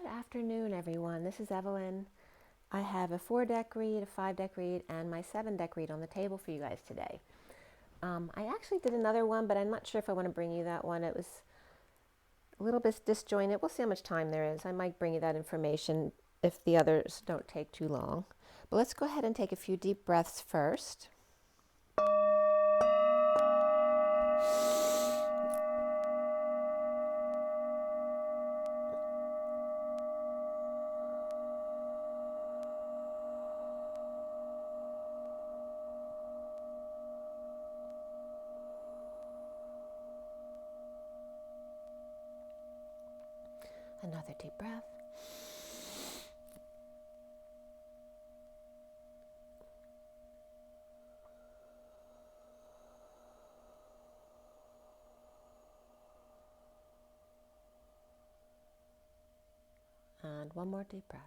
Good afternoon, everyone. This is Evelyn. I have a 4-deck read, a 5-deck read, and my 7-deck read on the table for you guys today. I actually did another one, but I'm not sure if I want to bring you that one. It was a little bit disjointed. We'll see how much time there is. I might bring you that information if the others don't take too long. But let's go ahead and take a few deep breaths first. Another deep breath. And one more deep breath.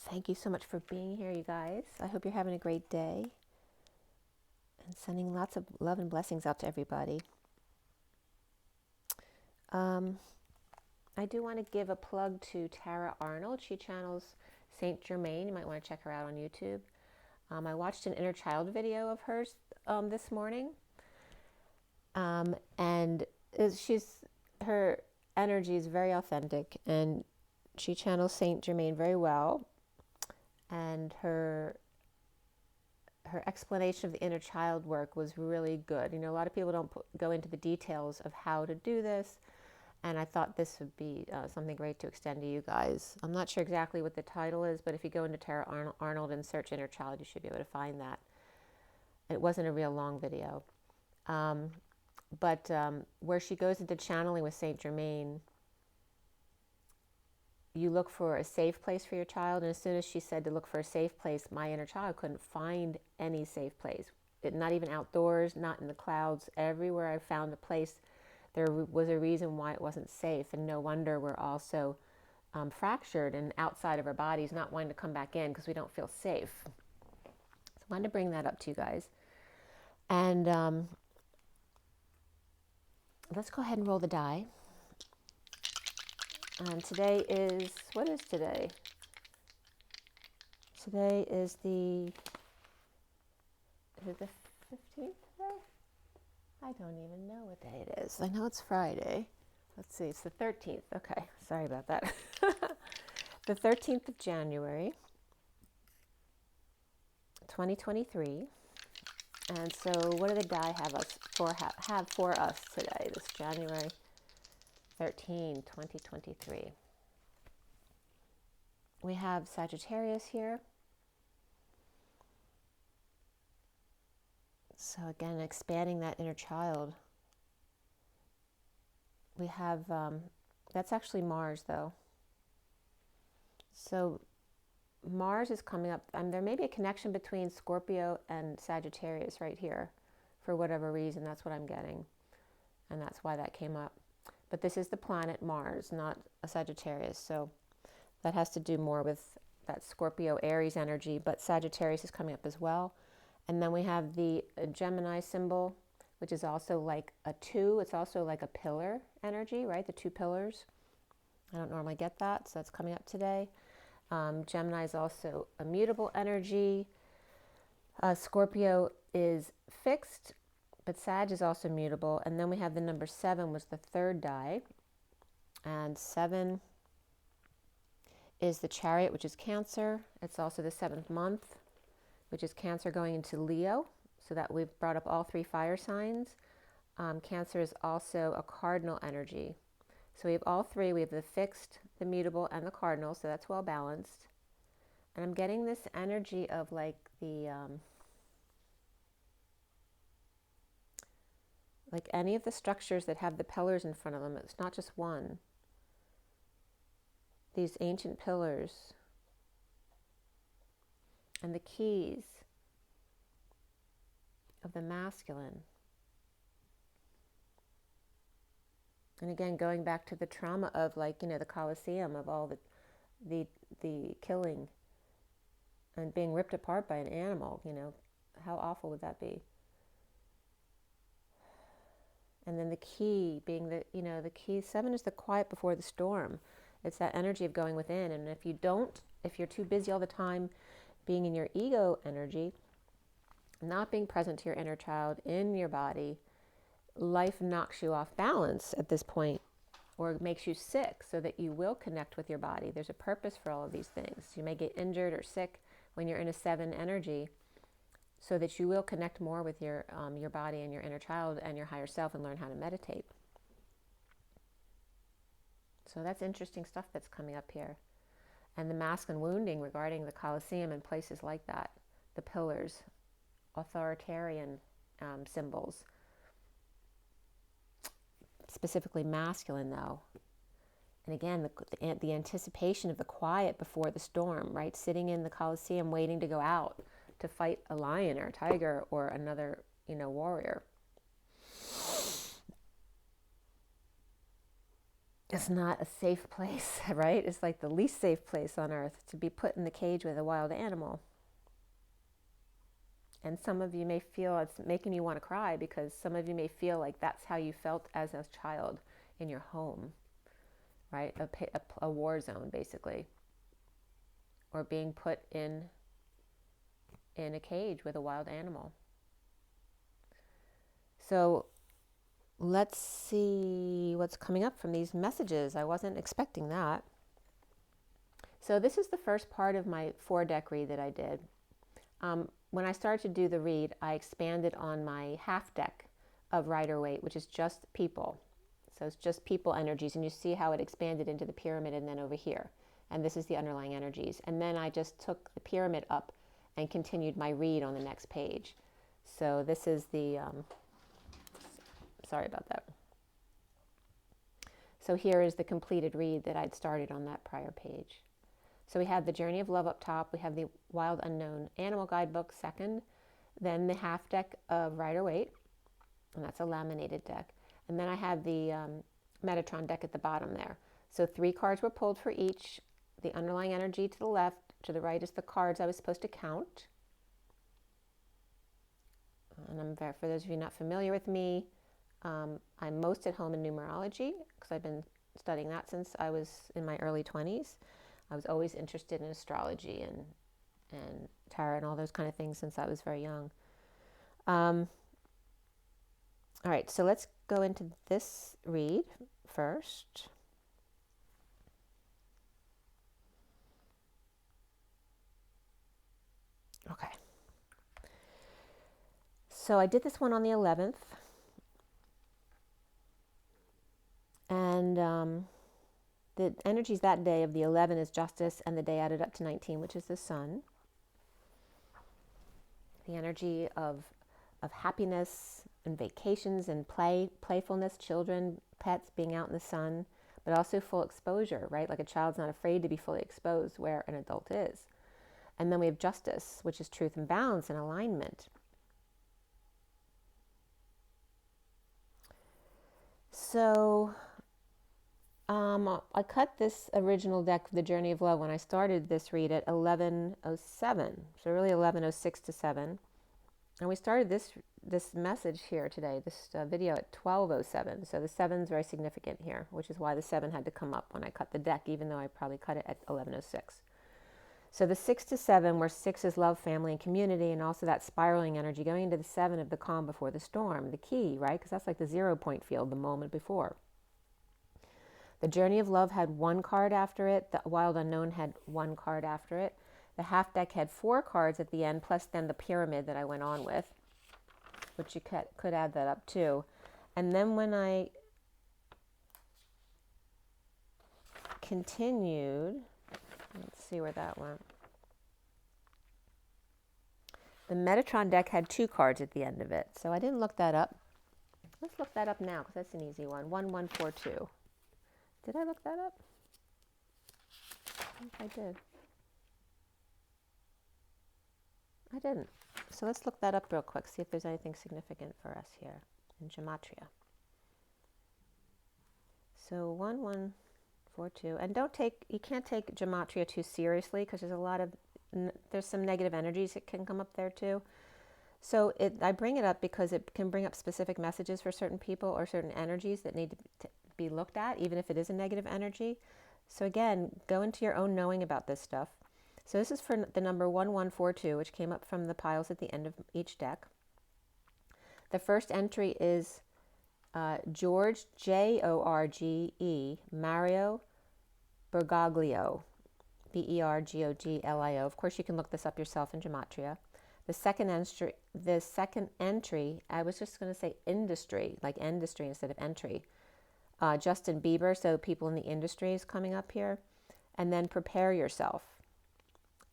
Thank you so much for being here, you guys. I hope you're having a great day and sending lots of love and blessings out to everybody. I do want to give a plug to Tara Arnold. She channels Saint Germain. You might want to check her out on YouTube. I watched an inner child video of hers this morning. And her energy is very authentic, and she channels Saint Germain very well. And her explanation of the inner child work was really good. You know, a lot of people don't go into the details of how to do this, and I thought this would be something great to extend to you guys. I'm not sure exactly what the title is, but if you go into Tara Arnold and search inner child, you should be able to find that. It wasn't a real long video. But where she goes into channeling with Saint Germain, you look for a safe place for your child, and as soon as she said to look for a safe place, my inner child couldn't find any safe place. Not even outdoors, not in the clouds. Everywhere I found a place, there was a reason why it wasn't safe, and no wonder we're all so fractured and outside of our bodies, not wanting to come back in because we don't feel safe. So I wanted to bring that up to you guys. And let's go ahead and roll the die. And today is, what is today? Today is it the 15th today? I don't even know what day it is. I know it's Friday. Let's see, it's the 13th. Okay, sorry about that. The 13th of January, 2023. And so what do the die have for us today, this January 13, 2023? We have Sagittarius here. So again, expanding that inner child. We have, that's actually Mars though. So Mars is coming up. There may be a connection between Scorpio and Sagittarius right here. For whatever reason, that's what I'm getting. And that's why that came up. But this is the planet Mars, not a Sagittarius. So that has to do more with that Scorpio Aries energy. But Sagittarius is coming up as well. And then we have the Gemini symbol, which is also like a 2. It's also like a pillar energy, right? The 2 pillars. I don't normally get that, so that's coming up today. Gemini is also a mutable energy. Scorpio is fixed, but Sag is also mutable. And then we have the number 7 was the 3rd die. And 7 is the Chariot, which is Cancer. It's also the 7th month, which is Cancer going into Leo. So that we've brought up all 3 fire signs. Cancer is also a cardinal energy. So we have all 3. We have the fixed, the mutable, and the cardinal. So that's well balanced. And I'm getting this energy of like the, like any of the structures that have the pillars in front of them. It's not just one. These ancient pillars and the keys of the masculine. And again, going back to the trauma of, like, you know, the Colosseum, of all the killing and being ripped apart by an animal, you know, how awful would that be? And then the key being the, you know, the key 7 is the quiet before the storm. It's that energy of going within. And if you're too busy all the time being in your ego energy, not being present to your inner child in your body, life knocks you off balance at this point, or makes you sick, so that you will connect with your body. There's a purpose for all of these things. You may get injured or sick when you're in a 7 energy, so that you will connect more with your body and your inner child and your higher self, and learn how to meditate. So that's interesting stuff that's coming up here. And the masculine wounding regarding the Colosseum and places like that, the pillars, authoritarian symbols, specifically masculine though. And again, the anticipation of the quiet before the storm, right? Sitting in the Colosseum waiting to go out to fight a lion or a tiger or another, you know, warrior. It's not a safe place, right? It's like the least safe place on earth, to be put in the cage with a wild animal. And some of you may feel it's making you want to cry, because some of you may feel like that's how you felt as a child in your home, right? A war zone, basically. Or being put in a cage with a wild animal. So let's see what's coming up from these messages. I wasn't expecting that. So this is the first part of my 4-deck read that I did. When I started to do the read, I expanded on my half deck of Rider-Waite, which is just people. So it's just people energies, and you see how it expanded into the pyramid and then over here. And this is the underlying energies. And then I just took the pyramid up and continued my read on the next page. So this is the, sorry about that. So here is the completed read that I'd started on that prior page. So we have the Journey of Love up top, we have the Wild Unknown Animal Guidebook second, then the half deck of Rider-Waite, and that's a laminated deck. And then I have the Metatron deck at the bottom there. So 3 cards were pulled for each. The underlying energy to the left, to the right is the cards I was supposed to count. And for those of you not familiar with me, I'm most at home in numerology, because I've been studying that since I was in my early 20s. I was always interested in astrology and tarot and all those kind of things since I was very young. All right, so let's go into this read first. Okay. So I did this one on the 11th. And the energies that day of the 11 is justice, and the day added up to 19, which is the sun. The energy of happiness and vacations and playfulness, children, pets, being out in the sun, but also full exposure, right? Like a child's not afraid to be fully exposed, where an adult is. And then we have justice, which is truth and balance and alignment. So I cut this original deck, The Journey of Love, when I started this read at 11:07. So really 11:06 to 7. And we started this message here today, this video, at 12:07. So the 7's very significant here, which is why the 7 had to come up when I cut the deck, even though I probably cut it at 11:06. So the 6 to 7, where 6 is love, family, and community, and also that spiraling energy, going into the 7 of the calm before the storm, the key, right? Because that's like the 0 point field, the moment before. The Journey of Love had 1 card after it. The Wild Unknown had 1 card after it. The half deck had 4 cards at the end, plus then the pyramid that I went on with, which you could add that up too. And then when I continued, let's see where that went. The Metatron deck had 2 cards at the end of it, so I didn't look that up. Let's look that up now, because that's an easy one. 1142. Did I look that up? I think I did. I didn't. So let's look that up real quick, see if there's anything significant for us here in gematria. So 1142, and you can't take gematria too seriously because there's some negative energies that can come up there too. So I bring it up because it can bring up specific messages for certain people or certain energies that need to be looked at, even if it is a negative energy. So again, go into your own knowing about this stuff. So this is for the number 1142, which came up from the piles at the end of each deck. The first entry is George, Jorge, Mario Bergoglio, Bergoglio. Of course, you can look this up yourself in gematria. The second entry, I was just going to say industry, like industry instead of entry. Justin Bieber, so people in the industry is coming up here. And then prepare yourself.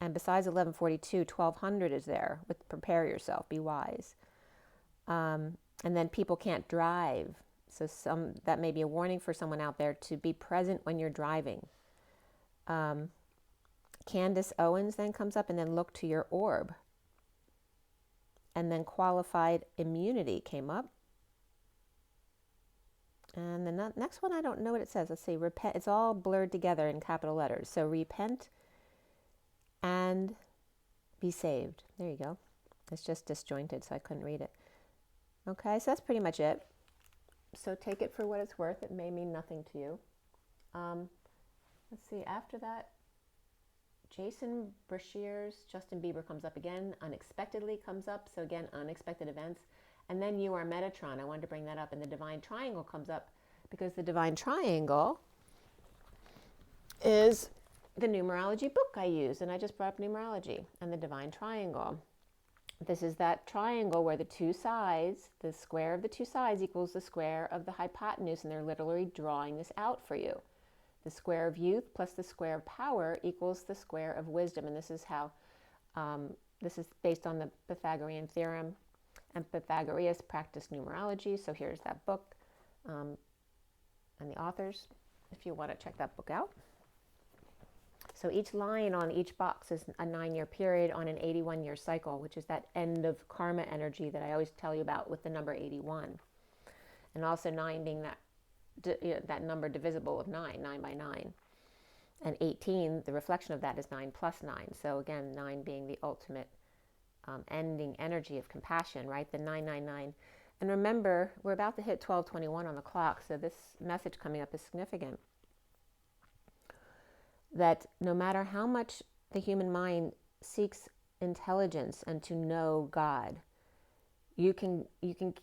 And besides 1142, 1200 is there with prepare yourself, be wise. And then people can't drive. So that may be a warning for someone out there to be present when you're driving. Candace Owens then comes up, and then look to your orb. And then qualified immunity came up. And the next one, I don't know what it says. Let's see, repent. It's all blurred together in capital letters. So repent and be saved. There you go. It's just disjointed, so I couldn't read it. Okay, so that's pretty much it. So take it for what it's worth. It may mean nothing to you. Let's see, after that, Jason Brashears, Justin Bieber comes up again, unexpectedly comes up, so again, unexpected events. And then you are Metatron, I wanted to bring that up, and the Divine Triangle comes up because the Divine Triangle is the numerology book I use, and I just brought up numerology and the Divine Triangle. This is that triangle where the two sides, the square of the two sides equals the square of the hypotenuse, and they're literally drawing this out for you. The square of youth plus the square of power equals the square of wisdom. And this is how, this is based on the Pythagorean theorem. And Pythagoras practiced numerology. So here's that book and the authors, if you want to check that book out. So each line on each box is a 9-year period on an 81-year cycle, which is that end of karma energy that I always tell you about with the number 81. And also 9 being that number divisible of 9 by 9. And 18, the reflection of that is 9 plus 9. So again, 9 being the ultimate ending energy of compassion, right? The 999. And remember, we're about to hit 12:21 on the clock, so this message coming up is significant. That no matter how much the human mind seeks intelligence and to know God, you can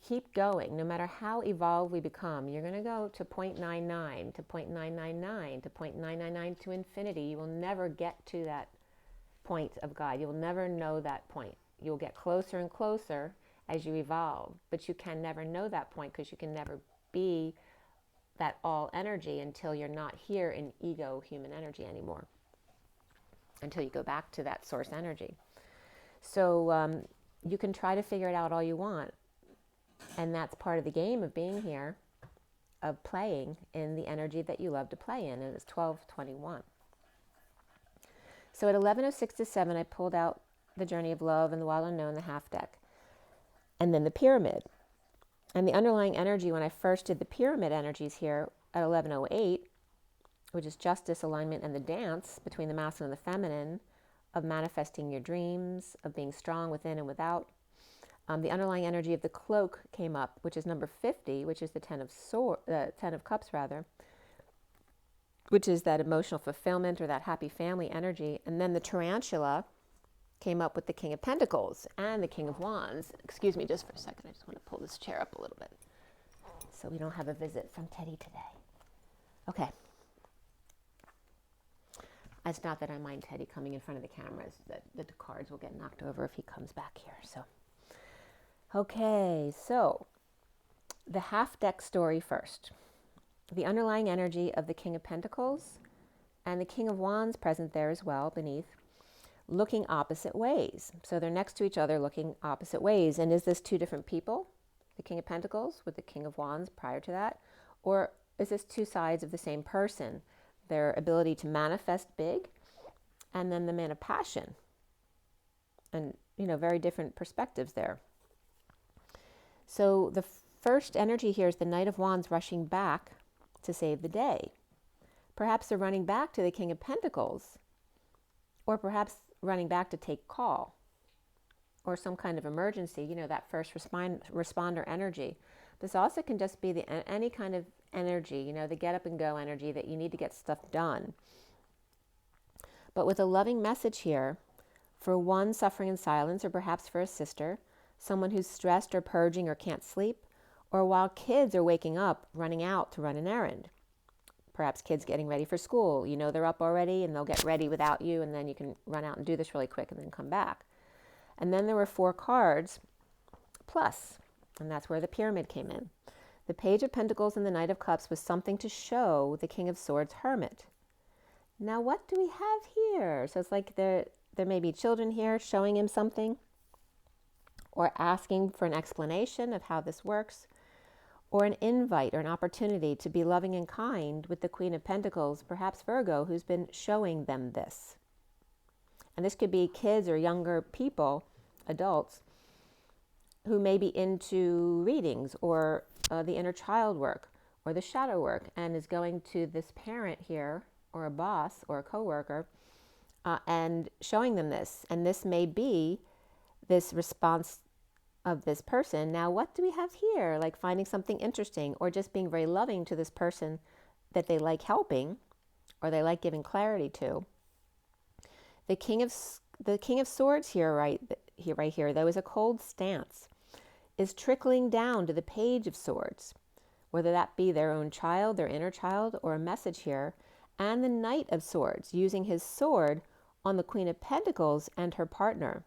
keep going. No matter how evolved we become, you're going to go to 0.99, to 0.999, to 0.999 to infinity. You will never get to that point of God. You'll never know that point. You'll get closer and closer as you evolve, but you can never know that point because you can never be that all energy until you're not here in ego human energy anymore, until you go back to that source energy. So you can try to figure it out all you want, and that's part of the game of being here, of playing in the energy that you love to play in, and it's 12:21. So at 11:06 to 7, I pulled out the Journey of Love and the Wild Unknown, the half deck, and then the Pyramid. And the underlying energy when I first did the pyramid energies here at 11:08, which is justice, alignment, and the dance between the masculine and the feminine, of manifesting your dreams, of being strong within and without. The underlying energy of the cloak came up, which is number 50, which is the 10 of Cups, rather, which is that emotional fulfillment or that happy family energy. And then the tarantula came up with the King of Pentacles and the King of Wands. Excuse me just for a second. I just want to pull this chair up a little bit so we don't have a visit from Teddy today. Okay. It's not that I mind Teddy coming in front of the cameras, that the cards will get knocked over if he comes back here. So, okay, so the half deck story first. The underlying energy of the King of Pentacles and the King of Wands present there as well beneath, looking opposite ways. So they're next to each other looking opposite ways. And is this two different people? The King of Pentacles with the King of Wands prior to that? Or is this two sides of the same person? Their ability to manifest big, and then the Man of Passion. And, very different perspectives there. So the first energy here is the Knight of Wands rushing back to save the day. Perhaps they're running back to the King of Pentacles, or perhaps running back to take call, or some kind of emergency, that first responder energy. This also can just be any kind of energy, the get up and go energy that you need to get stuff done. But with a loving message here for one suffering in silence, or perhaps for a sister, someone who's stressed or purging or can't sleep, or while kids are waking up, running out to run an errand. Perhaps kids getting ready for school. They're up already and they'll get ready without you, and then you can run out and do this really quick and then come back. And then there were 4 cards plus, and that's where the pyramid came in. The Page of Pentacles and the Knight of Cups was something to show the King of Swords hermit. Now what do we have here? So it's like there may be children here showing him something, or asking for an explanation of how this works, or an invite or an opportunity to be loving and kind with the Queen of Pentacles, perhaps Virgo, who's been showing them this. And this could be kids or younger people, adults, who may be into readings or the inner child work or the shadow work, and is going to this parent here, or a boss or a coworker, and showing them this. And this may be this response of this person. Now, what do we have here? Like finding something interesting, or just being very loving to this person that they like helping, or they like giving clarity to. The King of Swords here, right here, though, is a cold stance, is trickling down to the Page of Swords, whether that be their own child, their inner child, or a message here, and the Knight of Swords, using his sword on the Queen of Pentacles and her partner.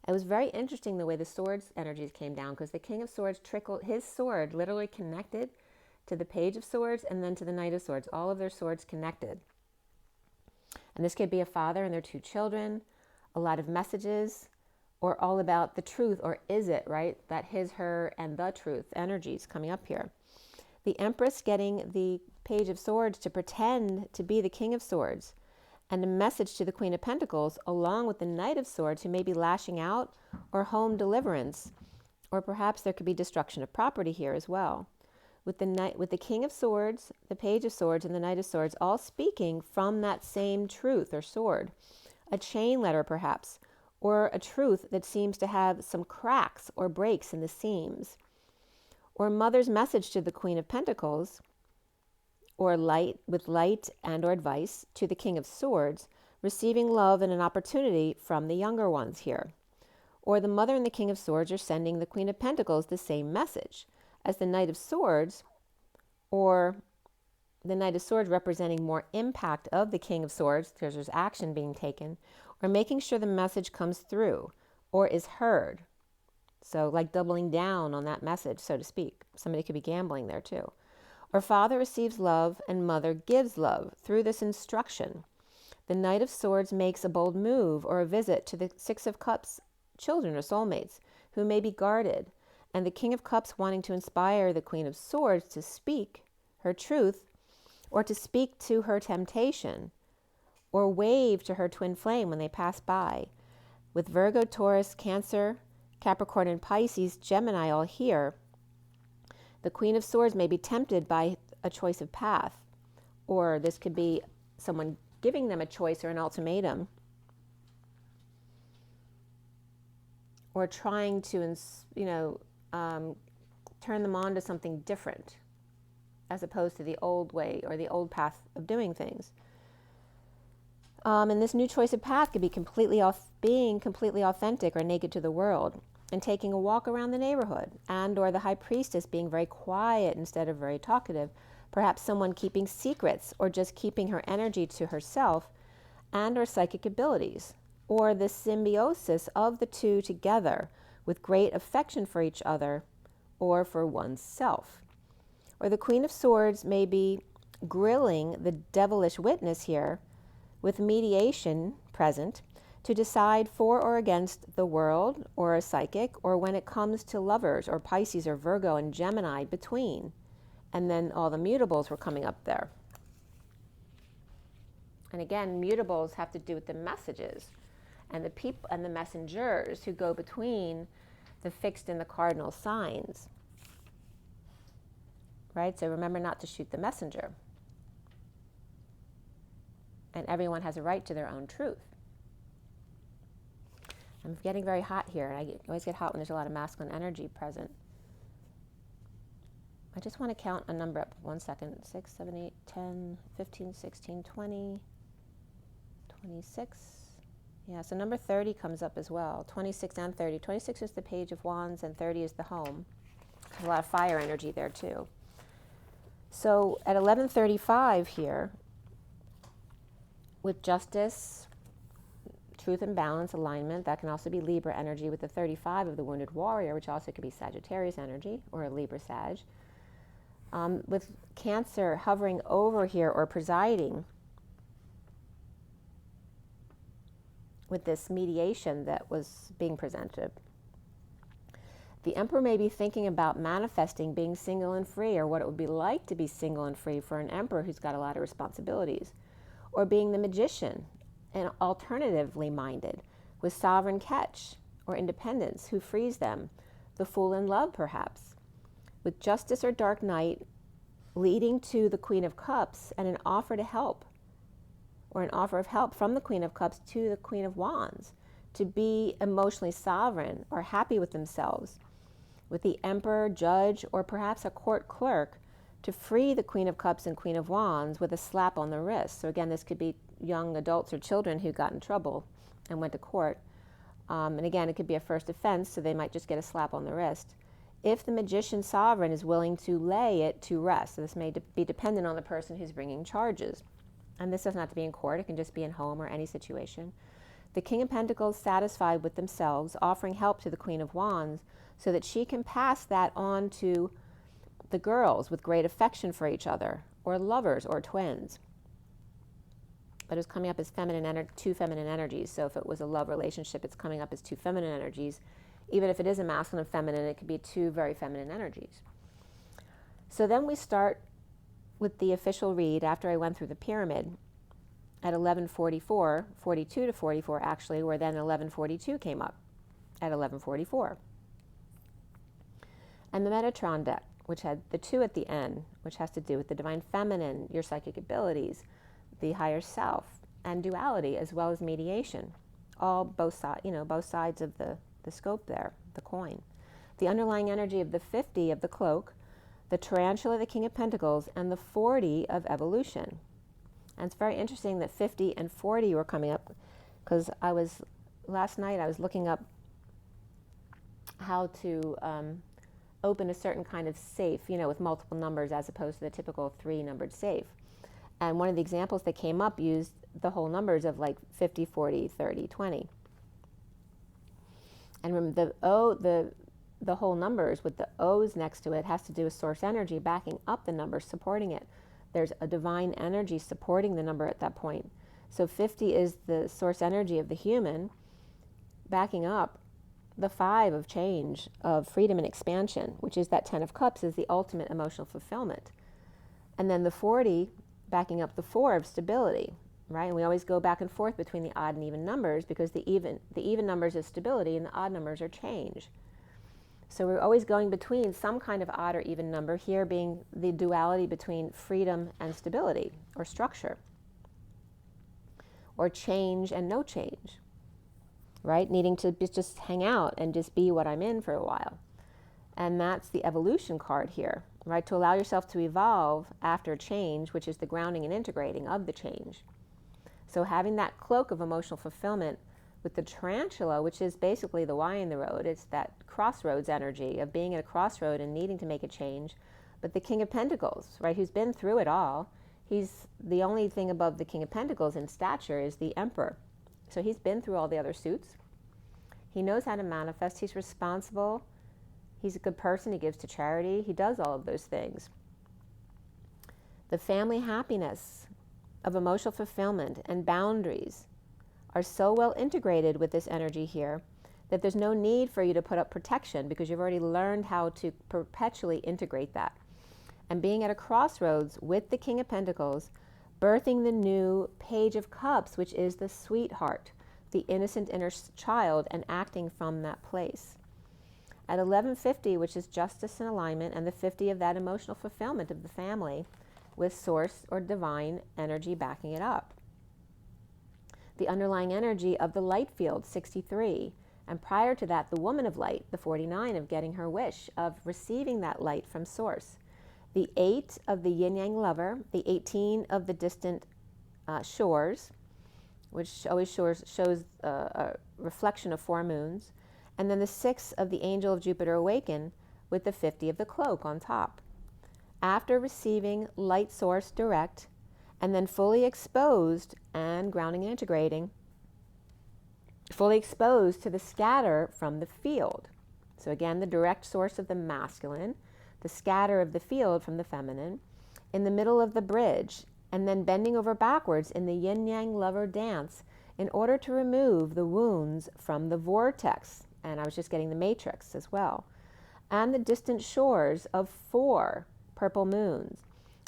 It was very interesting the way the swords energies came down, because the King of Swords trickled, his sword literally connected to the Page of Swords and then to the Knight of Swords, all of their swords connected. And this could be a father and their 2 children, a lot of messages, or all about the truth, or is it, right? That his, her, and the truth energies coming up here. The Empress getting the Page of Swords to pretend to be the King of Swords, and a message to the Queen of Pentacles, along with the Knight of Swords, who may be lashing out, or home deliverance, or perhaps there could be destruction of property here as well. With the King of Swords, the Page of Swords, and the Knight of Swords, all speaking from that same truth or sword. A chain letter perhaps, or a truth that seems to have some cracks or breaks in the seams. Or Mother's message to the Queen of Pentacles, or light and or advice to the King of Swords, receiving love and an opportunity from the younger ones here. Or the Mother and the King of Swords are sending the Queen of Pentacles the same message as the Knight of Swords, or the Knight of Swords representing more impact of the King of Swords, because there's action being taken, or making sure the message comes through or is heard. So like doubling down on that message, so to speak. Somebody could be gambling there too. Or Father receives love and Mother gives love through this instruction. The Knight of Swords makes a bold move or a visit to the 6 of Cups children or soulmates who may be guarded, and the King of Cups wanting to inspire the Queen of Swords to speak her truth, or to speak to her temptation, or wave to her twin flame when they pass by. With Virgo, Taurus, Cancer, Capricorn, and Pisces, Gemini all here, the Queen of Swords may be tempted by a choice of path, or this could be someone giving them a choice or an ultimatum, or trying to, turn them on to something different, as opposed to the old way or the old path of doing things. And this new choice of path could be being completely authentic or naked to the world, and taking a walk around the neighborhood, and or the High Priestess being very quiet instead of very talkative, perhaps someone keeping secrets or just keeping her energy to herself, and or psychic abilities, or the symbiosis of the two together with great affection for each other or for oneself. Or the Queen of Swords may be grilling the devilish witness here with mediation present to decide for or against the world or a psychic, or when it comes to lovers or Pisces or Virgo and Gemini between. And then all the mutables were coming up there. And again, mutables have to do with the messages. and the people and the messengers who go between the fixed and the cardinal signs. Right? So remember not to shoot the messenger. And everyone has a right to their own truth. I'm getting very hot here, and I always get hot when there's a lot of masculine energy present. I just want to count a number up. 1 second. 6, 7, 8, 10, 15, 16, 20, 26. Yeah, so number 30 comes up as well. 26 and 30. 26 is the Page of Wands, and 30 is the Home. There's a lot of fire energy there, too. So at 11:35 here, with Justice, Truth and Balance, Alignment, that can also be Libra energy with the 35 of the Wounded Warrior, which also could be Sagittarius energy or a Libra Sag. With Cancer hovering over here or presiding with this mediation that was being presented. The Emperor may be thinking about manifesting being single and free, or what it would be like to be single and free for an Emperor who's got a lot of responsibilities, or being the Magician and alternatively minded with sovereign catch or independence who frees them, the Fool in love perhaps, with Justice or Dark Knight leading to the Queen of Cups and an offer to help, or an offer of help from the Queen of Cups to the Queen of Wands to be emotionally sovereign or happy with themselves, with the Emperor, Judge, or perhaps a court clerk to free the Queen of Cups and Queen of Wands with a slap on the wrist. So again, this could be young adults or children who got in trouble and went to court. And again, it could be a first offense, so they might just get a slap on the wrist. If the Magician Sovereign is willing to lay it to rest, so this may be dependent on the person who's bringing charges. And this doesn't have to be in court, it can just be in home or any situation. The King of Pentacles satisfied with themselves, offering help to the Queen of Wands so that she can pass that on to the girls with great affection for each other, or lovers or twins. But it's coming up as two feminine energies. So if it was a love relationship, it's coming up as two feminine energies. Even if it is a masculine and feminine, it could be two very feminine energies. So then we start with the official read after I went through the pyramid at 11:44, 42 to 44 actually, where then 11:42 came up at 11:44. And the Metatron deck, which had the 2 at the end, which has to do with the divine feminine, your psychic abilities, the higher self, and duality, as well as mediation. All both sides of the scope there, the coin. The underlying energy of the 50 of the cloak, the tarantula, the King of Pentacles, and the 40 of evolution. And it's very interesting that 50 and 40 were coming up, because last night I was looking up how to open a certain kind of safe, with multiple numbers as opposed to the typical 3-numbered safe. And one of the examples that came up used the whole numbers of like 50, 40, 30, 20. And remember, the whole numbers with the O's next to it has to do with source energy backing up the number, supporting it. There's a divine energy supporting the number at that point. So 50 is the source energy of the human, backing up the 5 of change, of freedom and expansion, which is that 10 of Cups, is the ultimate emotional fulfillment. And then the 40, backing up the 4 of stability, right? And we always go back and forth between the odd and even numbers, because the even numbers is stability and the odd numbers are change. So we're always going between some kind of odd or even number, here being the duality between freedom and stability, or structure, or change and no change, right? Needing to just hang out and just be what I'm in for a while. And that's the evolution card here, right? To allow yourself to evolve after change, which is the grounding and integrating of the change. So having that cloak of emotional fulfillment with the tarantula, which is basically the Y in the road, it's that crossroads energy of being at a crossroad and needing to make a change. But the King of Pentacles, right, who's been through it all, he's the only thing above the King of Pentacles in stature is the Emperor. So he's been through all the other suits. He knows how to manifest. He's responsible. He's a good person. He gives to charity. He does all of those things. The family happiness of emotional fulfillment and boundaries are so well integrated with this energy here that there's no need for you to put up protection, because you've already learned how to perpetually integrate that. And being at a crossroads with the King of Pentacles, birthing the new Page of Cups, which is the sweetheart, the innocent inner child, and acting from that place. At 1150, which is justice and alignment, and the 50 of that emotional fulfillment of the family with source or divine energy backing it up. The underlying energy of the light field, 63, and prior to that, the woman of light, the 49, of getting her wish, of receiving that light from source. The 8 of the yin-yang lover, the 18 of the distant shores, which always shows a reflection of 4 moons, and then the 6 of the angel of Jupiter awakened with the 50 of the cloak on top. After receiving light source direct, and then fully exposed and grounding and integrating, fully exposed to the scatter from the field. So again, the direct source of the masculine, the scatter of the field from the feminine, in the middle of the bridge, and then bending over backwards in the yin-yang lover dance in order to remove the wounds from the vortex. And I was just getting the matrix as well. And the distant shores of 4 purple moons.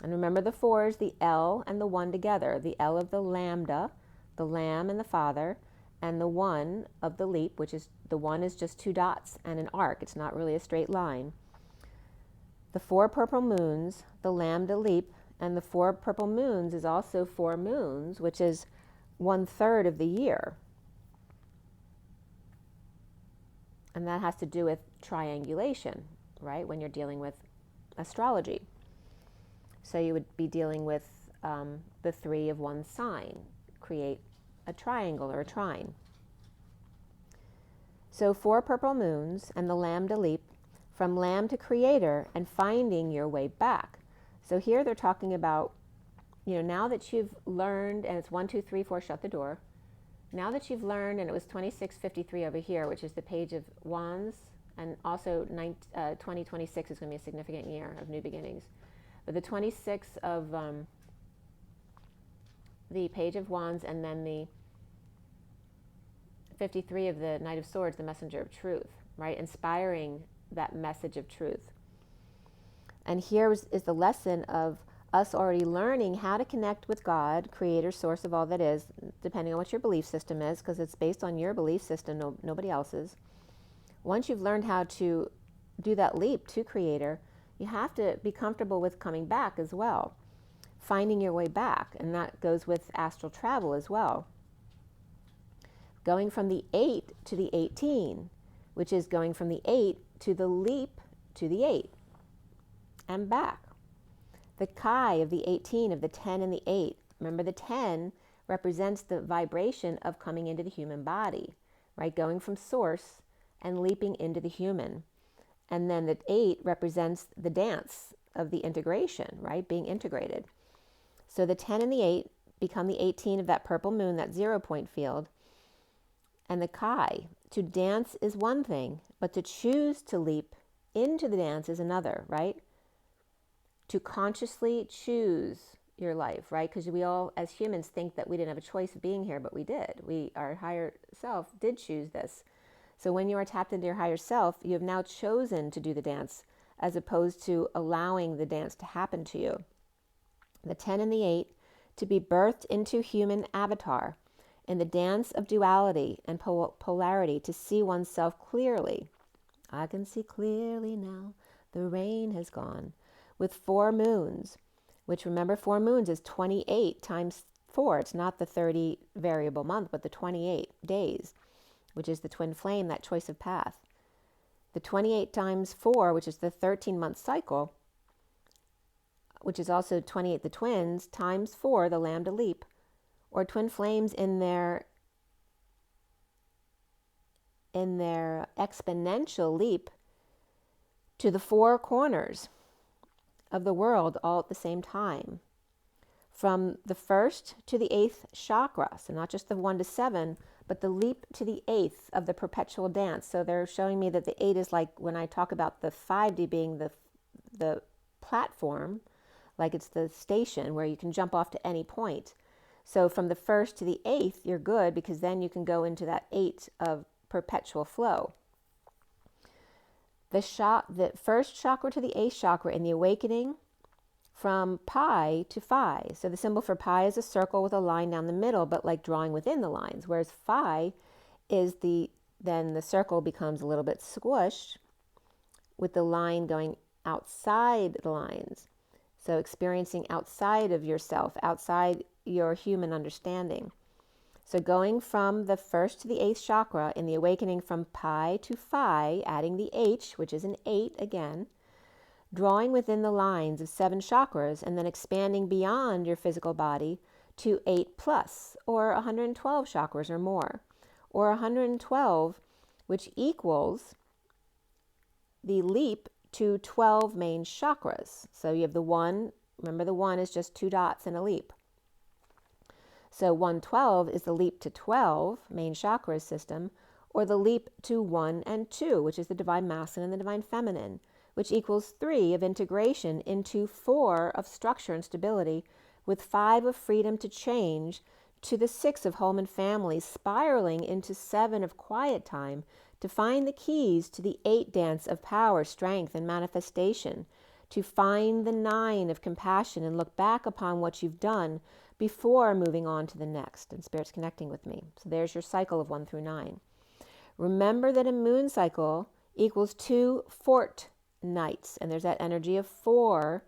And remember the 4s, the L and the 1 together. The L of the lambda, the lamb and the father, and the 1 of the leap, which is, the 1 is just 2 dots and an arc. It's not really a straight line. The 4 purple moons, the lambda leap, and the 4 purple moons is also 4 moons, which is 1/3 of the year. And that has to do with triangulation, right, when you're dealing with astrology. So you would be dealing with the 3 of one sign, create a triangle or a trine. So 4 purple moons and the lambda leap, from lamb to creator, and finding your way back. So here they're talking about, now that you've learned, and it's 1, 2, 3, 4, shut the door. Now that you've learned, and it was 2653 over here, which is the page of wands, and also 2026 is going to be a significant year of new beginnings. But the 26 of the page of wands, and then the 53 of the Knight of Swords, the messenger of truth, right? Inspiring that message of truth. And here is the lesson of us already learning how to connect with God, creator, source of all that is, depending on what your belief system is, because it's based on your belief system, nobody else's. Once you've learned how to do that leap to creator, you have to be comfortable with coming back as well, finding your way back, and that goes with astral travel as well. Going from the 8 to the 18, which is going from the 8 to the leap to the 8, and back. The chi of the 18, of the 10 and the 8. Remember, the 10 represents the vibration of coming into the human body, right? Going from source and leaping into the human. And then the 8 represents the dance of the integration, right? Being integrated. So the 10 and the 8 become the 18 of that purple moon, that 0 point field. And the chi, to dance is one thing, but to choose to leap into the dance is another, right? To consciously choose your life, right? Because we all, as humans, think that we didn't have a choice of being here, but we did. Our higher self did choose this. So when you are tapped into your higher self, you have now chosen to do the dance, as opposed to allowing the dance to happen to you. The 10 and the 8, to be birthed into human avatar, in the dance of duality and polarity, to see oneself clearly. I can see clearly now, the rain has gone. With 4 moons, which, remember, 4 moons is 28 times 4. It's not the 30 variable month, but the 28 days, which is the twin flame, that choice of path. The 28 times 4, which is the 13-month cycle, which is also 28 the twins, times 4, the lambda leap, or twin flames in their exponential leap to the 4 corners of the world all at the same time, from the 1st to the 8th chakra. So not just the 1 to 7, but the leap to the 8th of the perpetual dance. So they're showing me that the 8 is like when I talk about the 5D being the platform, like it's the station where you can jump off to any point. So from the 1st to the 8th, you're good, because then you can go into that 8 of perpetual flow. The 1st chakra to the 8th chakra in the awakening, from pi to phi. So the symbol for pi is a circle with a line down the middle, but like drawing within the lines, whereas phi is then the circle becomes a little bit squished with the line going outside the lines. So experiencing outside of yourself, outside your human understanding. So going from the first to the 8th chakra in the awakening from pi to phi, adding the H, which is an 8 again, drawing within the lines of 7 chakras and then expanding beyond your physical body to 8 plus, or 112 chakras or more, or 112, which equals the leap to 12 main chakras. So you have the 1, remember the 1 is just 2 dots in a leap. So 112 is the leap to 12 main chakras system, or the leap to 1 and 2, which is the divine masculine and the divine feminine, which equals 3 of integration into 4 of structure and stability, with 5 of freedom to change, to the 6 of home and family, spiraling into 7 of quiet time, to find the keys to the 8 dance of power, strength, and manifestation, to find the 9 of compassion and look back upon what you've done before moving on to the next. And Spirit's connecting with me. So there's your cycle of 1 through 9. Remember that a moon cycle equals 2 fortnights, and there's that energy of 4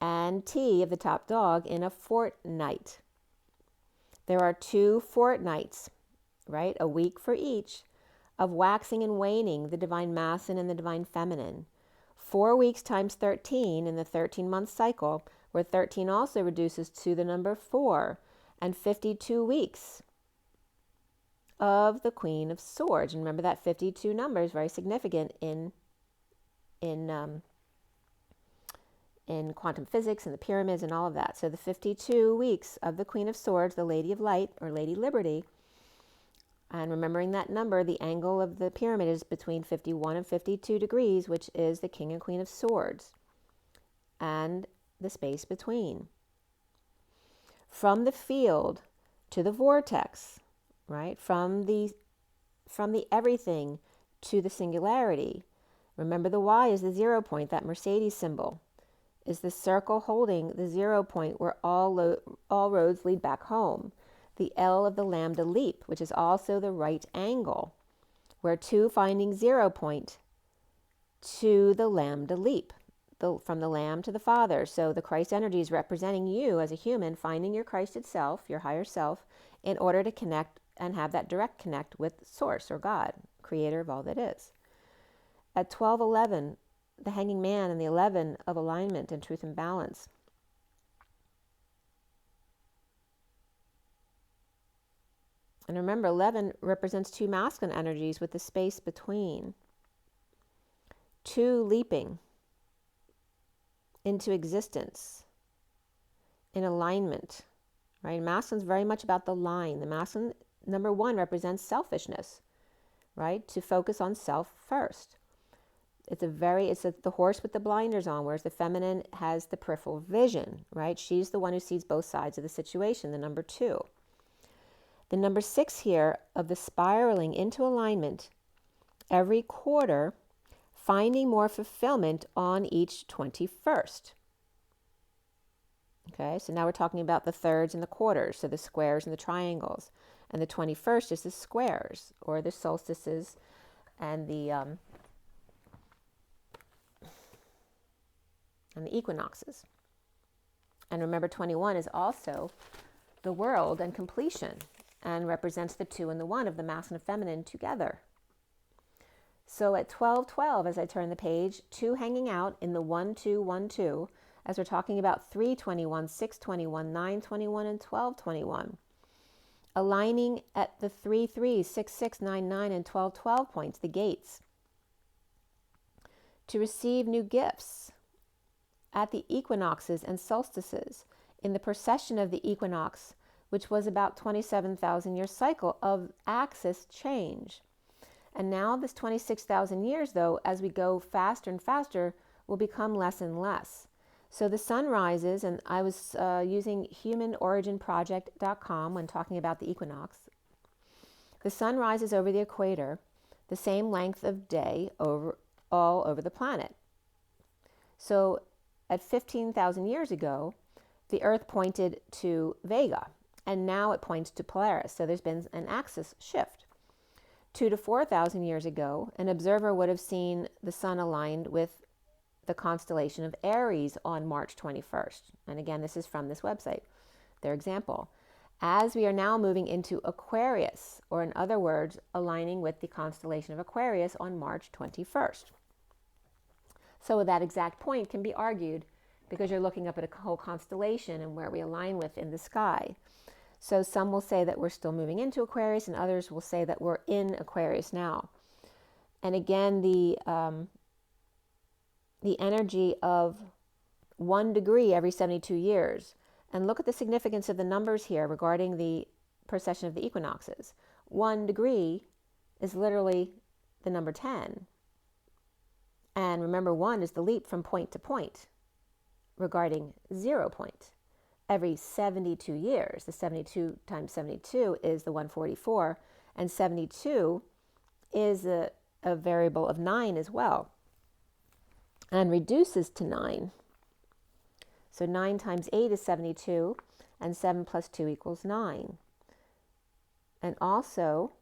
and T of the top dog in a fortnight. There are 2 fortnights, right? A week for each, of waxing and waning, the divine masculine and the divine feminine. 4 weeks times 13 in the 13-month cycle, where 13 also reduces to the number 4, and 52 weeks of the Queen of Swords. And remember that 52 number is very significant in quantum physics and the pyramids and all of that. So the 52 weeks of the Queen of Swords, the Lady of Light or Lady Liberty, and remembering that number, the angle of the pyramid is between 51 and 52 degrees, which is the King and Queen of Swords, and the space between. From the field to the vortex, right? From the everything to the singularity. Remember the Y is the 0 point, that Mercedes symbol is the circle holding the 0 point where all roads lead back home. The L of the lambda leap, which is also the right angle, where 2 finding 0 point to the lambda leap, from the lamb to the father. So the Christ energy is representing you as a human, finding your Christed self, your higher self, in order to connect and have that direct connect with Source or God, creator of all that is. At 12:11, the hanging man and the 11 of alignment and truth and balance. And remember, 11 represents 2 masculine energies with the space between. 2 leaping into existence in alignment, right? Masculine is very much about the line. The masculine, number 1, represents selfishness, right? To focus on self first. It's the horse with the blinders on, whereas the feminine has the peripheral vision, right? She's the one who sees both sides of the situation, the number 2. The number 6 here of the spiraling into alignment every quarter, finding more fulfillment on each 21st. Okay, so now we're talking about the thirds and the quarters, so the squares and the triangles. And the 21st is the squares, or the solstices and the equinoxes. And remember, 21 is also the world and completion, and represents the 2 and the 1 of the masculine and feminine together. So at 12:12, as I turn the page, 2 hanging out in the 1-2-1-2, as we're talking about 3:21, 6:21, 9:21, and 12:21. Aligning at the 3-3, 6-6, 9-9, and 12-12 points, the gates. To receive new gifts at the equinoxes and solstices in the precession of the equinox, which was about 27,000 year cycle of axis change. And now this 26,000 years, though, as we go faster and faster, will become less and less. So the sun rises, and I was using humanoriginproject.com when talking about the equinox. The sun rises over the equator, the same length of day all over the planet. So at 15,000 years ago, the Earth pointed to Vega, and now it points to Polaris. So there's been an axis shift. 2 to 4,000 years ago, an observer would have seen the sun aligned with the constellation of Aries on March 21st. And again, this is from this website, their example. As we are now moving into Aquarius, or in other words, aligning with the constellation of Aquarius on March 21st. So that exact point can be argued because you're looking up at a whole constellation and where we align with in the sky. So some will say that we're still moving into Aquarius, and others will say that we're in Aquarius now. And again, the energy of 1 degree every 72 years. And look at the significance of the numbers here regarding the precession of the equinoxes. 1 degree is literally the number 10. And remember, 1 is the leap from point to point regarding 0 point. Every 72 years, the 72 times 72 is the 144, and 72 is a variable of 9 as well, and reduces to 9. So 9 times 8 is 72, and 7 plus 2 equals 9. And also,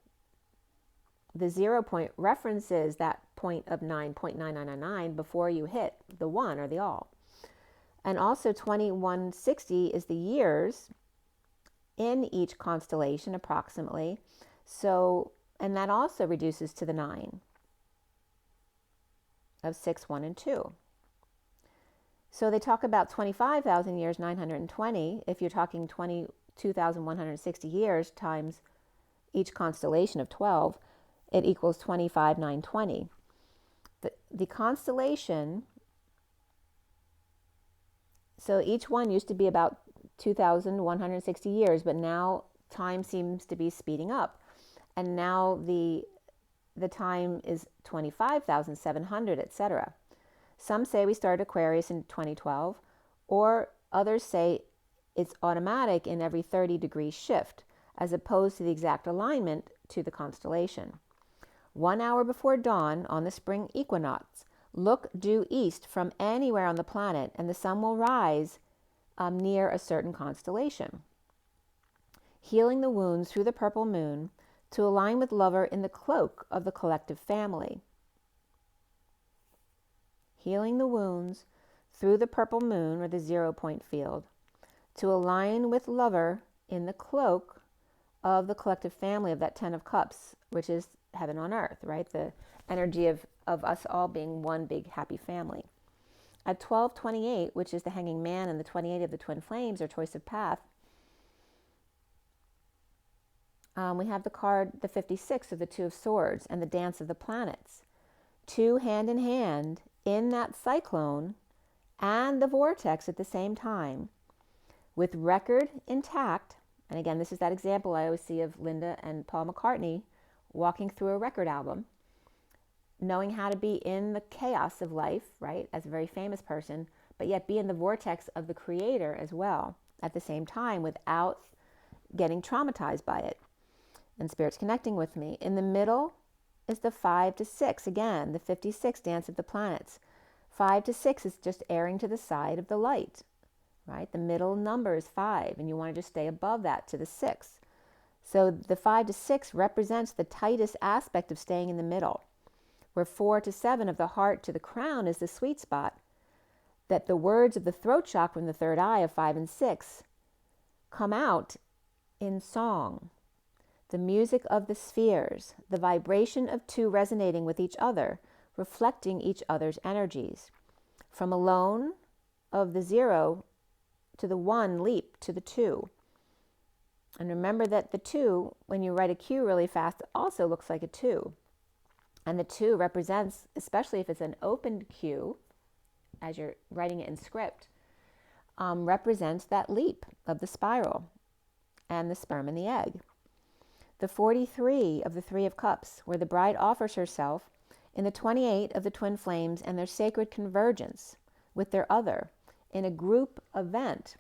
the 0 point references that point of 9.9999 before you hit the 1 or the all. And also 2160 is the years in each constellation approximately. So, and that also reduces to the 9 of 6, 1, and 2. So they talk about 25,000 years, 920. If you're talking 22,160 years times each constellation of 12, it equals 25,920. The constellation, so each one used to be about 2,160 years, but now time seems to be speeding up. And now the time is 25,700, etc. Some say we started Aquarius in 2012, or others say it's automatic in every 30-degree shift, as opposed to the exact alignment to the constellation. 1 hour before dawn on the spring equinox, look due east from anywhere on the planet, and the sun will rise near a certain constellation. Healing the wounds through the purple moon to align with lover in the cloak of the collective family. Healing the wounds through the purple moon, or the 0 point field, to align with lover in the cloak of the collective family of that 10 of cups, which is heaven on earth, right? The energy of us all being one big happy family. At 1228, which is the hanging man, and the 28 of the twin flames, or choice of path, we have the card, the 56 of the 2 of swords, and the dance of the planets. 2 hand in hand in that cyclone and the vortex at the same time, with record intact. And again, this is that example I always see of Linda and Paul McCartney walking through a record album, knowing how to be in the chaos of life, right, as a very famous person, but yet be in the vortex of the creator as well at the same time without getting traumatized by it. And Spirit's connecting with me. In the middle is the 5 to 6, again, the 56 dance of the planets. 5 to 6 is just airing to the side of the light, right? The middle number is 5, and you want to just stay above that to the 6. So the 5 to 6 represents the tightest aspect of staying in the middle, where 4 to 7 of the heart to the crown is the sweet spot, that the words of the throat chakra from the third eye of 5 and 6 come out in song. The music of the spheres, the vibration of 2 resonating with each other, reflecting each other's energies. From alone of the 0 to the 1 leap to the 2. And remember that the 2, when you write a Q really fast, also looks like a 2. And the 2 represents, especially if it's an opened Q, as you're writing it in script, represents that leap of the spiral and the sperm and the egg. The 43 of the 3 of Cups, where the bride offers herself in the 28 of the twin flames and their sacred convergence with their other in a group event,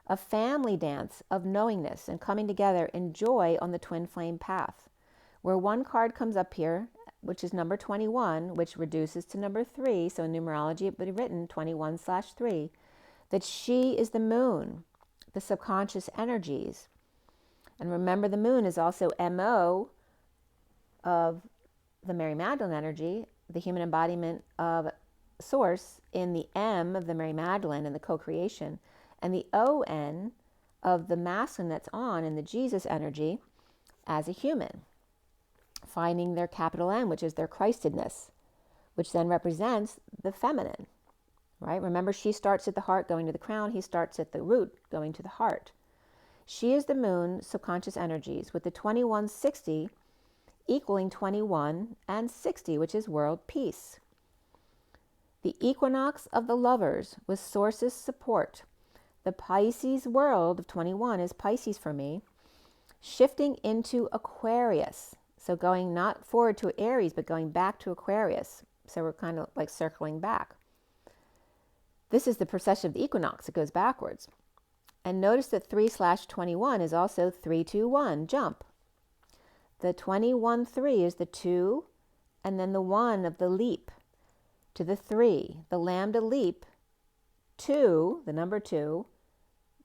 a family dance of knowingness and coming together in joy on the twin flame path, where one card comes up here which is number 21, which reduces to number 3, so in numerology it would be written 21/3, that she is the moon, the subconscious energies. And remember, the moon is also MO of the Mary Magdalene energy, the human embodiment of Source in the M of the Mary Magdalene and the co-creation, and the ON of the masculine that's on in the Jesus energy as a human, finding their capital N, which is their Christedness, which then represents the feminine, right? Remember, she starts at the heart going to the crown. He starts at the root going to the heart. She is the moon, subconscious energies, with the 2160 equaling 21 and 60, which is world peace. The equinox of the lovers with Source's support. The Pisces world of 21 is Pisces for me, shifting into Aquarius. So going not forward to Aries, but going back to Aquarius. So we're kind of like circling back. This is the precession of the equinox. It goes backwards. And notice that 3/21 is also 3-2-1, jump. The 21-3 is the 2, and then the 1 of the leap to the 3. The lambda leap, 2, the number 2,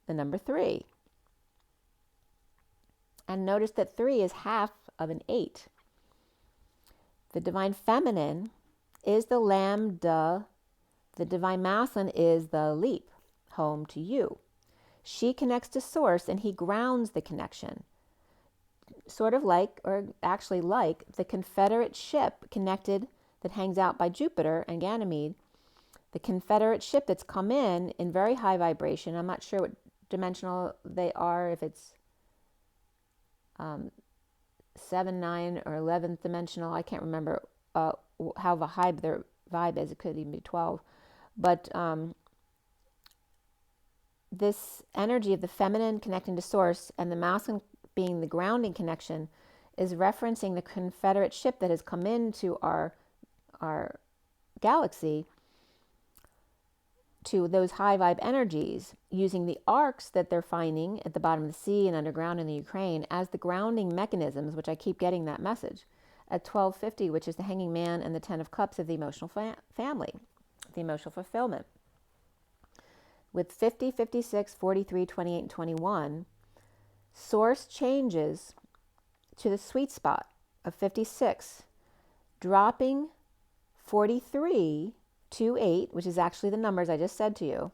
the number 3. And notice that 3 is half of an 8. The divine feminine is the lambda. The divine masculine is the leap, home to you. She connects to Source and he grounds the connection. Sort of like, or actually like, the Confederate ship connected that hangs out by Jupiter and Ganymede. The Confederate ship that's come in very high vibration. I'm not sure what dimensional they are, if it's 7, 9, or 11th dimensional. I can't remember how high their vibe is. It could even be 12. But this energy of the feminine connecting to Source and the masculine being the grounding connection is referencing the Confederate ship that has come into our galaxy to those high vibe energies, using the arcs that they're finding at the bottom of the sea and underground in the Ukraine as the grounding mechanisms, which I keep getting that message, at 1250, which is the Hanging Man and the 10 of Cups of the emotional family, the emotional fulfillment. With 50, 56, 43, 28, and 21, Source changes to the sweet spot of 56, dropping 43 to 8, which is actually the numbers I just said to you.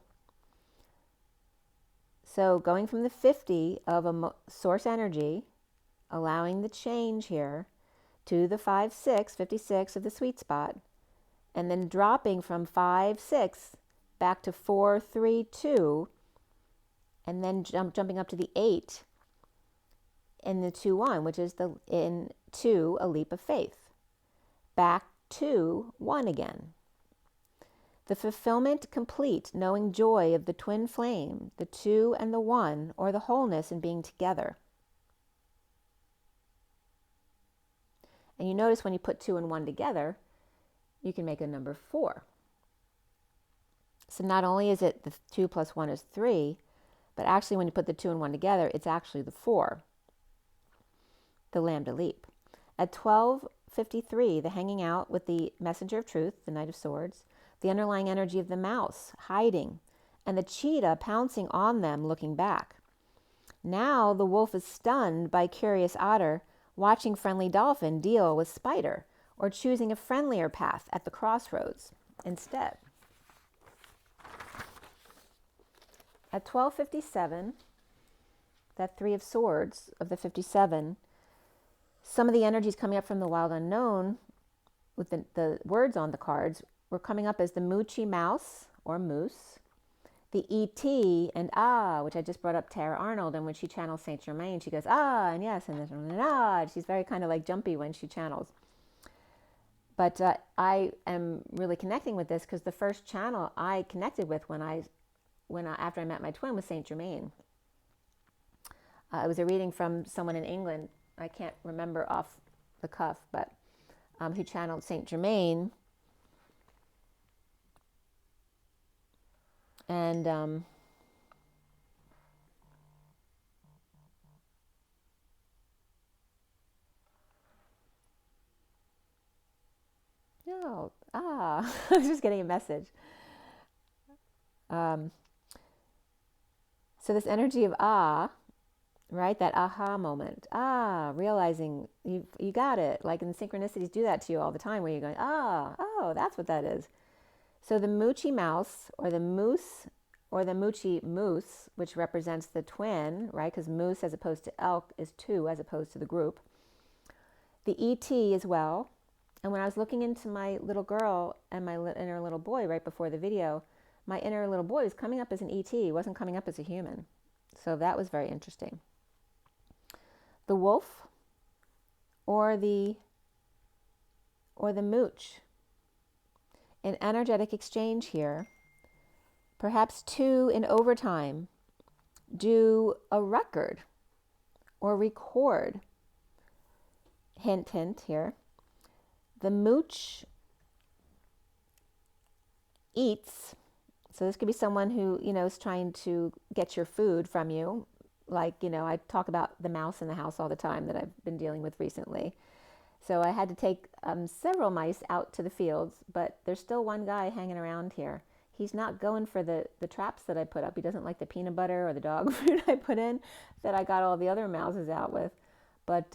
So going from the 50 of a Source energy, allowing the change here, to the 5, 6, 56 of the sweet spot, and then dropping from 5, 6 back to 4, 3, 2, and then jumping up to the 8 in the 2, 1, which is in 2, a leap of faith. Back to 1 again. The fulfillment complete, knowing joy of the twin flame, the 2 and the 1, or the wholeness in being together. And you notice when you put 2 and 1 together, you can make a number 4. So not only is it the 2 plus 1 is 3, but actually when you put the 2 and 1 together, it's actually the 4, the lambda leap. At 12:53, the hanging out with the messenger of truth, the Knight of Swords, the underlying energy of the mouse hiding, and the cheetah pouncing on them looking back. Now the wolf is stunned by curious otter, watching friendly dolphin deal with spider, or choosing a friendlier path at the crossroads instead. At 12:57, that 3 of Swords of the 57, some of the energies coming up from the wild unknown with the words on the cards were coming up as the Moochie Mouse or Moose, the E.T. and Ah, which I just brought up Tara Arnold, and when she channels Saint Germain, she goes, ah, and yes, and then ah. She's very kind of like jumpy when she channels. But I am really connecting with this because the first channel I connected with after I met my twin was Saint Germain. It was a reading from someone in England. I can't remember off the cuff, but who channeled Saint Germain. And Ah, I was just getting a message. So this energy of right? That aha moment. Realizing you got it. Like, in synchronicities do that to you all the time, where you're going, oh, that's what that is. So the moochie mouse, or the moose, or the moochie moose, which represents the twin, right? Because moose as opposed to elk is two as opposed to the group. The ET as well. And when I was looking into my little girl and my inner little boy right before the video, my inner little boy was coming up as an ET. He wasn't coming up as a human. So that was very interesting. The wolf, or the mooch. An energetic exchange here. Perhaps two in overtime do a record or record. Hint, hint here. The mooch eats. So this could be someone who, is trying to get your food from you. Like, I talk about the mouse in the house all the time that I've been dealing with recently. So I had to take several mice out to the fields, but there's still one guy hanging around here. He's not going for the traps that I put up. He doesn't like the peanut butter or the dog food I put in that I got all the other mouses out with. But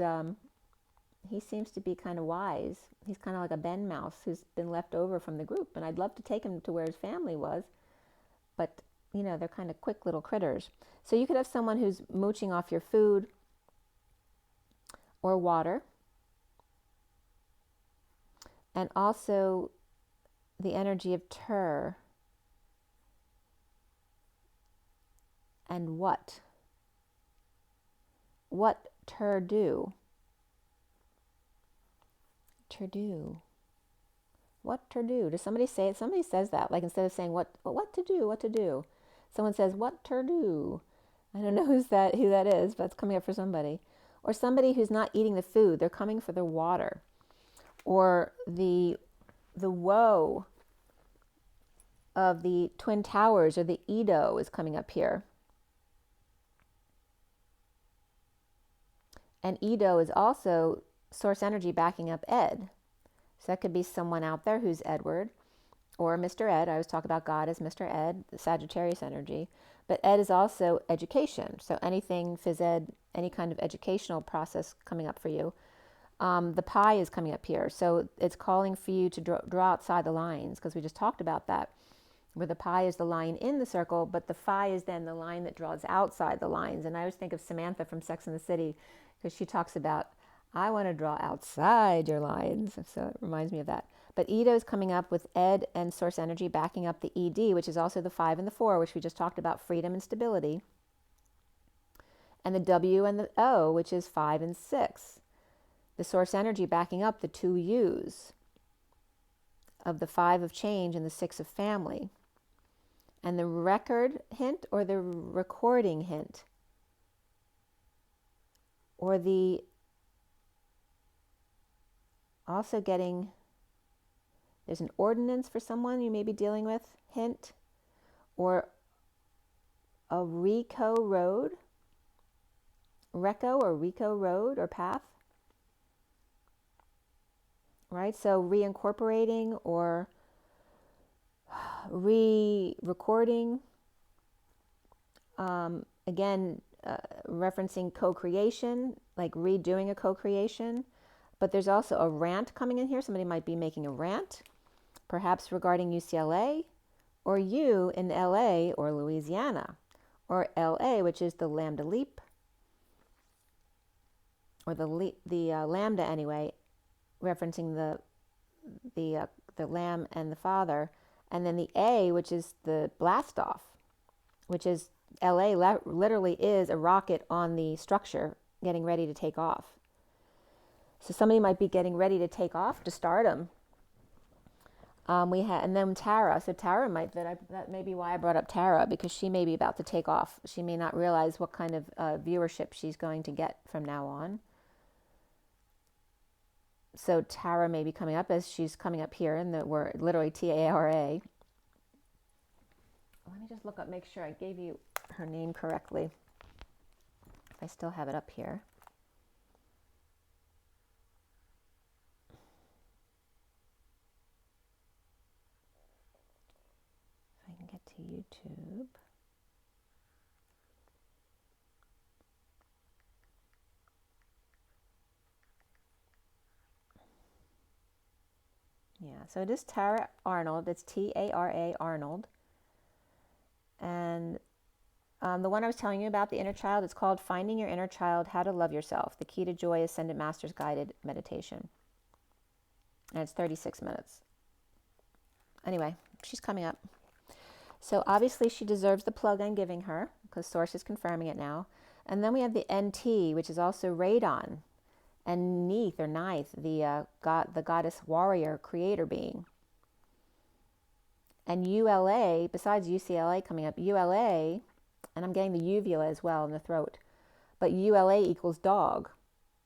he seems to be kind of wise. He's kind of like a Ben mouse who's been left over from the group. And I'd love to take him to where his family was. But, they're kind of quick little critters. So you could have someone who's mooching off your food or water. And also the energy of ter. And what? What ter do? Ter do. What ter do? Does somebody say it? Somebody says that. Like, instead of saying what to do. Someone says, what ter do? I don't know who that is, but it's coming up for somebody. Or somebody who's not eating the food. They're coming for the water. Or the woe of the Twin Towers, or the Edo, is coming up here. And Edo is also source energy backing up Ed. So that could be someone out there who's Edward, or Mr. Ed. I always talk about God as Mr. Ed, the Sagittarius energy. But Ed is also education. So anything phys ed, any kind of educational process coming up for you. The pie is coming up here. So it's calling for you to draw outside the lines, because we just talked about that, where the pie is the line in the circle, but the phi is then the line that draws outside the lines. And I always think of Samantha from Sex and the City, because she talks about, I want to draw outside your lines. So it reminds me of that. But Edo is coming up with Ed and source energy backing up the ED, which is also the 5 and the 4, which we just talked about, freedom and stability. And the W and the O, which is 5 and 6. The source energy backing up the 2 U's of the 5 of change and the 6 of family. And the record hint, or the recording hint, or the also getting, there's an ordinance for someone you may be dealing with, hint, or a Reco road, or path, right? So reincorporating or re-recording, again, referencing co-creation, like redoing a co-creation. But there's also a rant coming in here. Somebody might be making a rant, perhaps regarding UCLA, or you in LA or Louisiana, or LA, which is the lambda leap, or the lambda anyway, referencing the lamb and the father, and then the A, which is the blast off, which is LA literally is a rocket on the structure getting ready to take off. So somebody might be getting ready to take off to stardom. And then Tara. So Tara that may be why I brought up Tara, because she may be about to take off. She may not realize what kind of viewership she's going to get from now on. So Tara may be coming up as she's coming up here in the word, literally Tara. Let me just look up, make sure I gave you her name correctly. If I still have it up here. YouTube. Yeah, so it is Tara Arnold. It's T-A-R-A Arnold. And the one I was telling you about, the inner child, it's called Finding Your Inner Child, How to Love Yourself, The Key to Joy, Ascended Master's Guided Meditation. And it's 36 minutes. Anyway, she's coming up. So obviously she deserves the plug I'm giving her, because Source is confirming it now. And then we have the NT, which is also Radon, and Neith, or Ninth, the goddess warrior creator being. And ULA, besides UCLA coming up, ULA, and I'm getting the uvula as well in the throat, but ULA equals dog.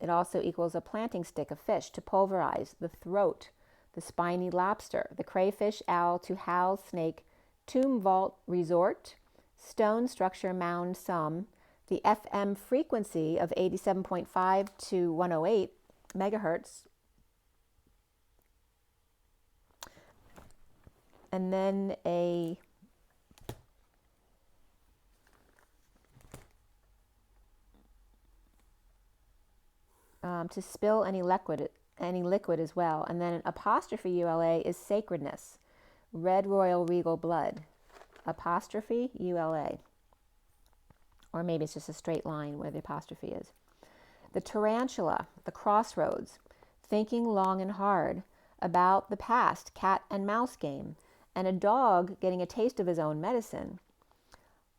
It also equals a planting stick, a fish to pulverize, the throat, the spiny lobster, the crayfish, owl, to howl, snake, tomb, vault, resort, stone, structure, mound, sum, the FM frequency of 87.5 to 108 megahertz, and then a to spill any liquid as well. And then an apostrophe ULA is sacredness, red royal regal blood, apostrophe ULA. Or maybe it's just a straight line where the apostrophe is. The tarantula, the crossroads, thinking long and hard about the past, cat and mouse game, and a dog getting a taste of his own medicine.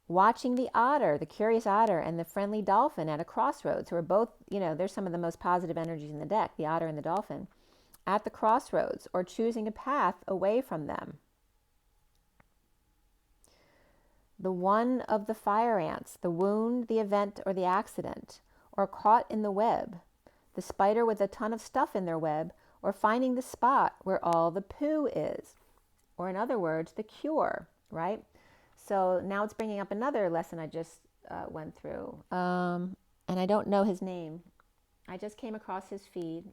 Watching the otter, the curious otter, and the friendly dolphin at a crossroads, who are both, they're some of the most positive energies in the deck, the otter and the dolphin, at the crossroads, or choosing a path away from them. The one of the fire ants, the wound, the event, or the accident, or caught in the web, the spider with a ton of stuff in their web, or finding the spot where all the poo is, or in other words, the cure, right? So now it's bringing up another lesson I just went through, and I don't know his name. I just came across his feed.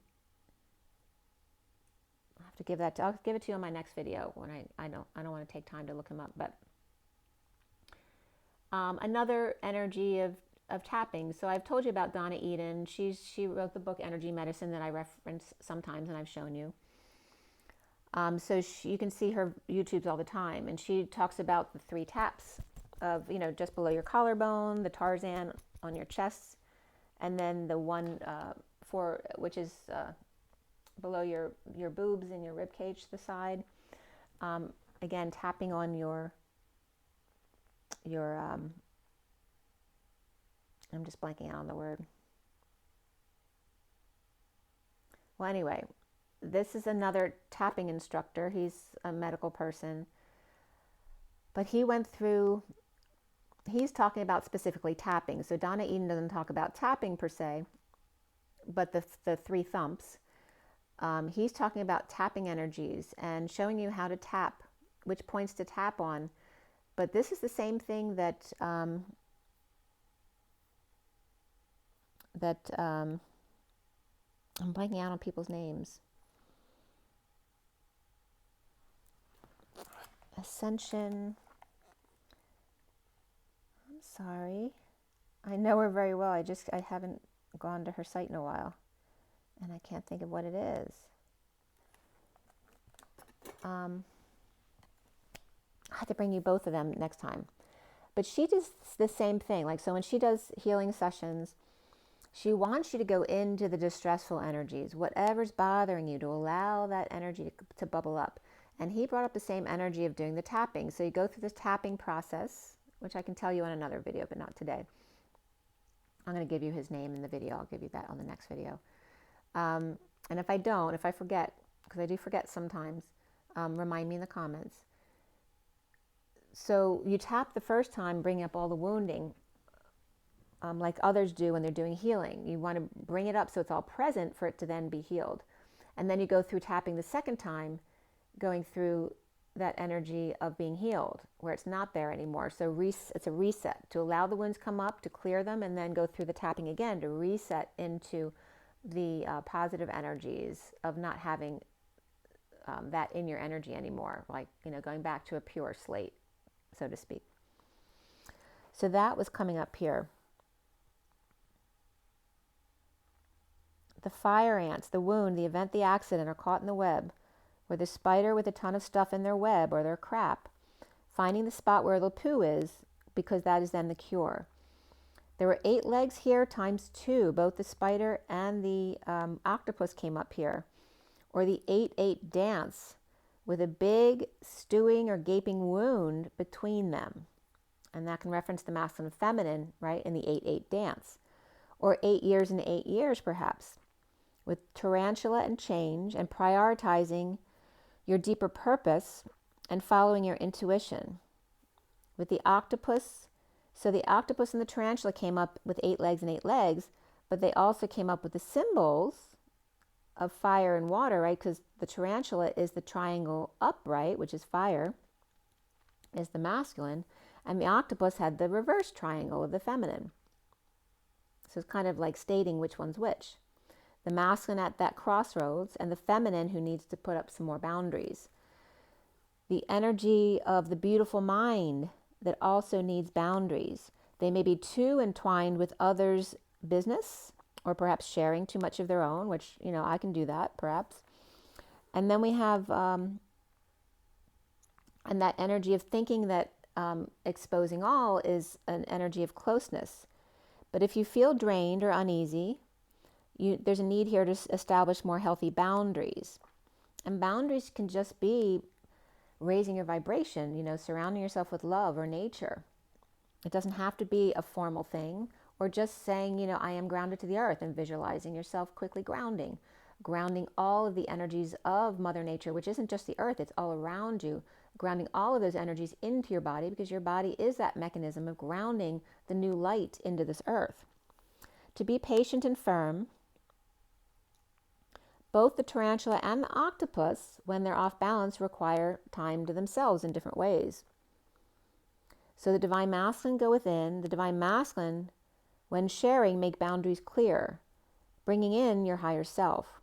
I'll have to give that. I'll give it to you on my next video when I don't want to take time to look him up, but. Another energy of tapping. So I've told you about Donna Eden. She wrote the book Energy Medicine that I reference sometimes, and I've shown you. So you can see her YouTubes all the time, and she talks about the 3 taps of, just below your collarbone, the Tarzan on your chest, and then the one which is below your boobs and your rib cage to the side. Again, tapping on your I'm just blanking out on the word. Well, anyway, this is another tapping instructor. He's a medical person, but he's talking about specifically tapping. So Donna Eden doesn't talk about tapping per se, but the 3 thumps. He's talking about tapping energies and showing you how to tap, which points to tap on. But this is the same thing that I'm blanking out on people's names. Ascension. I'm sorry. I know her very well. I haven't gone to her site in a while, and I can't think of what it is. I have to bring you both of them next time. But she does the same thing. So when she does healing sessions, she wants you to go into the distressful energies, whatever's bothering you, to allow that energy to bubble up. And he brought up the same energy of doing the tapping. So you go through this tapping process, which I can tell you on another video, but not today. I'm going to give you his name in the video. I'll give you that on the next video. And if I forget, because I do forget sometimes, remind me in the comments. So you tap the first time, bring up all the wounding, like others do when they're doing healing. You want to bring it up so it's all present for it to then be healed. And then you go through tapping the second time, going through that energy of being healed, where it's not there anymore. So it's a reset to allow the wounds come up, to clear them, and then go through the tapping again to reset into the positive energies of not having that in your energy anymore, like, going back to a pure slate, so to speak. So that was coming up here. The fire ants, the wound, the event, the accident are caught in the web, where the spider with a ton of stuff in their web or their crap, finding the spot where the poo is, because that is then the cure. There were 8 legs here times 2. Both the spider and the octopus came up here. Or the 8-8 dance with a big stewing or gaping wound between them. And that can reference the masculine and feminine, right, in the 8-8 dance. Or 8 years and 8 years, perhaps, with tarantula and change and prioritizing your deeper purpose and following your intuition. With the octopus, so the octopus and the tarantula came up with 8 legs and 8 legs, but they also came up with the symbols of fire and water, right? Because the tarantula is the triangle upright, which is fire, is the masculine, and the octopus had the reverse triangle of the feminine. So it's kind of like stating which one's which. The masculine at that crossroads and the feminine who needs to put up some more boundaries. The energy of the beautiful mind that also needs boundaries. They may be too entwined with others' business or perhaps sharing too much of their own, which, you know, I can do that perhaps. And then we have, and that energy of thinking that exposing all is an energy of closeness. But if you feel drained or uneasy, there's a need here to establish more healthy boundaries. And boundaries can just be raising your vibration, you know, surrounding yourself with love or nature. It doesn't have to be a formal thing, or just saying, you know, I am grounded to the earth, and visualizing yourself quickly grounding all of the energies of Mother Nature, which isn't just the earth, it's all around you, grounding all of those energies into your body, because your body is that mechanism of grounding the new light into this earth. To be patient and firm. Both the tarantula and the octopus, when they're off balance, require time to themselves in different ways. So the divine masculine go within. The divine masculine, when sharing, make boundaries clear, bringing in your higher self.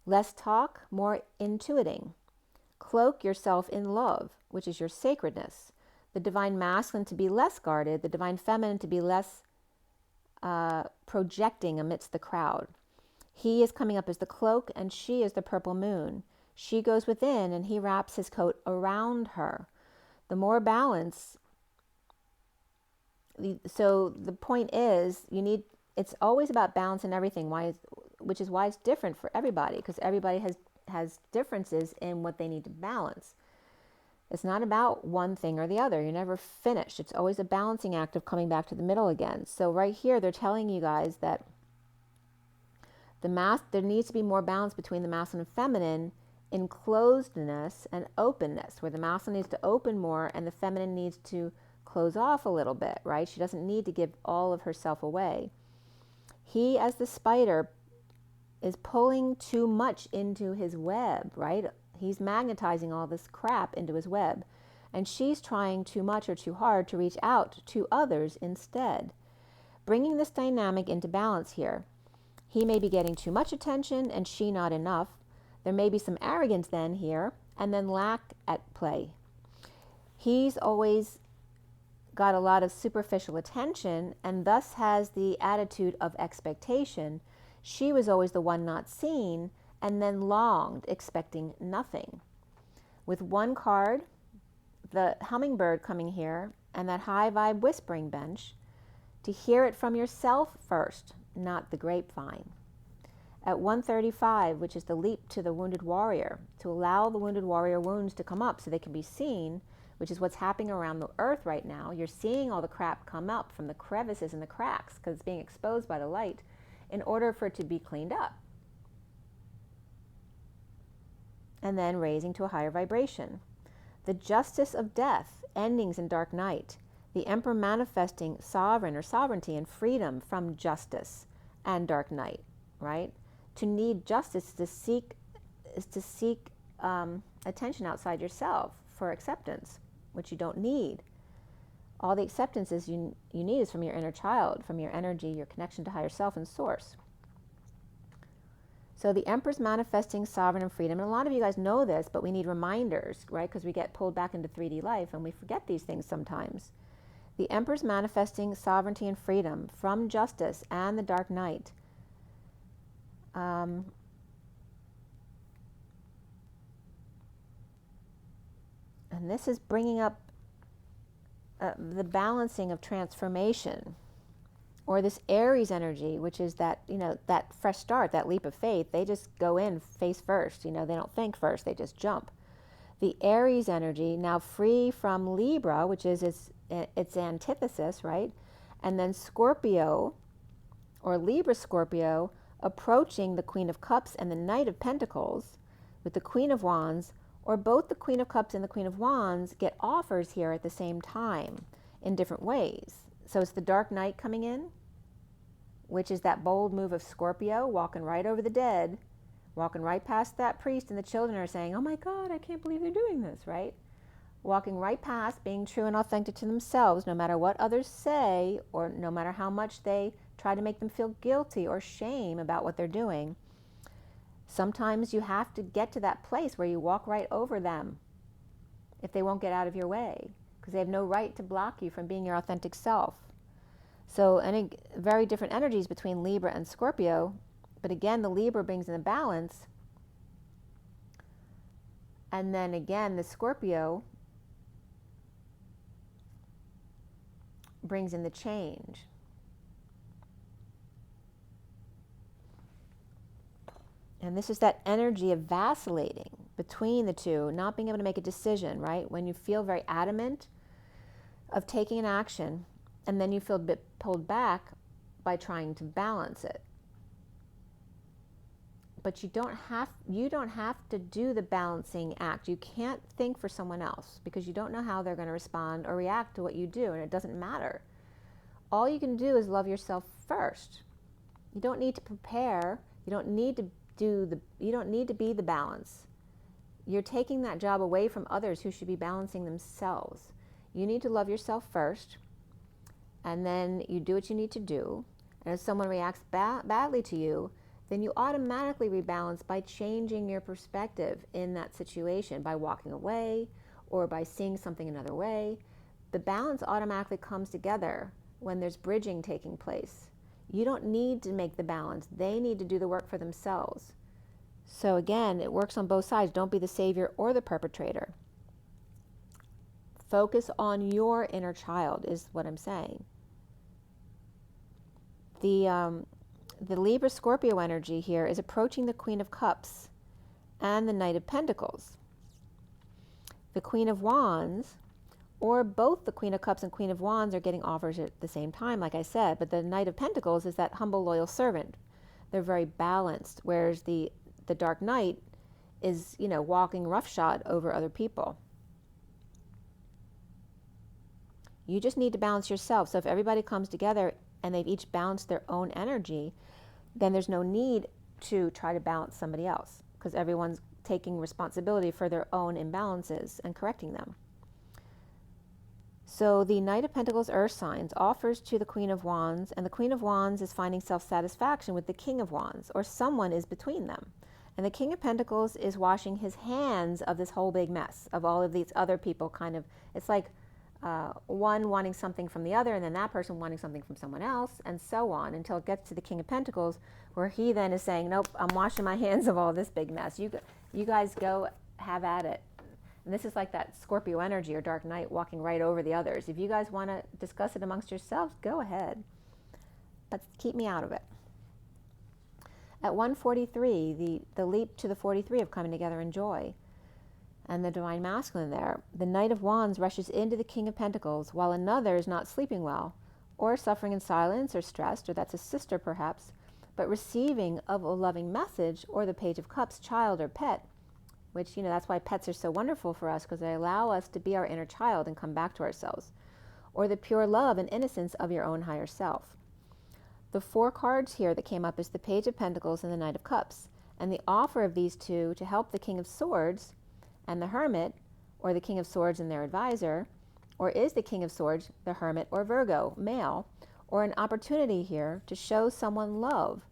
Less talk, more intuiting. Cloak yourself in love, which is your sacredness. The divine masculine to be less guarded, the divine feminine to be less projecting amidst the crowd. He is coming up as the cloak, and she is the purple moon. She goes within, and he wraps his coat around her. The more balance. So the point is, it's always about balance in everything, which is why it's different for everybody, because everybody has differences in what they need to balance. It's not about one thing or the other. You're never finished. It's always a balancing act of coming back to the middle again. So right here, they're telling you guys that there needs to be more balance between the masculine and feminine in closedness and openness, where the masculine needs to open more and the feminine needs to close off a little bit, right? She doesn't need to give all of herself away. He, as the spider, is pulling too much into his web, right? He's magnetizing all this crap into his web. And she's trying too much or too hard to reach out to others instead. Bringing this dynamic into balance here. He may be getting too much attention and she not enough. There may be some arrogance then here, and then lack at play. He's always got a lot of superficial attention and thus has the attitude of expectation. She was always the one not seen and then longed, expecting nothing. With one card, the hummingbird coming here, and that high vibe whispering bench, to hear it from yourself first, not the grapevine. At 135, which is the leap to the wounded warrior, to allow the wounded warrior wounds to come up so they can be seen, which is what's happening around the earth right now. You're seeing all the crap come up from the crevices and the cracks because it's being exposed by the light in order for it to be cleaned up. And then raising to a higher vibration. The justice of death, endings in dark night. The emperor manifesting sovereign or sovereignty and freedom from justice and dark night, right? To need justice is to seek attention outside yourself for acceptance, which you don't need. All the acceptances you need is from your inner child, from your energy, your connection to higher self and source. So the Empress manifesting sovereign and freedom. And a lot of you guys know this, but we need reminders, right? Because we get pulled back into 3D life and we forget these things sometimes. The Empress manifesting sovereignty and freedom from justice and the dark night. And this is bringing up the balancing of transformation, or this Aries energy, which is that, that fresh start, that leap of faith. They just go in face first, they don't think first, they just jump. The Aries energy, now free from Libra, which is its antithesis, right? And then Scorpio, or Libra Scorpio, approaching the Queen of Cups and the Knight of Pentacles with the Queen of Wands, or both the Queen of Cups and the Queen of Wands get offers here at the same time in different ways. So it's the Dark Knight coming in, which is that bold move of Scorpio, walking right over the dead, walking right past that priest, and the children are saying, oh my God, I can't believe they're doing this, right? Walking right past, being true and authentic to themselves, no matter what others say, or no matter how much they try to make them feel guilty or shame about what they're doing. Sometimes you have to get to that place where you walk right over them if they won't get out of your way, because they have no right to block you from being your authentic self. So, and very different energies between Libra and Scorpio, but again, the Libra brings in the balance, and then again, the Scorpio brings in the change. And this is that energy of vacillating between the two, not being able to make a decision, right? When you feel very adamant of taking an action, and then you feel a bit pulled back by trying to balance it. But you don't have to do the balancing act. You can't think for someone else, because you don't know how they're going to respond or react to what you do, and it doesn't matter. All you can do is love yourself first. You don't need to prepare. You don't need to be the balance. You're taking that job away from others who should be balancing themselves. You need to love yourself first, and then you do what you need to do. And if someone reacts badly to you, then you automatically rebalance by changing your perspective in that situation, by walking away or by seeing something another way. The balance automatically comes together when there's bridging taking place. You don't need to make the balance. They need to do the work for themselves. So again, it works on both sides. Don't be the savior or the perpetrator. Focus on your inner child is what I'm saying. The Libra Scorpio energy here is approaching the Queen of Cups and the Knight of Pentacles. The Queen of Wands, or both the Queen of Cups and Queen of Wands, are getting offers at the same time, like I said, but the Knight of Pentacles is that humble, loyal servant. They're very balanced, whereas the Dark Knight is, walking roughshod over other people. You just need to balance yourself. So if everybody comes together and they've each balanced their own energy, then there's no need to try to balance somebody else, because everyone's taking responsibility for their own imbalances and correcting them. So the Knight of Pentacles Earth signs offers to the Queen of Wands, and the Queen of Wands is finding self-satisfaction with the King of Wands, or someone is between them. And the King of Pentacles is washing his hands of this whole big mess, of all of these other people kind of, it's like one wanting something from the other, and then that person wanting something from someone else, and so on, until it gets to the King of Pentacles, where he then is saying, nope, I'm washing my hands of all this big mess. You guys go have at it. And this is like that Scorpio energy or Dark Knight walking right over the others. If you guys want to discuss it amongst yourselves, go ahead. But keep me out of it. At 143, the leap to the 43 of coming together in joy, and the Divine Masculine there, the Knight of Wands rushes into the King of Pentacles, while another is not sleeping well, or suffering in silence, or stressed, or that's a sister perhaps, but receiving of a loving message, or the Page of Cups, child or pet, which, that's why pets are so wonderful for us, because they allow us to be our inner child and come back to ourselves, or the pure love and innocence of your own higher self. The 4 cards here that came up is the Page of Pentacles and the Knight of Cups, and the offer of these two to help the King of Swords and the Hermit, or the King of Swords and their advisor, or is the King of Swords the Hermit or Virgo, male, or an opportunity here to show someone love,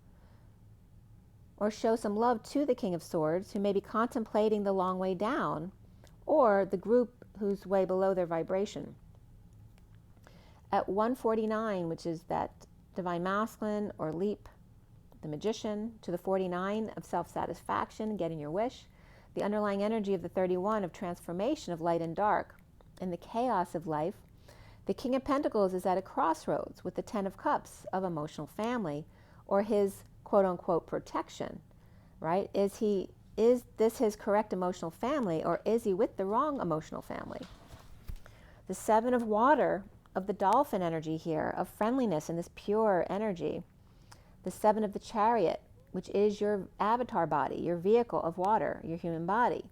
or show some love to the King of Swords, who may be contemplating the long way down, or the group who's way below their vibration. At 149, which is that divine masculine or leap, the magician, to the 49 of self-satisfaction, getting your wish, the underlying energy of the 31 of transformation of light and dark, in the chaos of life, the King of Pentacles is at a crossroads with the 10 of Cups of emotional family, or his quote-unquote protection, right? Is this his correct emotional family, or is he with the wrong emotional family? The 7 of Water, of the dolphin energy here, of friendliness and this pure energy. The 7 of the Chariot, which is your avatar body, your vehicle of water, your human body.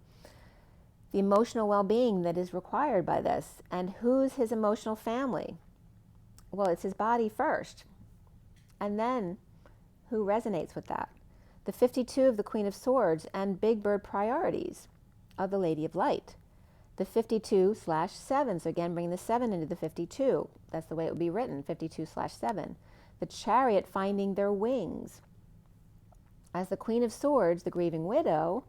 The emotional well-being that is required by this. And who's his emotional family? Well, it's his body first. And then who resonates with that? The 52 of the Queen of Swords and Big Bird priorities of the Lady of Light. The 52/7, so again bringing the 7 into the 52. That's the way it would be written, 52/7. The Chariot finding their wings. As the Queen of Swords, the grieving widow,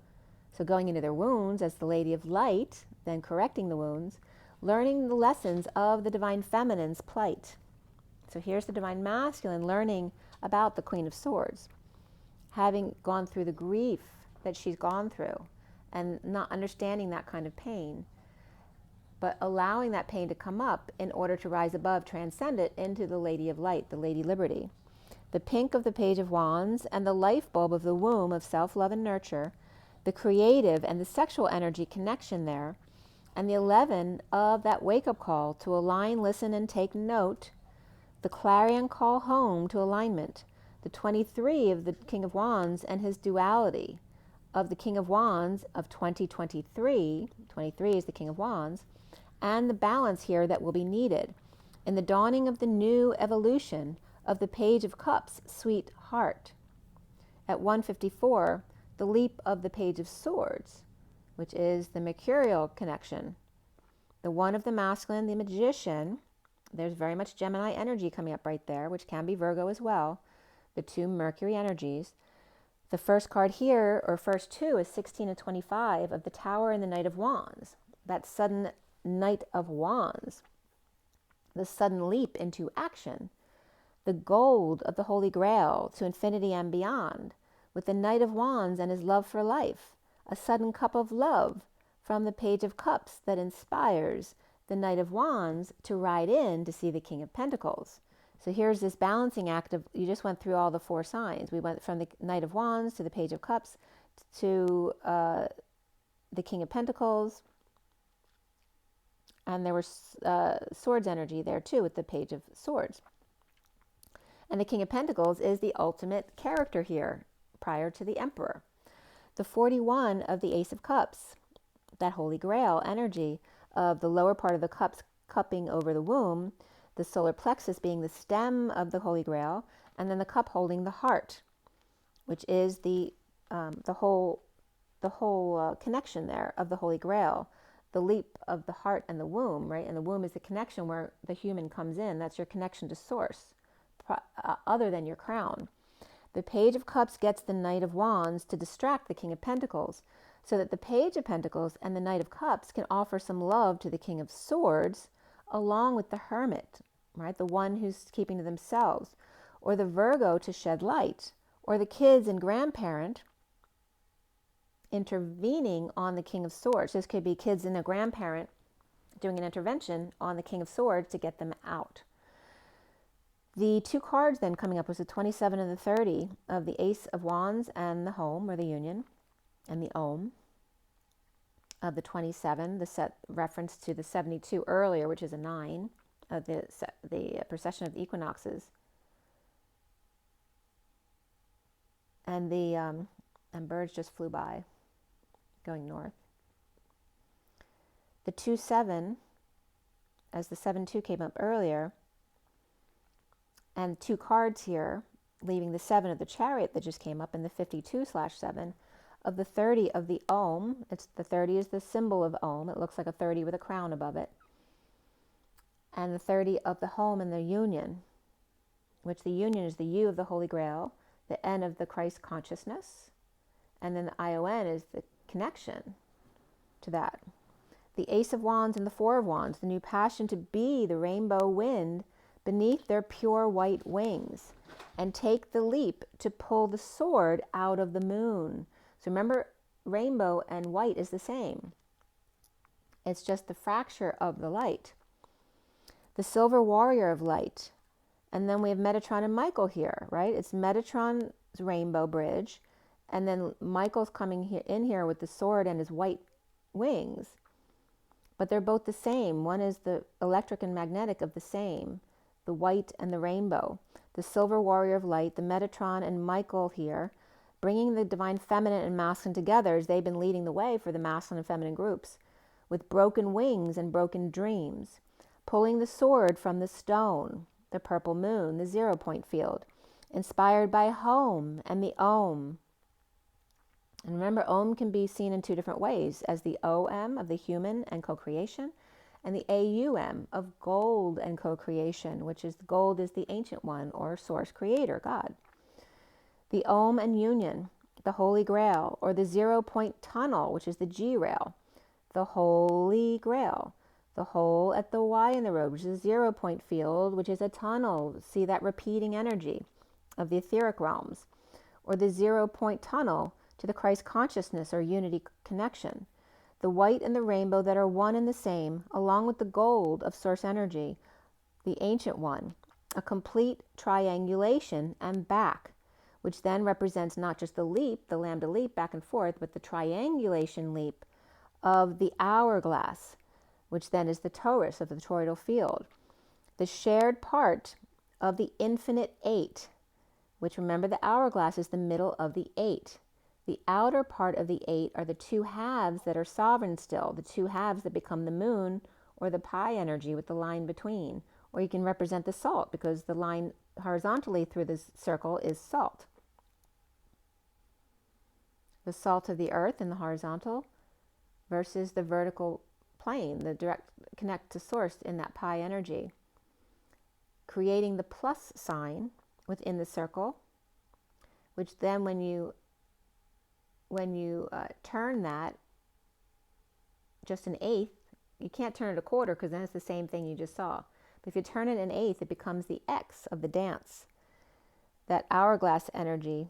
so going into their wounds as the Lady of Light, then correcting the wounds, learning the lessons of the Divine Feminine's plight. So here's the Divine Masculine learning about the Queen of Swords, having gone through the grief that she's gone through and not understanding that kind of pain, but allowing that pain to come up in order to rise above, transcend it into the Lady of Light, the Lady Liberty. The pink of the Page of Wands and the life bulb of the womb of self-love and nurture, the creative and the sexual energy connection there, and the 11 of that wake-up call to align, listen, and take note, the clarion call home to alignment, the 23 of the King of Wands and his duality of the King of Wands of 2023, 23 is the King of Wands, and the balance here that will be needed in the dawning of the new evolution of the Page of Cups, sweet heart. At 154, the leap of the Page of Swords, which is the mercurial connection. The 1 of the masculine, the magician, there's very much Gemini energy coming up right there, which can be Virgo as well, the 2 Mercury energies. The first card here, or first 2, is 16 and 25 of the Tower and the Knight of Wands. That sudden Knight of Wands, the sudden leap into action. The gold of the Holy Grail to infinity and beyond, with the Knight of Wands and his love for life, a sudden cup of love from the Page of Cups that inspires the Knight of Wands to ride in to see the King of Pentacles. So here's this balancing act of, you just went through all the 4 signs. We went from the Knight of Wands to the Page of Cups to the King of Pentacles. And there was swords energy there too with the Page of Swords. And the King of Pentacles is the ultimate character here, prior to the Emperor. The 41 of the Ace of Cups, that Holy Grail energy of the lower part of the cups cupping over the womb, the solar plexus being the stem of the Holy Grail, and then the cup holding the heart, which is the whole connection there of the Holy Grail, the leap of the heart and the womb, right? And the womb is the connection where the human comes in. That's your connection to source, other than your crown. The Page of Cups gets the Knight of Wands to distract the King of Pentacles, so that the Page of Pentacles and the Knight of Cups can offer some love to the King of Swords, along with the Hermit, right? The one who's keeping to themselves, or the Virgo to shed light, or the kids and grandparent intervening on the King of Swords. This could be kids and a grandparent doing an intervention on the King of Swords to get them out. The 2 cards then coming up was the 27 and the 30 of the Ace of Wands and the Home, or the Union, and the Om of the 27, the set reference to the 72 earlier, which is a 9 of the precession of the equinoxes, and the and birds just flew by, going north. The 2-7, as the 7-2 came up earlier, and 2 cards here, leaving the 7 of the Chariot that just came up, and the 52/7 of the 30 of the Om. It's the 30 is the symbol of Om. It looks like a 30 with a crown above it. And the 30 of the Home and the Union, which the Union is the U of the Holy Grail, the N of the Christ consciousness, And then the ION is the connection to that. The Ace of Wands and the Four of Wands, the new passion to be the rainbow wind beneath their pure white wings and take the leap to pull the sword out of the moon. So remember, rainbow and white is the same. It's just the fracture of the light. The silver warrior of light. And then we have Metatron and Michael here, right? It's Metatron's rainbow bridge. And then Michael's coming in here with the sword and his white wings. But they're both the same. One is the electric and magnetic of the same, the white and the rainbow. The silver warrior of light, the Metatron and Michael here, bringing the divine feminine and masculine together as they've been leading the way for the masculine and feminine groups, with broken wings and broken dreams, pulling the sword from the stone, the purple moon, the 0 point field, inspired by home and the Om. And remember, Om can be seen in two different ways, as the OM of the human and co-creation, and the AUM of gold and co-creation, which is gold is the ancient one, or source creator, God. The Om and union, the Holy Grail, or the 0 point tunnel, which is the G rail, the Holy Grail, the hole at the Y in the road, which is a 0 point field, which is a tunnel. See that repeating energy of the etheric realms, or the 0 point tunnel to the Christ consciousness or unity connection. The white and the rainbow that are one and the same, along with the gold of source energy, the ancient one, a complete triangulation and back, which then represents not just the leap, the lambda leap back and forth, but the triangulation leap of the hourglass, which then is the torus of the toroidal field. The shared part of the infinite 8, which remember the hourglass is the middle of the 8. The outer part of the 8 are the two halves that are sovereign still, the two halves that become the moon or the pi energy with the line between. Or you can represent the salt because the line horizontally through this circle is salt. The salt of the earth in the horizontal versus the vertical plane, the direct connect to source in that pi energy. Creating the plus sign within the circle, which then when you turn that just an eighth, you can't turn it a quarter because then it's the same thing you just saw. But if you turn it an eighth, it becomes the X of the dance, that hourglass energy,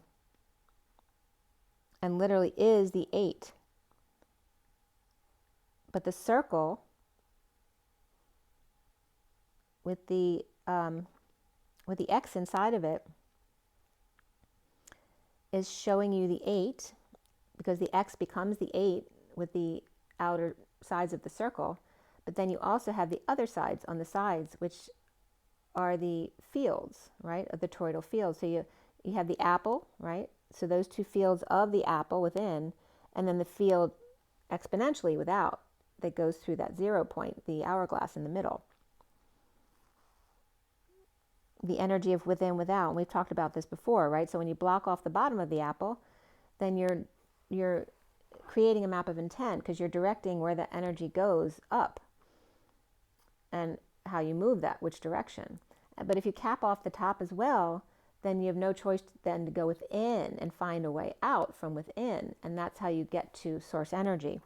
and literally is the 8. But the circle with the X inside of it is showing you the 8, because the X becomes the 8 with the outer sides of the circle. But then you also have the other sides on the sides, which are the fields, right, of the toroidal field. So you have the apple, right? So those two fields of the apple within, and then the field exponentially without that goes through that 0 point, the hourglass in the middle. The energy of within, without. And we've talked about this before, right? So when you block off the bottom of the apple, then you're creating a map of intent because you're directing where the energy goes up and how you move that, which direction. But if you cap off the top as well, then you have no choice then to go within and find a way out from within. And that's how you get to source energy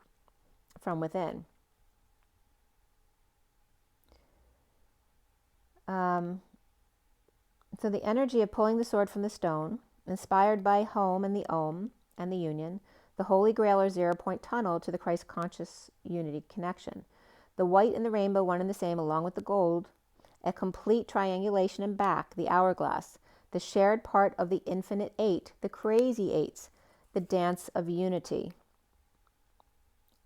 from within. So the energy of pulling the sword from the stone, inspired by home and the Om and the union, the Holy Grail or 0 point tunnel to the Christ conscious unity connection. The white and the rainbow, one and the same, along with the gold, a complete triangulation and back, the hourglass, the shared part of the infinite 8, the crazy 8s, the dance of unity.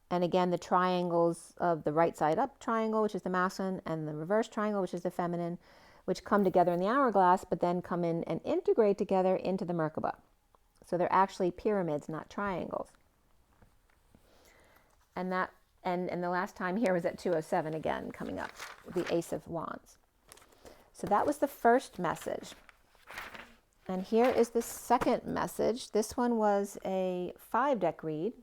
And again, the triangles of the right side up triangle, which is the masculine, and the reverse triangle, which is the feminine, which come together in the hourglass, but then come in and integrate together into the Merkaba. So they're actually pyramids, not triangles. And the last time here was at 207 again, coming up, the Ace of Wands. So that was the first message. And here is the second message. This one was a 5-deck read.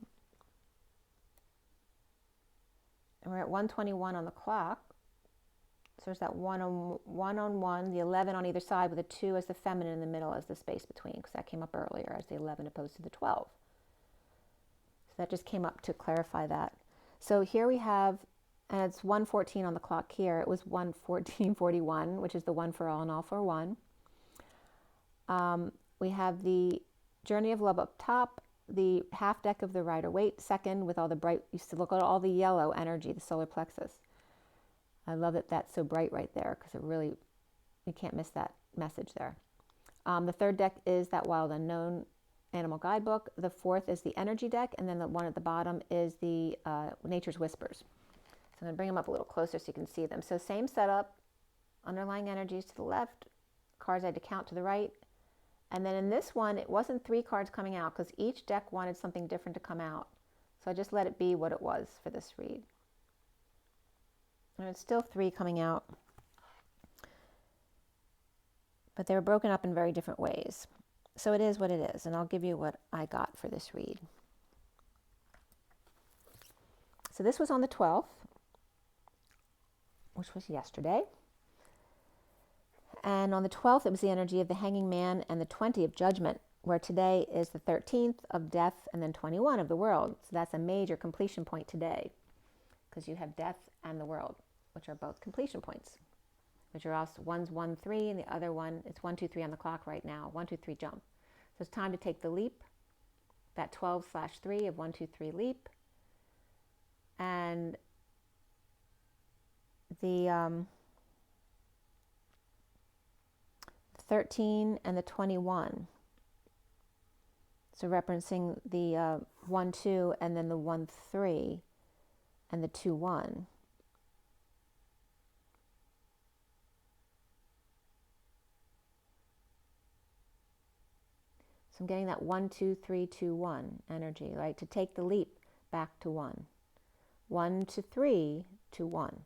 And we're at 121 on the clock. So there's that 1 on 1, the 11 on either side with a 2 as the feminine in the middle as the space between, because that came up earlier as the 11 opposed to the 12. that just came up to clarify that. So here we have, and it's 1:14 on the clock here. It was 1:14:41, which is the one for all and all for one. We have the Journey of Love up top, the half deck of the Rider-Waite second with all the bright, you used to look at all the yellow energy, the solar plexus. I love that that's so bright right there because it really, you can't miss that message there. The third deck is that Wild Unknown Animal Guidebook. The fourth is the Energy deck, and then the one at the bottom is the Nature's Whispers. So I'm going to bring them up a little closer so you can see them. So same setup, underlying energies to the left, cards I had to count to the right. And then in this one, it wasn't 3 cards coming out because each deck wanted something different to come out. So I just let it be what it was for this read. And it's still 3 coming out. But they were broken up in very different ways. So it is what it is, and I'll give you what I got for this read. So this was on the 12th, which was yesterday. And on the 12th, it was the energy of the Hanging Man and the 20 of Judgment, where today is the 13th of Death and then 21 of the World. So that's a major completion point today, because you have Death and the World, which are both completion points, which are also, one's 1-3 and the other one, it's 1-2-3 on the clock right now, 1-2-3 jump. So it's time to take the leap, that 12/3 of 1-2-3 leap. And the 13 and the 21. So referencing the 1-2 and then the 1-3 and the 2-1. So I'm getting that 1-2-3-2-1 energy, right? To take the leap back to 1. 1-3 to 1.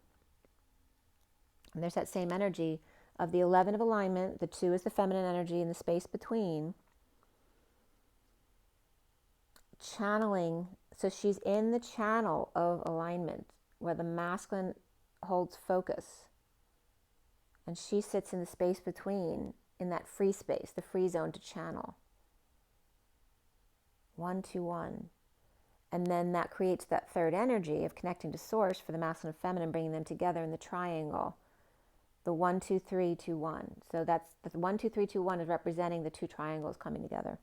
And there's that same energy of the 11 of alignment. The 2 is the feminine energy in the space between. Channeling. So she's in the channel of alignment where the masculine holds focus. And she sits in the space between, in that free space, the free zone to channel. 1-2-1. And then that creates that third energy of connecting to source for the masculine and feminine, bringing them together in the triangle. The 1-2-3-2-1. So that's the 1-2-3-2-1 is representing the 2 triangles coming together.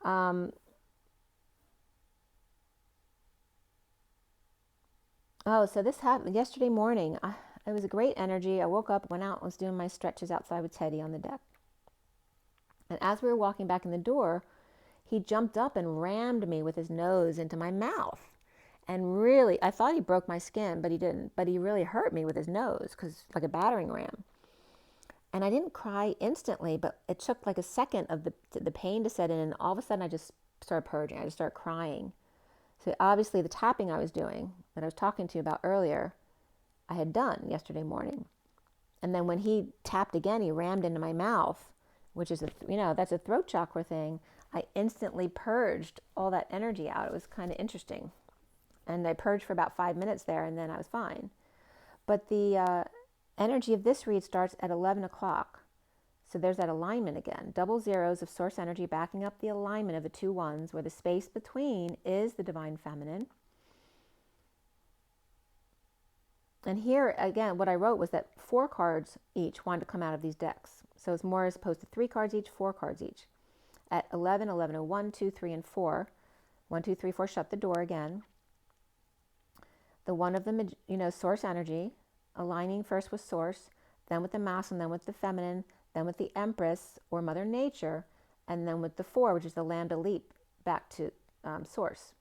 Oh, so this happened yesterday morning. It was a great energy. I woke up, went out, was doing my stretches outside with Teddy on the deck. And as we were walking back in the door, he jumped up and rammed me with his nose into my mouth. And really, I thought he broke my skin, but he didn't. But he really hurt me with his nose, because like a battering ram. And I didn't cry instantly, but it took like a second of the pain to set in, and all of a sudden I just started purging. I just started crying. So obviously the tapping I was doing, that I was talking to you about earlier, I had done yesterday morning. And then when he tapped again, he rammed into my mouth, which is, that's a throat chakra thing. I instantly purged all that energy out. It was kind of interesting. And I purged for about 5 minutes there, and then I was fine. But the energy of this read starts at 11 o'clock. So there's that alignment again. Double zeros of source energy backing up the alignment of the 2 ones, where the space between is the divine feminine. And here, again, what I wrote was that 4 cards each wanted to come out of these decks. So it's more as opposed to 3 cards each, 4 cards each. At 11, 11, 1, 2, 3, and 4. 1, 2, 3, 4, shut the door again. The one of the, source energy, aligning first with source, then with the masculine, then with the feminine, then with the Empress or Mother Nature, and then with the 4, which is the lambda leap back to source.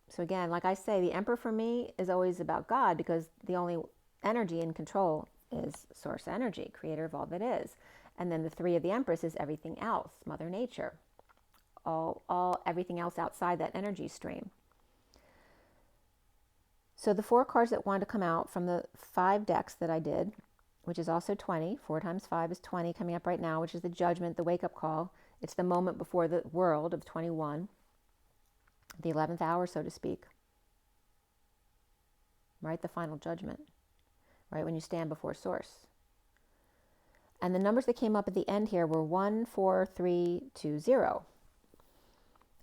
So again, like I say, the Emperor for me is always about God, because the only energy in control is source energy, creator of all that is. And then the 3 of the Empress is everything else, Mother Nature, everything else outside that energy stream. So the 4 cards that wanted to come out from the 5 decks that I did, which is also 20, 4 times 5 is 20 coming up right now, which is the judgment, the wake-up call. It's the moment before the world of 21, the 11th hour, so to speak, right? The final judgment, right? When you stand before source. And the numbers that came up at the end here were 1, 4, 3, 2, 0.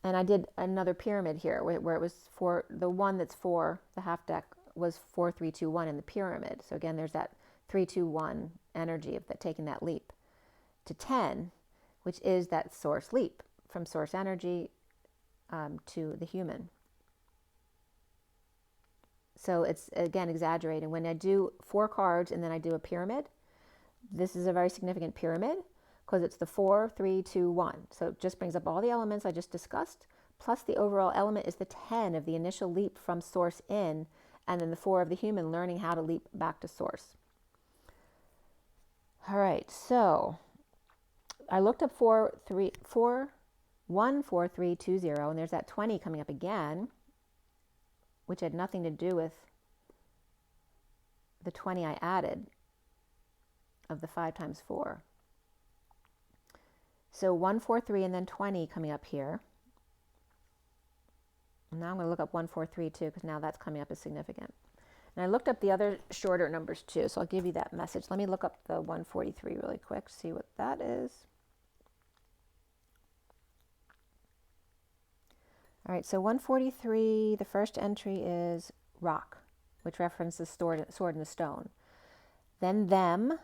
And I did another pyramid here where it was for the one that's for the half deck was 4, 3, 2, 1 in the pyramid. So again, there's that 3, 2, 1 energy of that taking that leap to 10, which is that source leap from source energy to the human. So it's, again, exaggerating. When I do 4 cards and then I do a pyramid, this is a very significant pyramid because it's the 4, 3, 2, 1. So it just brings up all the elements I just discussed, plus the overall element is the 10 of the initial leap from source in, and then the 4 of the human learning how to leap back to source. All right, so I looked up 1, 4, 3, 2, 0, and there's that 20 coming up again, which had nothing to do with the 20 I added of the 5 times 4. So 1, 4, 3, and then 20 coming up here. And now I'm going to look up 1, 4, 3 too, because now that's coming up as significant. And I looked up the other shorter numbers too, so I'll give you that message. Let me look up the 143 really quick, see what that is. All right, so 143, the first entry is rock, which references sword and the stone. Then them,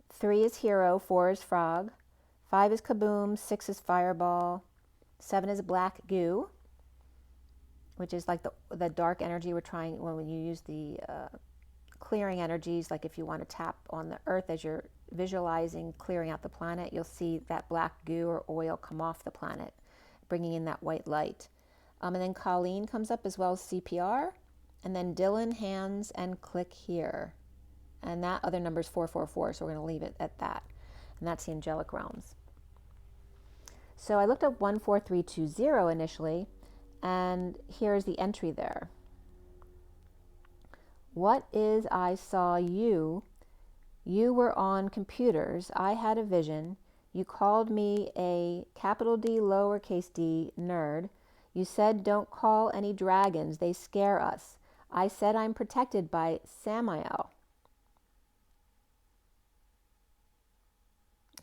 3 is hero, 4 is frog, 5 is kaboom, 6 is fireball, 7 is black goo, which is like the dark energy we're trying, when you use the clearing energies, like if you want to tap on the earth as you're visualizing clearing out the planet, you'll see that black goo or oil come off the planet, bringing in that white light. And then Colleen comes up as well as CPR, and then Dylan, hands, and click here. And that other number is 444, so we're going to leave it at that. And that's the angelic realms. So I looked up 14320 initially, and here's the entry there. What is I saw you? You were on computers. I had a vision. You called me a capital D, lowercase d nerd. You said don't call any dragons. They scare us. I said I'm protected by Samael.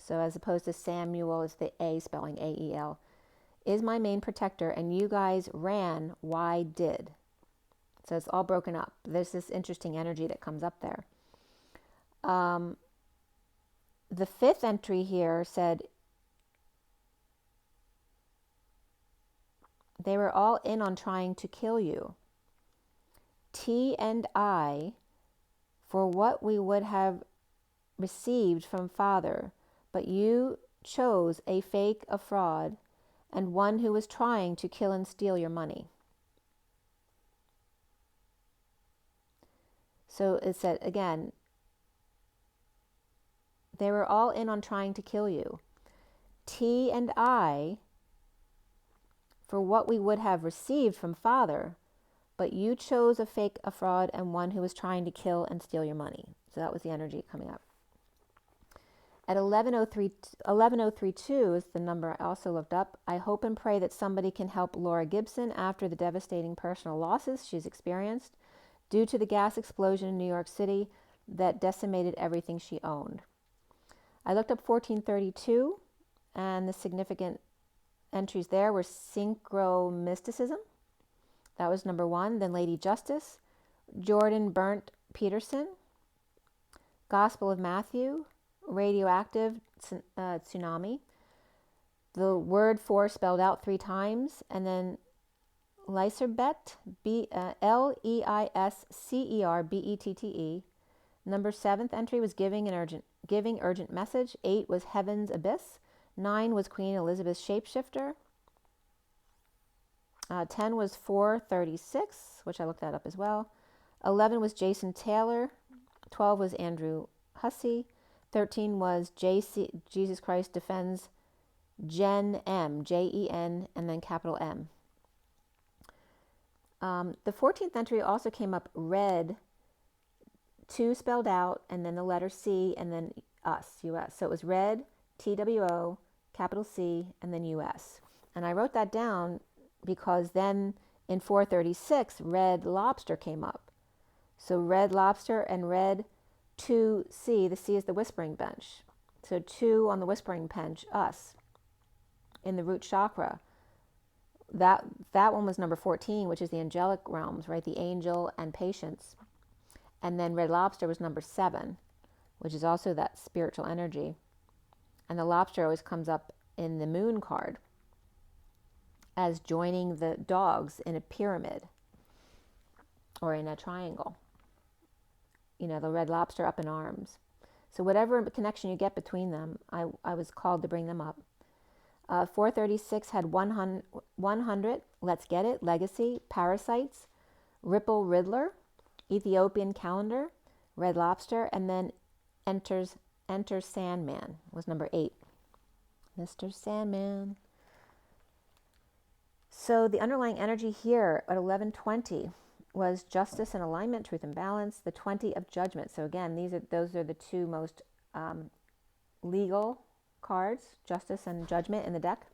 So as opposed to Samuel, it's the A spelling A-E-L. Is my main protector, and you guys ran. Why did? So it's all broken up. There's this interesting energy that comes up there. The 5th entry here said, they were all in on trying to kill you. T and I, for what we would have received from Father, but you chose a fake, a fraud, and one who was trying to kill and steal your money. So it said, again, they were all in on trying to kill you. T and I, for what we would have received from Father, but you chose a fake, a fraud, and one who was trying to kill and steal your money. So that was the energy coming up. At 11032 is the number I also looked up. I hope and pray that somebody can help Laura Gibson after the devastating personal losses she's experienced due to the gas explosion in New York City that decimated everything she owned. I looked up 1432, and the significant entries there were synchro mysticism. That was number 1. Then Lady Justice, Jordan Burnt Peterson, Gospel of Matthew, radioactive tsunami, the word 4 spelled out 3 times, and then Leiserbette, Leiscerbette. Number 7th entry was giving urgent message. 8 was Heaven's Abyss. 9 was Queen Elizabeth's Shapeshifter. 10 was 436, which I looked that up as well. 11 was Jason Taylor. 12 was Andrew Hussey. 13 was Jesus Christ Defends Gen M, Jen, and then capital M. The 14th entry also came up red, 2 spelled out, and then the letter C, and then us, U-S. So it was red, TWO, capital C, and then U-S. And I wrote that down because then in 436, red lobster came up. So red lobster and red 2C, the C is the whispering bench. So 2 on the whispering bench, us, in the root chakra. That one was number 14, which is the angelic realms, right? The angel and patience. And then red lobster was number 7, which is also that spiritual energy. And the lobster always comes up in the moon card as joining the dogs in a pyramid or in a triangle. You know, the red lobster up in arms. So whatever connection you get between them, I was called to bring them up. 436 had 100, let's get it, legacy, parasites, Ripple Riddler, Ethiopian calendar, red lobster, and then enter Sandman was number 8. Mr. Sandman. So the underlying energy here at 1120 was justice and alignment, truth and balance, the 20 of judgment. So again, those are the 2 most legal cards, justice and judgment in the deck.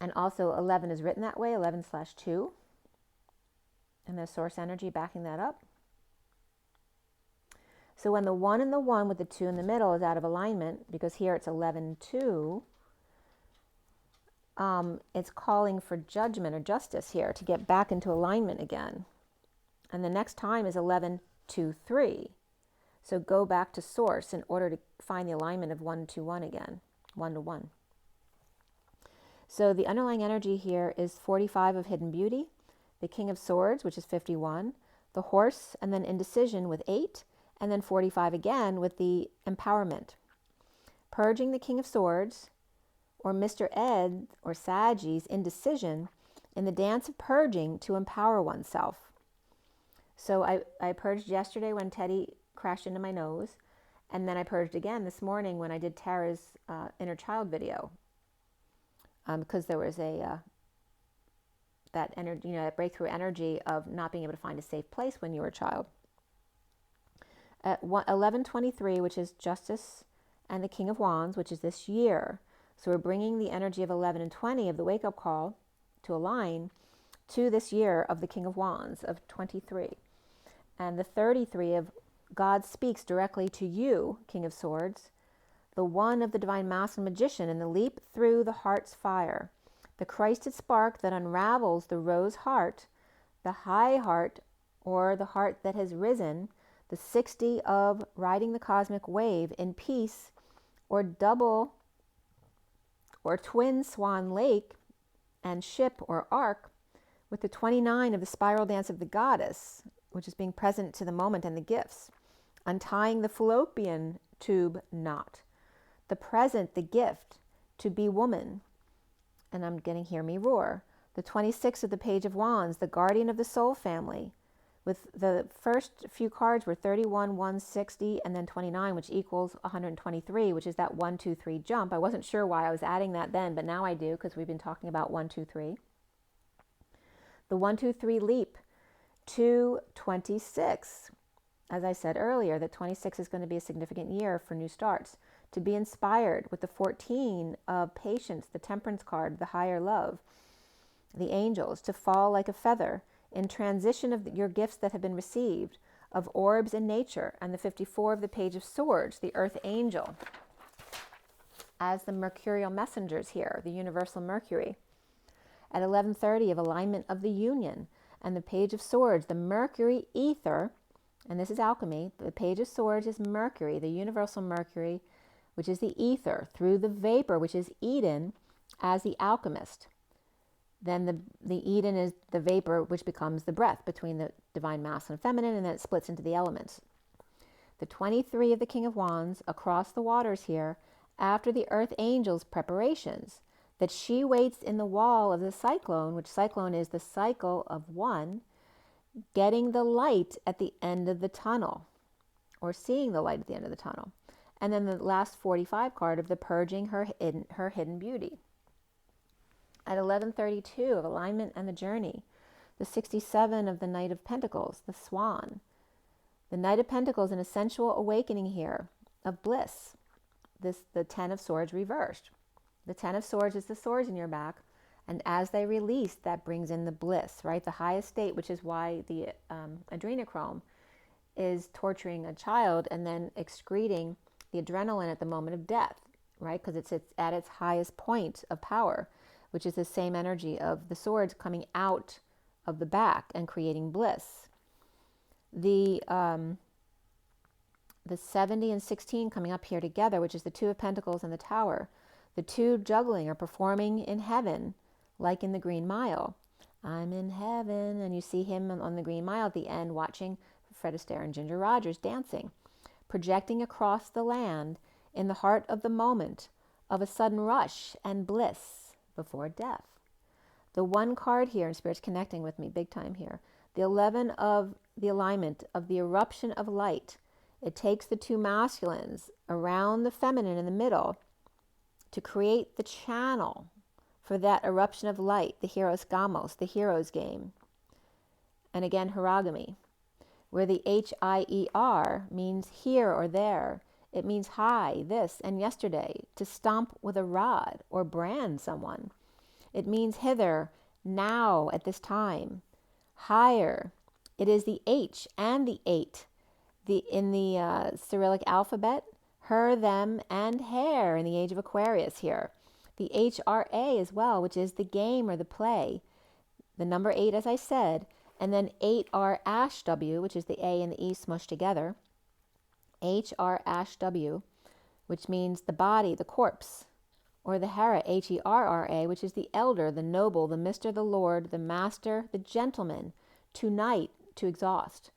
And also 11 is written that way, 11/2. And the source energy backing that up. So when the 1 and the 1 with the 2 in the middle is out of alignment, because here it's 11/2, it's calling for judgment or justice here to get back into alignment again. And the next time is 11/2/3. So go back to source in order to find the alignment of 1/2/1 again, 1/1. So the underlying energy here is 45 of hidden beauty, the King of Swords, which is 51, the horse, and then indecision with 8, and then 45 again with the empowerment. Purging the King of Swords, or Mr. Ed or Sagi's indecision in the dance of purging to empower oneself. So I purged yesterday when Teddy crashed into my nose, and then I purged again this morning when I did Tara's inner child video, because there was that energy, that breakthrough energy of not being able to find a safe place when you were a child. At 11/23, which is justice and the King of Wands, which is this year. So we're bringing the energy of 11 and 20 of the wake-up call to align to this year of the King of Wands of 23. And the 33 of God speaks directly to you, King of Swords, the 1 of the divine masculine magician in the leap through the heart's fire, the Christed spark that unravels the rose heart, the high heart or the heart that has risen, the 60 of riding the cosmic wave in peace or double or twin swan lake and ship or arc, with the 29 of the spiral dance of the goddess, which is being present to the moment and the gifts, untying the fallopian tube knot, the present, the gift, to be woman, and I'm getting hear me roar, the 26 of the Page of Wands, the guardian of the soul family, with the first few cards were 31, 160, and then 29, which equals 123, which is that 1, 2, 3 jump. I wasn't sure why I was adding that then, but now I do, because we've been talking about 1, 2, 3. The 1, 2, 3 leap to 26. As I said earlier, that 26 is going to be a significant year for new starts. To be inspired with the 14 of patience, the temperance card, the higher love, the angels, to fall like a feather, in transition of your gifts that have been received, of orbs in nature, and the 54 of the Page of Swords, the earth angel, as the mercurial messengers here, the universal Mercury. At 11:30 of alignment of the union, and the Page of Swords, the Mercury ether, and this is alchemy, the Page of Swords is Mercury, the universal Mercury, which is the ether, through the vapor, which is Eden, as the alchemist. Then the Eden is the vapor, which becomes the breath between the divine masculine and feminine, and then it splits into the elements. The 23 of the King of Wands across the waters here, after the earth angel's preparations, that she waits in the wall of the cyclone, which cyclone is the cycle of one, getting the light at the end of the tunnel, or seeing the light at the end of the tunnel. And then the last 45 card of the purging her hidden beauty. At 11:32 of alignment and the journey, the 67 of the Knight of Pentacles, the swan. The Knight of Pentacles, an essential awakening here of bliss. The 10 of Swords reversed. The 10 of Swords is the swords in your back, and as they release, that brings in the bliss, right? The highest state, which is why the adrenochrome is torturing a child and then excreting the adrenaline at the moment of death, right? Because it's at its highest point of power, which is the same energy of the swords coming out of the back and creating bliss. The 70 and 16 coming up here together, which is the Two of Pentacles and the Tower. The two juggling or performing in heaven, like in the Green Mile. I'm in heaven, and you see him on the Green Mile at the end watching Fred Astaire and Ginger Rogers dancing, projecting across the land in the heart of the moment of a sudden rush and bliss before death. The one card here, and Spirit's connecting with me big time here, the 11 of the alignment of the eruption of light. It takes the two masculines around the feminine in the middle to create the channel for that eruption of light, the Hieros Gamos, the hero's game. And again, Hiragami, where the H-I-E-R means here or there. It means hi, this, and yesterday, to stomp with a rod or brand someone. It means hither, now, at this time. Higher. It is the H and the 8. In the Cyrillic alphabet, her, them, and hair in the age of Aquarius here. The HRA as well, which is the game or the play. The number 8, as I said, and then 8R-W, which is the A and the E smushed together. HR-W, which means the body, the corpse. Or the Hera, H-E-R-R-A, which is the elder, the noble, the Mr., the Lord, the master, the gentleman. To knight, to exhaust,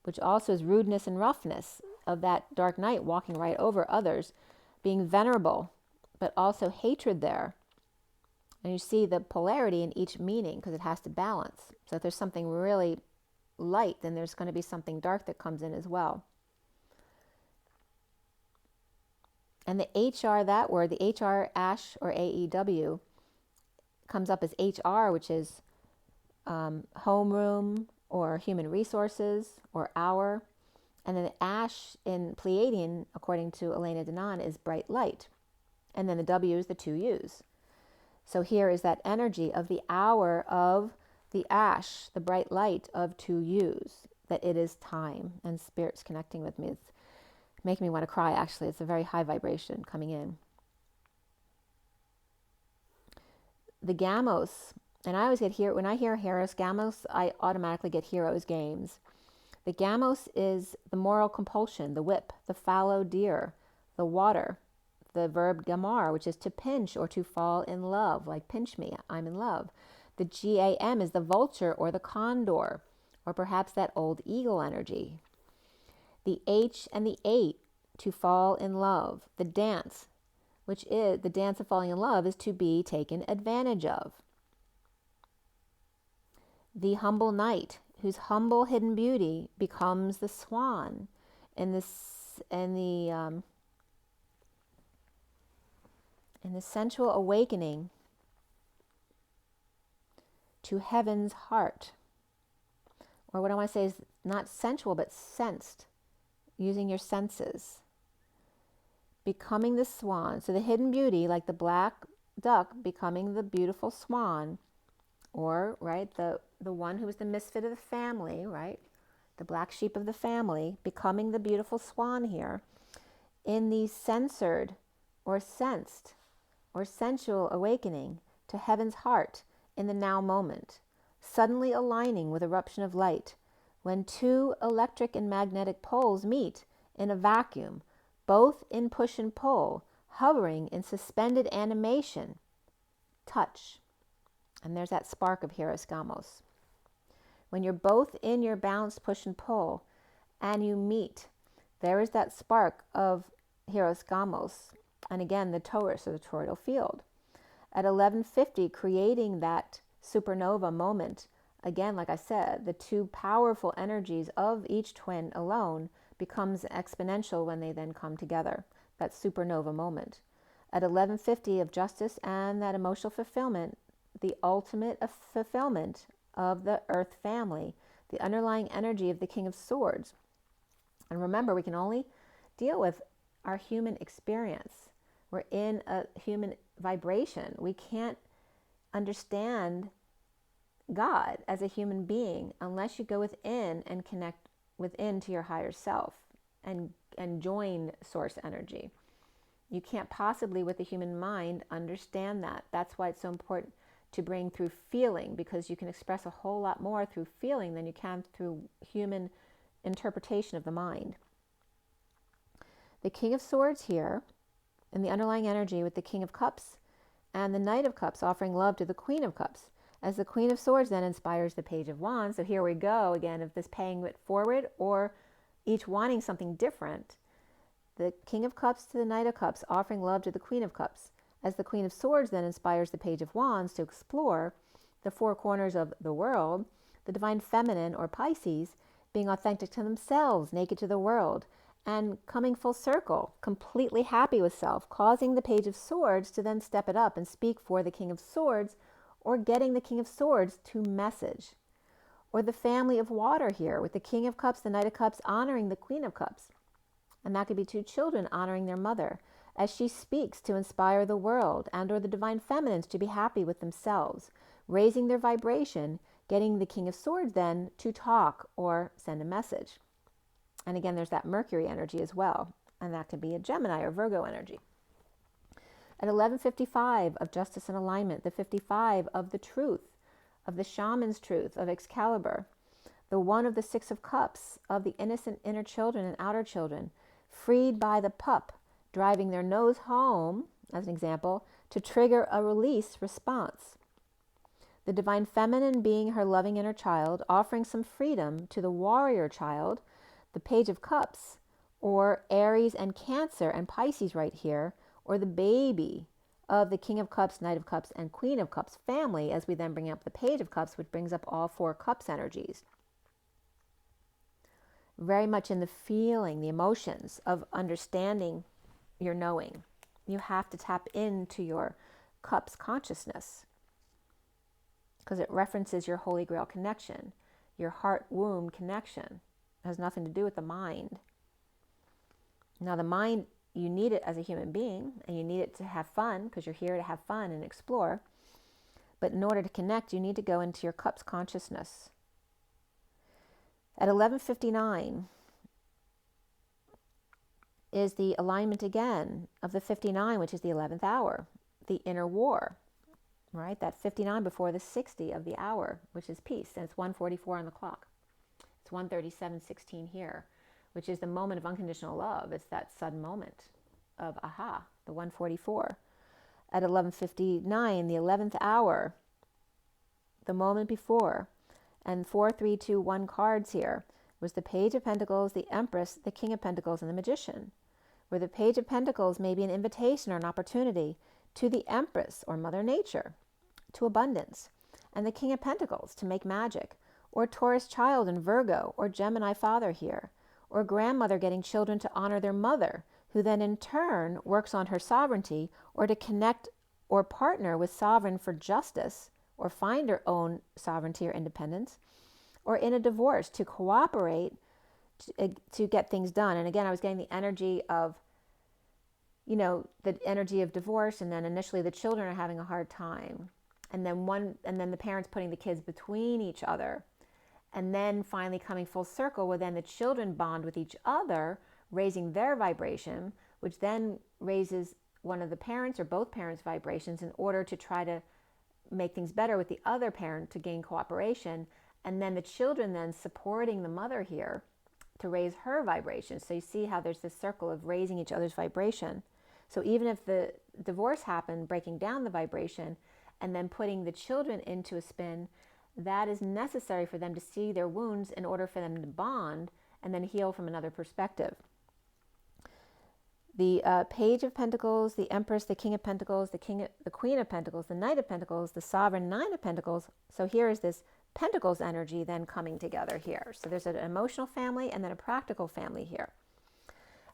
which also is rudeness and roughness of that dark knight walking right over others, being venerable, but also hatred there. And you see the polarity in each meaning because it has to balance. So if there's something really light, then there's going to be something dark that comes in as well. And the HR, that word, the HR, ash, or AEW, comes up as HR, which is homeroom or human resources or hour. And then the ash in Pleiadian, according to Elena Denon, is bright light. And then the W is the two U's. So here is that energy of the hour of the ash, the bright light of two U's, that it is time. And Spirit's connecting with me. It's making me want to cry, actually. It's a very high vibration coming in. The Gamos, and I always get here, when I hear Hieros Gamos, I automatically get Heroes Games. The Gamos is the moral compulsion, the whip, the fallow deer, the water, the verb gamar, which is to pinch or to fall in love, like pinch me, I'm in love. The GAM is the vulture or the condor, or perhaps that old eagle energy. The H and the 8, to fall in love. The dance, which is the dance of falling in love, is to be taken advantage of. The humble knight, whose humble hidden beauty becomes the swan, in the sensual awakening to heaven's heart. Or what I want to say is not sensual, but sensed, using your senses. Becoming the swan. So the hidden beauty, like the black duck becoming the beautiful swan, or, right, the one who was the misfit of the family, right, the black sheep of the family, becoming the beautiful swan here, in the censored or sensed or sensual awakening to heaven's heart in the now moment, suddenly aligning with eruption of light, when two electric and magnetic poles meet in a vacuum, both in push and pull, hovering in suspended animation, touch. And there's that spark of Hieros Gamos. When you're both in your balanced push and pull and you meet, there is that spark of Hieros Gamos. And again, the torus, or the toroidal field. At 1150, creating that supernova moment. Again, like I said, the two powerful energies of each twin alone becomes exponential when they then come together. That supernova moment. At 1150 of justice and that emotional fulfillment, the ultimate fulfillment of the earth family, the underlying energy of the King of Swords. And remember, we can only deal with our human experience. We're in a human vibration. We can't understand God as a human being unless you go within and connect within to your higher self and join source energy. You can't possibly, with the human mind, understand that. That's why it's so important to bring through feeling, because you can express a whole lot more through feeling than you can through human interpretation of the mind. The King of Swords here, and the underlying energy with the King of Cups and the Knight of Cups offering love to the Queen of Cups, as the Queen of Swords then inspires the Page of Wands. So here we go again, of this paying it forward or each wanting something different. The King of Cups to the Knight of Cups offering love to the Queen of Cups, as the Queen of Swords then inspires the Page of Wands to explore the four corners of the world, the Divine Feminine or Pisces being authentic to themselves, naked to the world, and coming full circle, completely happy with self, causing the Page of Swords to then step it up and speak for the King of Swords, or getting the King of Swords to message. Or the family of water here, with the King of Cups, the Knight of Cups honoring the Queen of Cups. And that could be two children honoring their mother, as she speaks to inspire the world, and or the Divine Feminines to be happy with themselves, raising their vibration, getting the King of Swords then to talk or send a message. And again, there's that Mercury energy as well, and that could be a Gemini or Virgo energy. At 11:55 of Justice and Alignment, the 55 of the Truth, of the Shaman's Truth, of Excalibur, the 1 of the 6 of Cups, of the innocent inner children and outer children, freed by the pup, driving their nose home, as an example, to trigger a release response. The Divine Feminine being her loving inner child, offering some freedom to the warrior child, the Page of Cups, or Aries and Cancer and Pisces right here, or the baby of the King of Cups, Knight of Cups, and Queen of Cups family, as we then bring up the Page of Cups, which brings up all 4 cups energies. Very much in the feeling, the emotions of understanding your knowing. You have to tap into your cups consciousness, because it references your Holy Grail connection, your heart womb connection. It has nothing to do with the mind. Now the mind, you need it as a human being, and you need it to have fun, because you're here to have fun and explore. But in order to connect, you need to go into your cups consciousness. At 11:59 is the alignment again of the 59, which is the 11th hour, the inner war, right? That 59 before the 60 of the hour, which is peace, and it's 1:44 on the clock. It's 1:37:16 here, which is the moment of unconditional love. It's that sudden moment of aha, the 1:44. At 11:59, the 11th hour, the moment before, and 4, 3, 2, 1 cards here, was the Page of Pentacles, the Empress, the King of Pentacles, and the Magician, where the Page of Pentacles may be an invitation or an opportunity to the Empress, or Mother Nature, to abundance, and the King of Pentacles to make magic, or Taurus child and Virgo, or Gemini father here, or grandmother getting children to honor their mother, who then in turn works on her sovereignty, or to connect or partner with sovereign for justice, or find her own sovereignty or independence, or in a divorce to cooperate to get things done. And again, I was getting the energy of, the energy of divorce, and then initially the children are having a hard time, and then the parents putting the kids between each other, and then finally coming full circle where then the children bond with each other, raising their vibration, which then raises one of the parents or both parents' vibrations in order to try to make things better with the other parent to gain cooperation, and then the children then supporting the mother here to raise her vibration. So you see how there's this circle of raising each other's vibration. So even if the divorce happened, breaking down the vibration and then putting the children into a spin, that is necessary for them to see their wounds in order for them to bond and then heal from another perspective. The Page of Pentacles, the Empress, the King of Pentacles, the Queen of Pentacles, the Knight of Pentacles, the Sovereign, 9 of Pentacles. So here is this Pentacles energy then coming together here. So there's an emotional family and then a practical family here.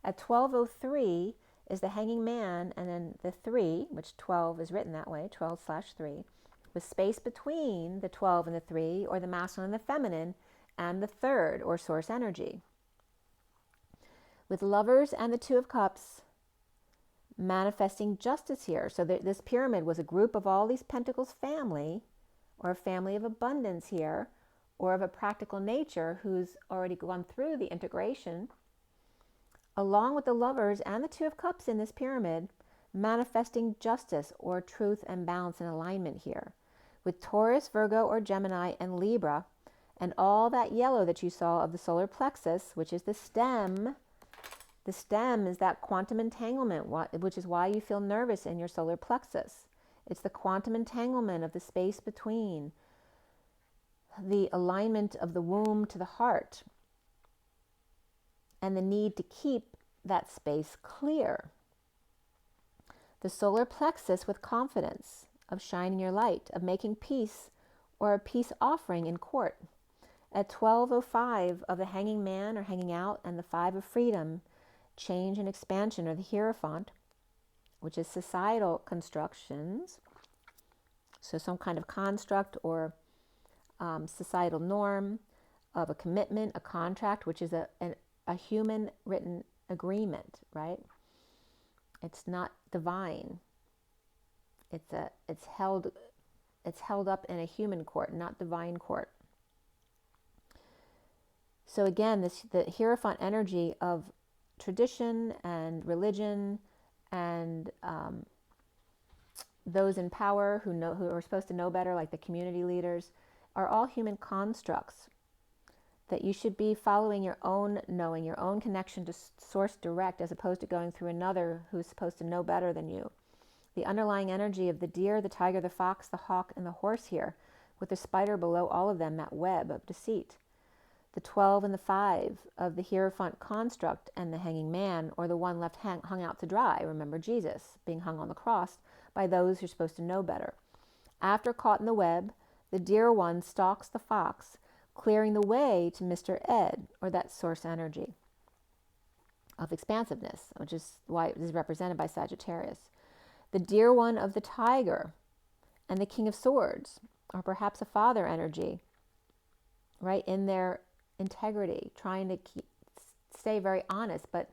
At 12:03 is the Hanging Man, and then the 3, which 12 is written that way, 12/3, with space between the 12 and the 3, or the masculine and the feminine, and the 3rd, or source energy. With Lovers and the 2 of Cups manifesting justice here. So this pyramid was a group of all these pentacles family, or a family of abundance here, or of a practical nature who's already gone through the integration, along with the Lovers and the Two of Cups in this pyramid, manifesting justice or truth and balance and alignment here. With Taurus, Virgo, or Gemini and Libra, and all that yellow that you saw of the solar plexus, which is the stem. The stem is that quantum entanglement, which is why you feel nervous in your solar plexus. It's the quantum entanglement of the space between the alignment of the womb to the heart and the need to keep that space clear. The solar plexus with confidence of shining your light, of making peace or a peace offering in court. At 12:05 of the hanging man or hanging out and the 5 of freedom, change and expansion, or the Hierophant, which is societal constructions. So some kind of construct or societal norm of a commitment, a contract, which is a human written agreement, right? It's not divine. It's held up in a human court, not divine court. So again, the Hierophant energy of tradition and religion and those in power who are supposed to know better, like the community leaders, are all human constructs that you should be following your own knowing, your own connection to source direct, as opposed to going through another who's supposed to know better than you. The underlying energy of the deer, the tiger, the fox, the hawk, and the horse here, with the spider below all of them, that web of deceit. The 12 and the 5 of the Hierophant construct and the hanging man, or the one left hung out to dry. Remember Jesus being hung on the cross by those who are supposed to know better. After caught in the web, the dear one stalks the fox, clearing the way to Mr. Ed, or that source energy of expansiveness, which is why it is represented by Sagittarius. The dear one of the tiger and the King of Swords, or perhaps a father energy, right, in their integrity, trying to stay very honest, but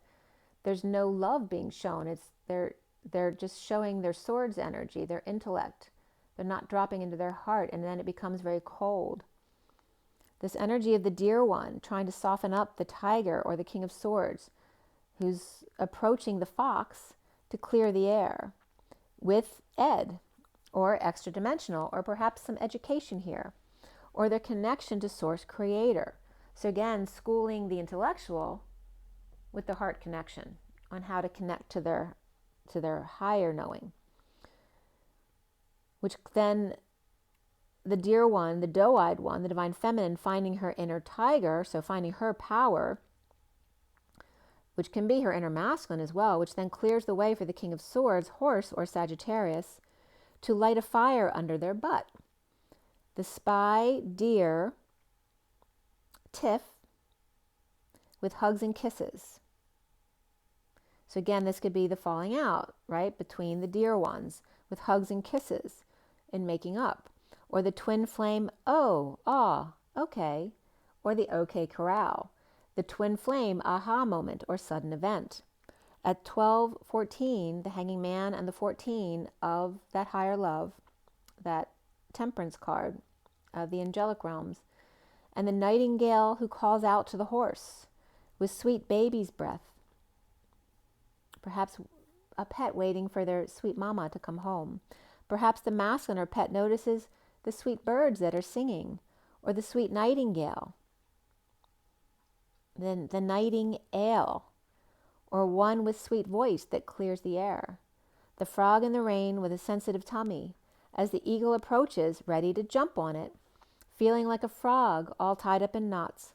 there's no love being shown. They're just showing their swords energy, their intellect. They're not dropping into their heart, and then it becomes very cold. This energy of the dear one trying to soften up the tiger or the King of Swords, who's approaching the fox to clear the air with Ed, or extra dimensional, or perhaps some education here, or their connection to source creator. So again, schooling the intellectual with the heart connection on how to connect to their higher knowing. Which then the dear one, the doe-eyed one, the divine feminine, finding her inner tiger, so finding her power, which can be her inner masculine as well, which then clears the way for the King of Swords, horse or Sagittarius, to light a fire under their butt. The spy, deer, tiff, with hugs and kisses. So again, this could be the falling out, right, between the dear ones, with hugs and kisses and making up. Or the twin flame, oh, ah, okay, or the okay corral. The twin flame aha moment or sudden event. At 12:14, the hanging man and the 14 of that higher love, that temperance card of the angelic realms, and the nightingale who calls out to the horse with sweet baby's breath. Perhaps a pet waiting for their sweet mama to come home. Perhaps the masculine or pet notices the sweet birds that are singing, or the sweet nightingale. Then the nightingale, or one with sweet voice that clears the air. The frog in the rain with a sensitive tummy, as the eagle approaches, ready to jump on it, feeling like a frog all tied up in knots,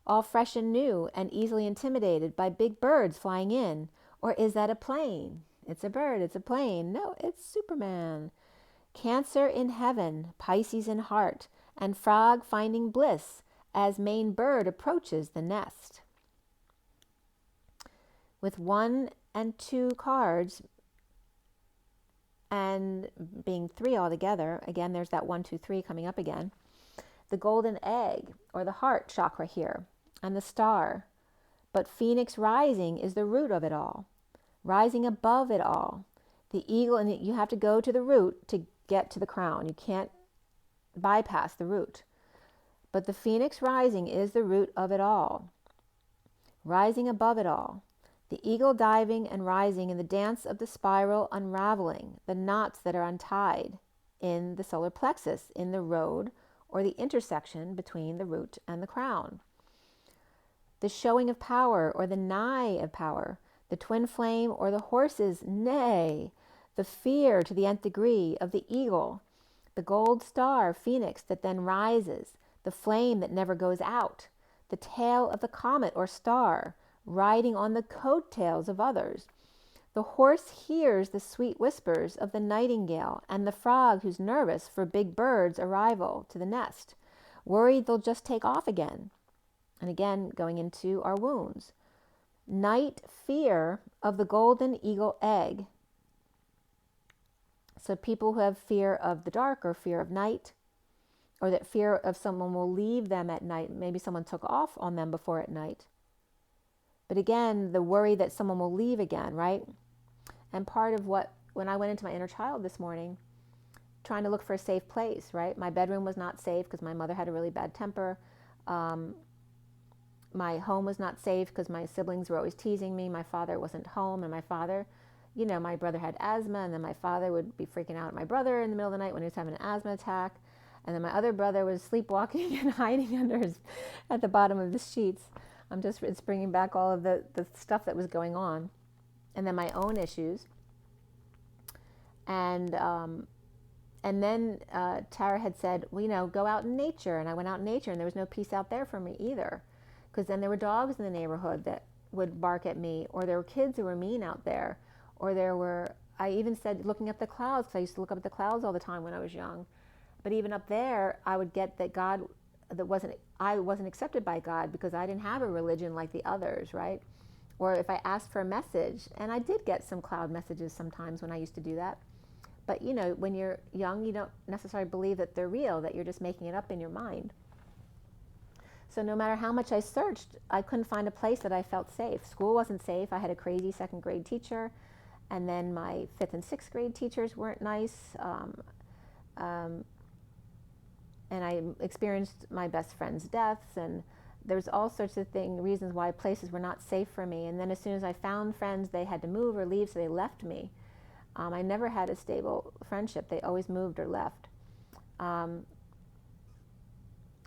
all fresh and new and easily intimidated by big birds flying in. Or is that a plane? It's a bird, it's a plane. No, it's Superman. Cancer in heaven, Pisces in heart, and frog finding bliss as main bird approaches the nest. With 1 and 2 cards, and being 3 altogether, again, there's that 1, 2, 3 coming up again. The golden egg, or the heart chakra here, and the star. But Phoenix rising is the root of it all, rising above it all. The eagle, and you have to go to the root to get to the crown. You can't bypass the root. But the phoenix rising is the root of it all, rising above it all. The eagle diving and rising in the dance of the spiral, unraveling the knots that are untied in the solar plexus, in the road or the intersection between the root and the crown. The showing of power or the nigh of power, the twin flame or the horse's neigh, the fear to the nth degree of the eagle, the gold star phoenix that then rises, the flame that never goes out, the tail of the comet or star, riding on the coattails of others. The horse hears the sweet whispers of the nightingale and the frog who's nervous for big bird's arrival to the nest, worried they'll just take off again. And again, going into our wounds. Night fear of the golden eagle egg. So people who have fear of the dark or fear of night, or that fear of someone will leave them at night. Maybe someone took off on them before at night. But again, the worry that someone will leave again, right? And part of what, when I went into my inner child this morning, trying to look for a safe place, right? My bedroom was not safe because my mother had a really bad temper. My home was not safe because my siblings were always teasing me. My father wasn't home, and my father, you know, my brother had asthma, and then my father would be freaking out at my brother in the middle of the night when he was having an asthma attack. And then my other brother was sleepwalking and hiding at the bottom of the sheets. It's bringing back all of the stuff that was going on. And then my own issues. And then Tara had said, well, you know, go out in nature. And I went out in nature, and there was no peace out there for me either. Because then there were dogs in the neighborhood that would bark at me, or there were kids who were mean out there, or I even said looking up the clouds, because I used to look up at the clouds all the time when I was young. But even up there, I would get that I wasn't accepted by God because I didn't have a religion like the others, right? Or if I asked for a message, and I did get some cloud messages sometimes when I used to do that. But you know, when you're young, you don't necessarily believe that they're real, that you're just making it up in your mind. So no matter how much I searched, I couldn't find a place that I felt safe. School wasn't safe. I had a crazy second grade teacher, and then my 5th and 6th grade teachers weren't nice. And I experienced my best friend's deaths, and there's all sorts of reasons why places were not safe for me. And then as soon as I found friends, they had to move or leave, so they left me. I never had a stable friendship. They always moved or left.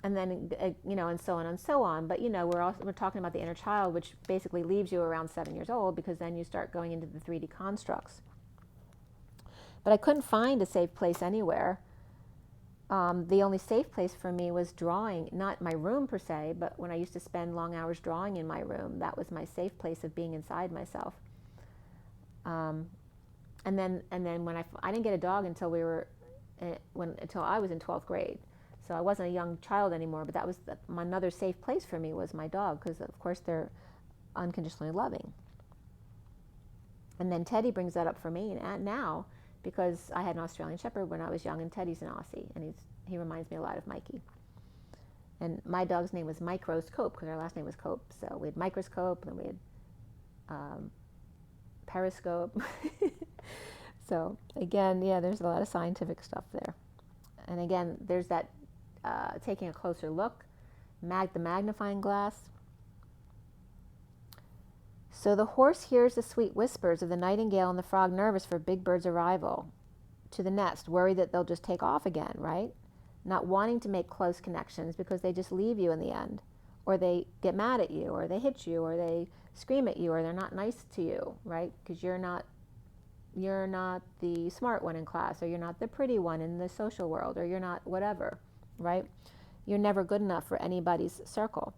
And then, you know, and so on and so on. But, you know, we're talking about the inner child, which basically leaves you around 7 years old, because then you start going into the 3D constructs. But I couldn't find a safe place anywhere. The only safe place for me was drawing, not my room per se, but when I used to spend long hours drawing in my room, that was my safe place of being inside myself. And then when I didn't get a dog until until I was in 12th grade. So I wasn't a young child anymore, but that was another safe place for me was my dog, because of course they're unconditionally loving. And then Teddy brings that up for me now, because I had an Australian Shepherd when I was young, and Teddy's an Aussie, and he reminds me a lot of Mikey. And my dog's name was Microscope, because our last name was Cope. So we had Microscope, and we had Periscope. So again, yeah, there's a lot of scientific stuff there. And again, there's that taking a closer look, the magnifying glass. So the horse hears the sweet whispers of the nightingale and the frog nervous for big bird's arrival to the nest, worried that they'll just take off again, right? Not wanting to make close connections because they just leave you in the end, or they get mad at you, or they hit you, or they scream at you, or they're not nice to you, right? Because you're not the smart one in class, or you're not the pretty one in the social world, or you're not whatever, right? You're never good enough for anybody's circle.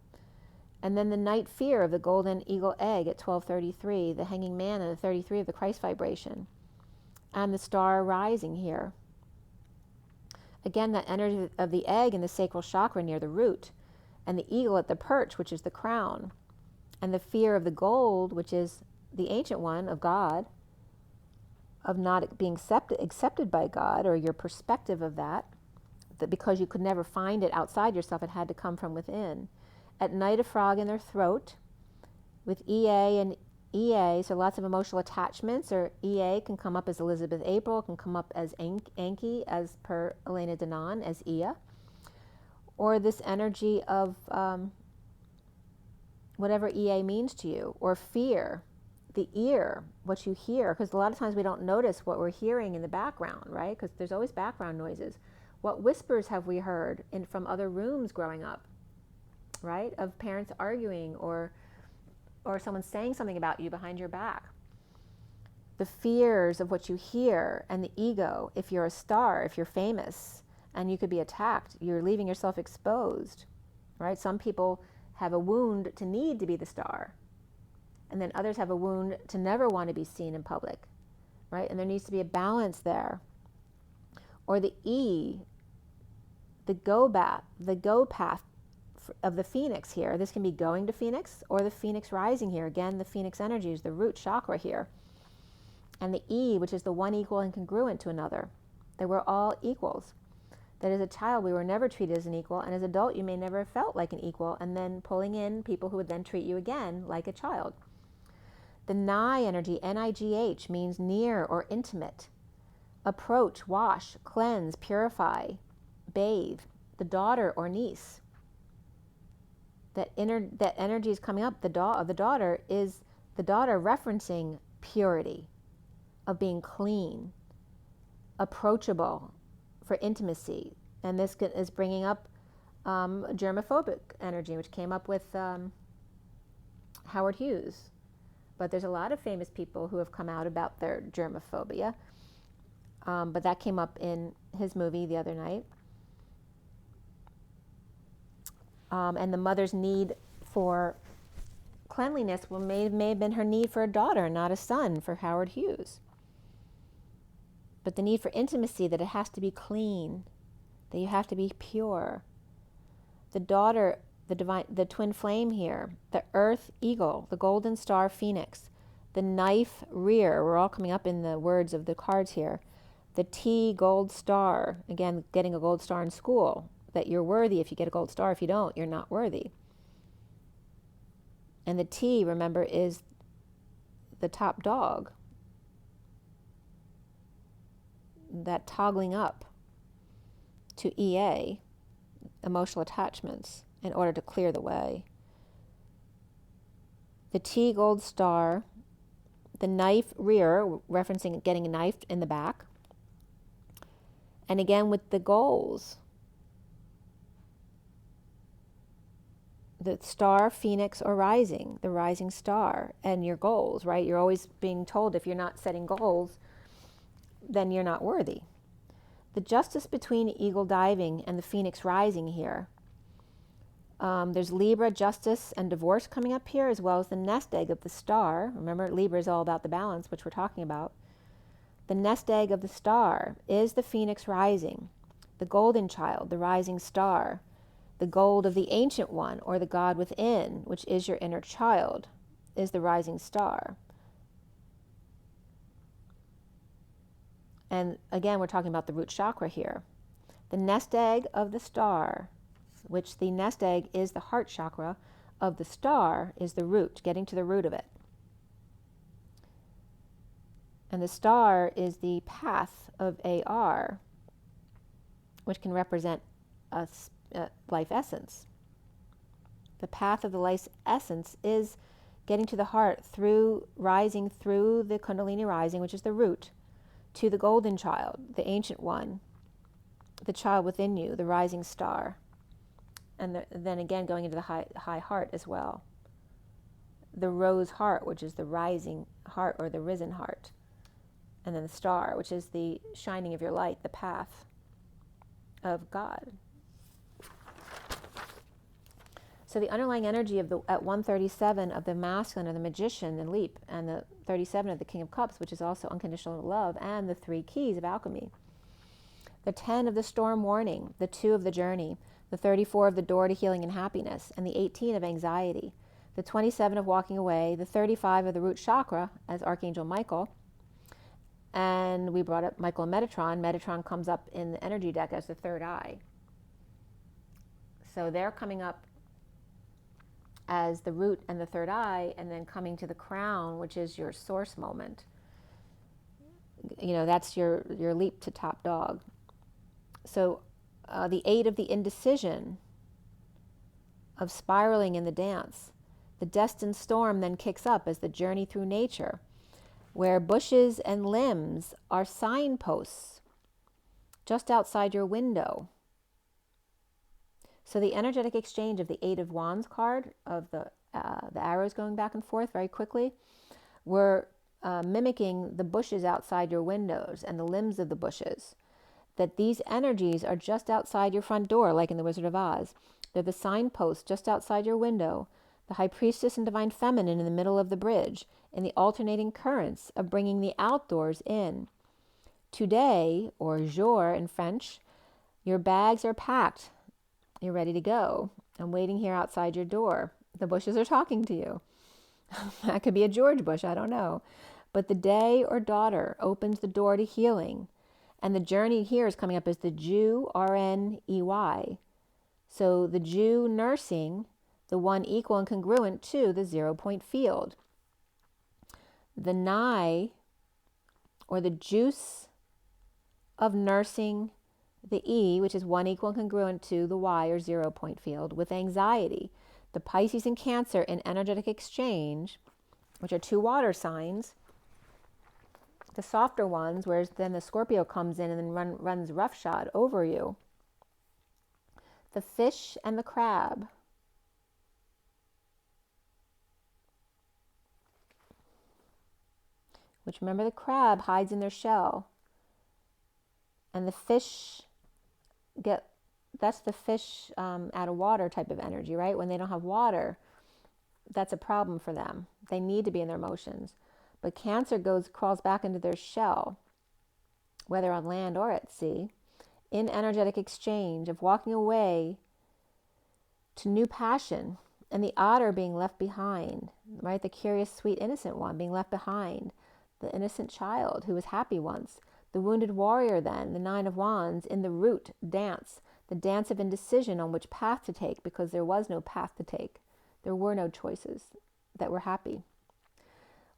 And then the night fear of the golden eagle egg at 1233, the hanging man and the 33 of the Christ vibration, and the star rising here. Again, that energy of the egg in the sacral chakra near the root, and the eagle at the perch, which is the crown, and the fear of the gold, which is the ancient one of God, of not being accepted by God, or your perspective of that because you could never find it outside yourself, it had to come from within. At night, a frog in their throat with EA and EA, so lots of emotional attachments, or EA can come up as Elizabeth April, can come up as Anki, as per Elena Denon, as Ia, or this energy of whatever EA means to you, or fear, the ear, what you hear, because a lot of times we don't notice what we're hearing in the background, right? Because there's always background noises. What whispers have we heard from other rooms growing up, right? Of parents arguing, or someone saying something about you behind your back. The fears of what you hear, and the ego. If you're a star, if you're famous, and you could be attacked, you're leaving yourself exposed, right? Some people have a wound to need to be the star, and then others have a wound to never want to be seen in public, right? And there needs to be a balance there. Or the E, the go path of the phoenix here. This can be going to Phoenix, or the Phoenix rising here. Again, the Phoenix energy is the root chakra here. And the E, which is the one equal and congruent to another. That we're all equals. That as a child, we were never treated as an equal, and as an adult, you may never have felt like an equal, and then pulling in people who would then treat you again like a child. The Ni energy, N-I-G-H, means near or intimate. Approach, wash, cleanse, purify, bathe. The daughter or niece. That energy is coming up. The daughter is the daughter referencing purity, of being clean, approachable for intimacy. And this is bringing up germophobic energy, which came up with Howard Hughes. But there's a lot of famous people who have come out about their germophobia. But that came up in his movie the other night. And the mother's need for cleanliness may have been her need for a daughter, not a son, for Howard Hughes. But the need for intimacy, that it has to be clean, that you have to be pure. The daughter, the twin flame here, the earth eagle, the golden star phoenix, the knife rear, we're all coming up in the words of the cards here. The T gold star, again, getting a gold star in school, that you're worthy if you get a gold star. If you don't, you're not worthy. And the T, remember, is the top dog. That toggling up to EA, emotional attachments, in order to clear the way. The T gold star, the knife rear, referencing getting knifed in the back. And again with the goals. The star, phoenix, or rising, the rising star, and your goals, right? You're always being told if you're not setting goals, then you're not worthy. The justice between eagle diving and the phoenix rising here. There's Libra, justice, and divorce coming up here, as well as the nest egg of the star. Remember, Libra is all about the balance, which we're talking about. The nest egg of the star is the phoenix rising, the golden child, the rising star, the gold of the ancient one, or the God within, which is your inner child, is the rising star. And again, we're talking about the root chakra here. The nest egg of the star, which the nest egg is the heart chakra of the star, is the root, getting to the root of it. And the star is the path of AR, which can represent a life essence. The path of the life essence is getting to the heart through rising through the Kundalini rising, which is the root, to the golden child, the ancient one, the child within you, the rising star. And then again going into the high heart as well. The rose heart, which is the rising heart or the risen heart. And then the star, which is the shining of your light, the path of God. So the underlying energy of at 137 of the masculine of the magician, the leap, and the 37 of the King of Cups, which is also unconditional love, and the 3 keys of alchemy. The 10 of the storm warning, the 2 of the journey, the 34 of the door to healing and happiness, and the 18 of anxiety, the 27 of walking away, the 35 of the root chakra as Archangel Michael. And we brought up Michael and Metatron. Metatron comes up in the energy deck as the third eye. So they're coming up as the root and the third eye, and then coming to the crown, which is your source moment. You know, that's your leap to top dog. So the 8 of the indecision, of spiraling in the dance. The destined storm then kicks up as the journey through nature, where bushes and limbs are signposts just outside your window. So the energetic exchange of the Eight of Wands card, of the arrows going back and forth very quickly, were mimicking the bushes outside your windows and the limbs of the bushes. That these energies are just outside your front door, like in the Wizard of Oz. They're the signposts just outside your window, the High Priestess and Divine Feminine in the middle of the bridge, in the alternating currents of bringing the outdoors in. Today, or jour in French, your bags are packed. You're ready to go. I'm waiting here outside your door. The bushes are talking to you. That could be a George bush, I don't know. But the day or daughter opens the door to healing. And the journey here is coming up as the Jew, RNEY. So the Jew nursing, the one equal and congruent to the 0-point field. The Nai, or the juice of nursing the E, which is one equal and congruent to the Y, or 0-point field, with anxiety. The Pisces and Cancer in energetic exchange, which are two water signs, the softer ones, whereas then the Scorpio comes in and then runs roughshod over you. The fish and the crab. Which, remember, the crab hides in their shell. And the fish that's the fish out of water type of energy, right? When they don't have water, that's a problem for them. They need to be in their emotions. But Cancer crawls back into their shell, whether on land or at sea, in energetic exchange of walking away to new passion, and the otter being left behind, right? The curious, sweet, innocent one being left behind, the innocent child who was happy once, the wounded warrior then, the Nine of Wands, in the root dance, the dance of indecision on which path to take, because there was no path to take. There were no choices that were happy.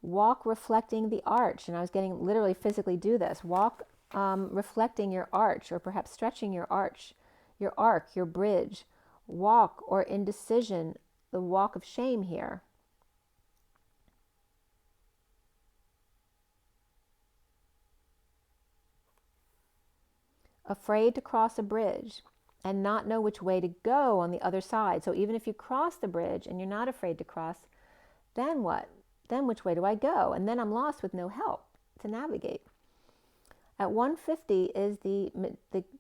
Walk reflecting the arch, and I was getting literally physically do this. Walk reflecting your arch, or perhaps stretching your arch, your arc, your bridge. Walk, or indecision, the walk of shame here. Afraid to cross a bridge and not know which way to go on the other side. So even if you cross the bridge and you're not afraid to cross, then what? Then which way do I go? And then I'm lost with no help to navigate. At 150 is the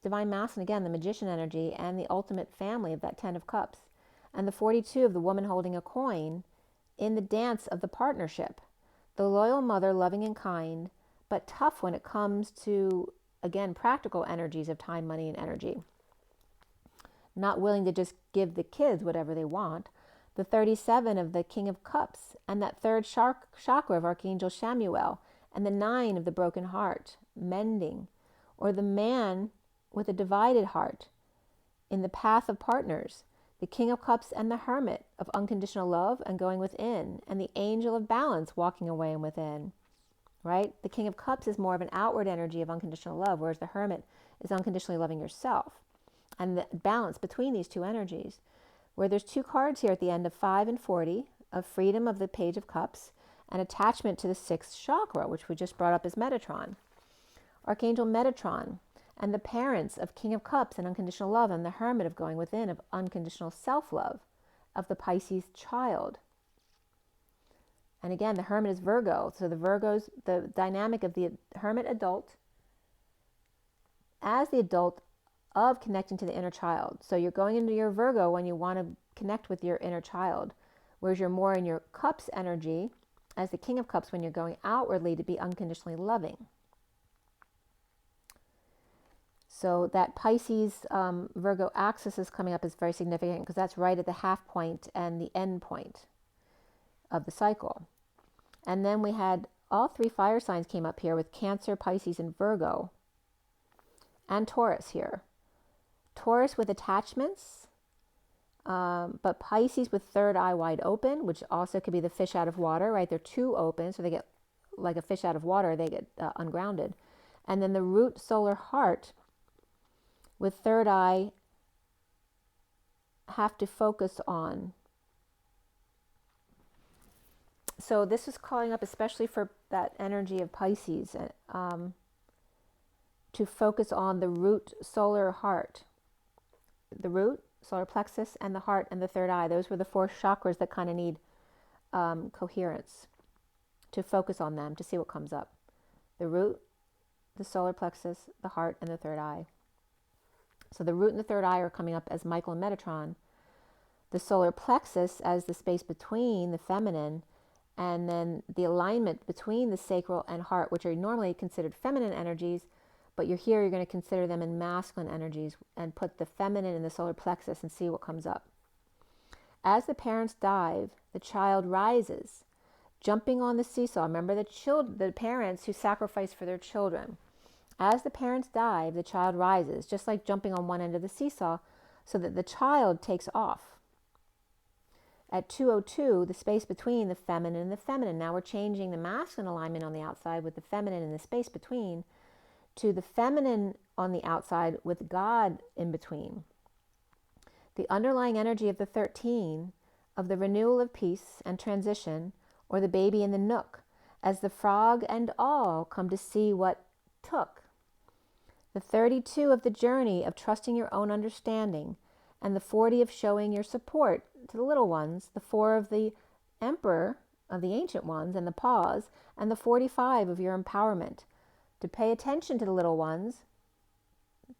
Divine Masculine, again, the Magician energy, and the ultimate family of that 10 of Cups. And the 42 of the woman holding a coin in the dance of the partnership. The loyal mother, loving and kind, but tough when it comes to, again, practical energies of time, money, and energy. Not willing to just give the kids whatever they want. The 37 of the King of Cups, and that third chakra of Archangel Chamuel, and the 9 of the broken heart, mending, or the man with a divided heart in the path of partners, the King of Cups and the Hermit of unconditional love and going within, and the Angel of Balance walking away and within, right? The King of Cups is more of an outward energy of unconditional love, whereas the Hermit is unconditionally loving yourself. And the balance between these two energies, where there's two cards here at the end of 5 and 40 of freedom of the Page of Cups and attachment to the 6th chakra, which we just brought up as Metatron. Archangel Metatron and the parents of King of Cups and unconditional love, and the Hermit of going within of unconditional self-love of the Pisces child. And again, the Hermit is Virgo. So the dynamic of the Hermit adult as the adult of connecting to the inner child. So you're going into your Virgo when you want to connect with your inner child, whereas you're more in your Cups energy as the King of Cups when you're going outwardly to be unconditionally loving. So that Pisces Virgo axis is coming up is very significant because that's right at the half point and the end point of the cycle. And then we had all 3 fire signs came up here with Cancer, Pisces, and Virgo, and Taurus here. Taurus with attachments, but Pisces with third eye wide open, which also could be the fish out of water, right? They're too open, so they get like a fish out of water, they get ungrounded. And then the root solar heart with third eye have to focus on. So this is calling up especially for that energy of Pisces, to focus on the root solar heart. The root, solar plexus, and the heart and the third eye. Those were the 4 chakras that kind of need coherence. To focus on them, to see what comes up. The root, the solar plexus, the heart, and the third eye. So the root and the third eye are coming up as Michael and Metatron. The solar plexus as the space between the feminine, and then the alignment between the sacral and heart, which are normally considered feminine energies, but you're going to consider them in masculine energies and put the feminine in the solar plexus and see what comes up. As the parents dive, the child rises, jumping on the seesaw. Remember the parents who sacrifice for their children. As the parents dive, the child rises, just like jumping on one end of the seesaw, so that the child takes off. At 202, the space between the feminine and the feminine. Now we're changing the masculine alignment on the outside with the feminine in the space between to the feminine on the outside with God in between. The underlying energy of the 13, of the renewal of peace and transition, or the baby in the nook, as the frog and all come to see what took. The 32 of the journey of trusting your own understanding, and the 40 of showing your support to the little ones, the 4 of the emperor of the ancient ones and the pause, and the 45 of your empowerment, to pay attention to the little ones,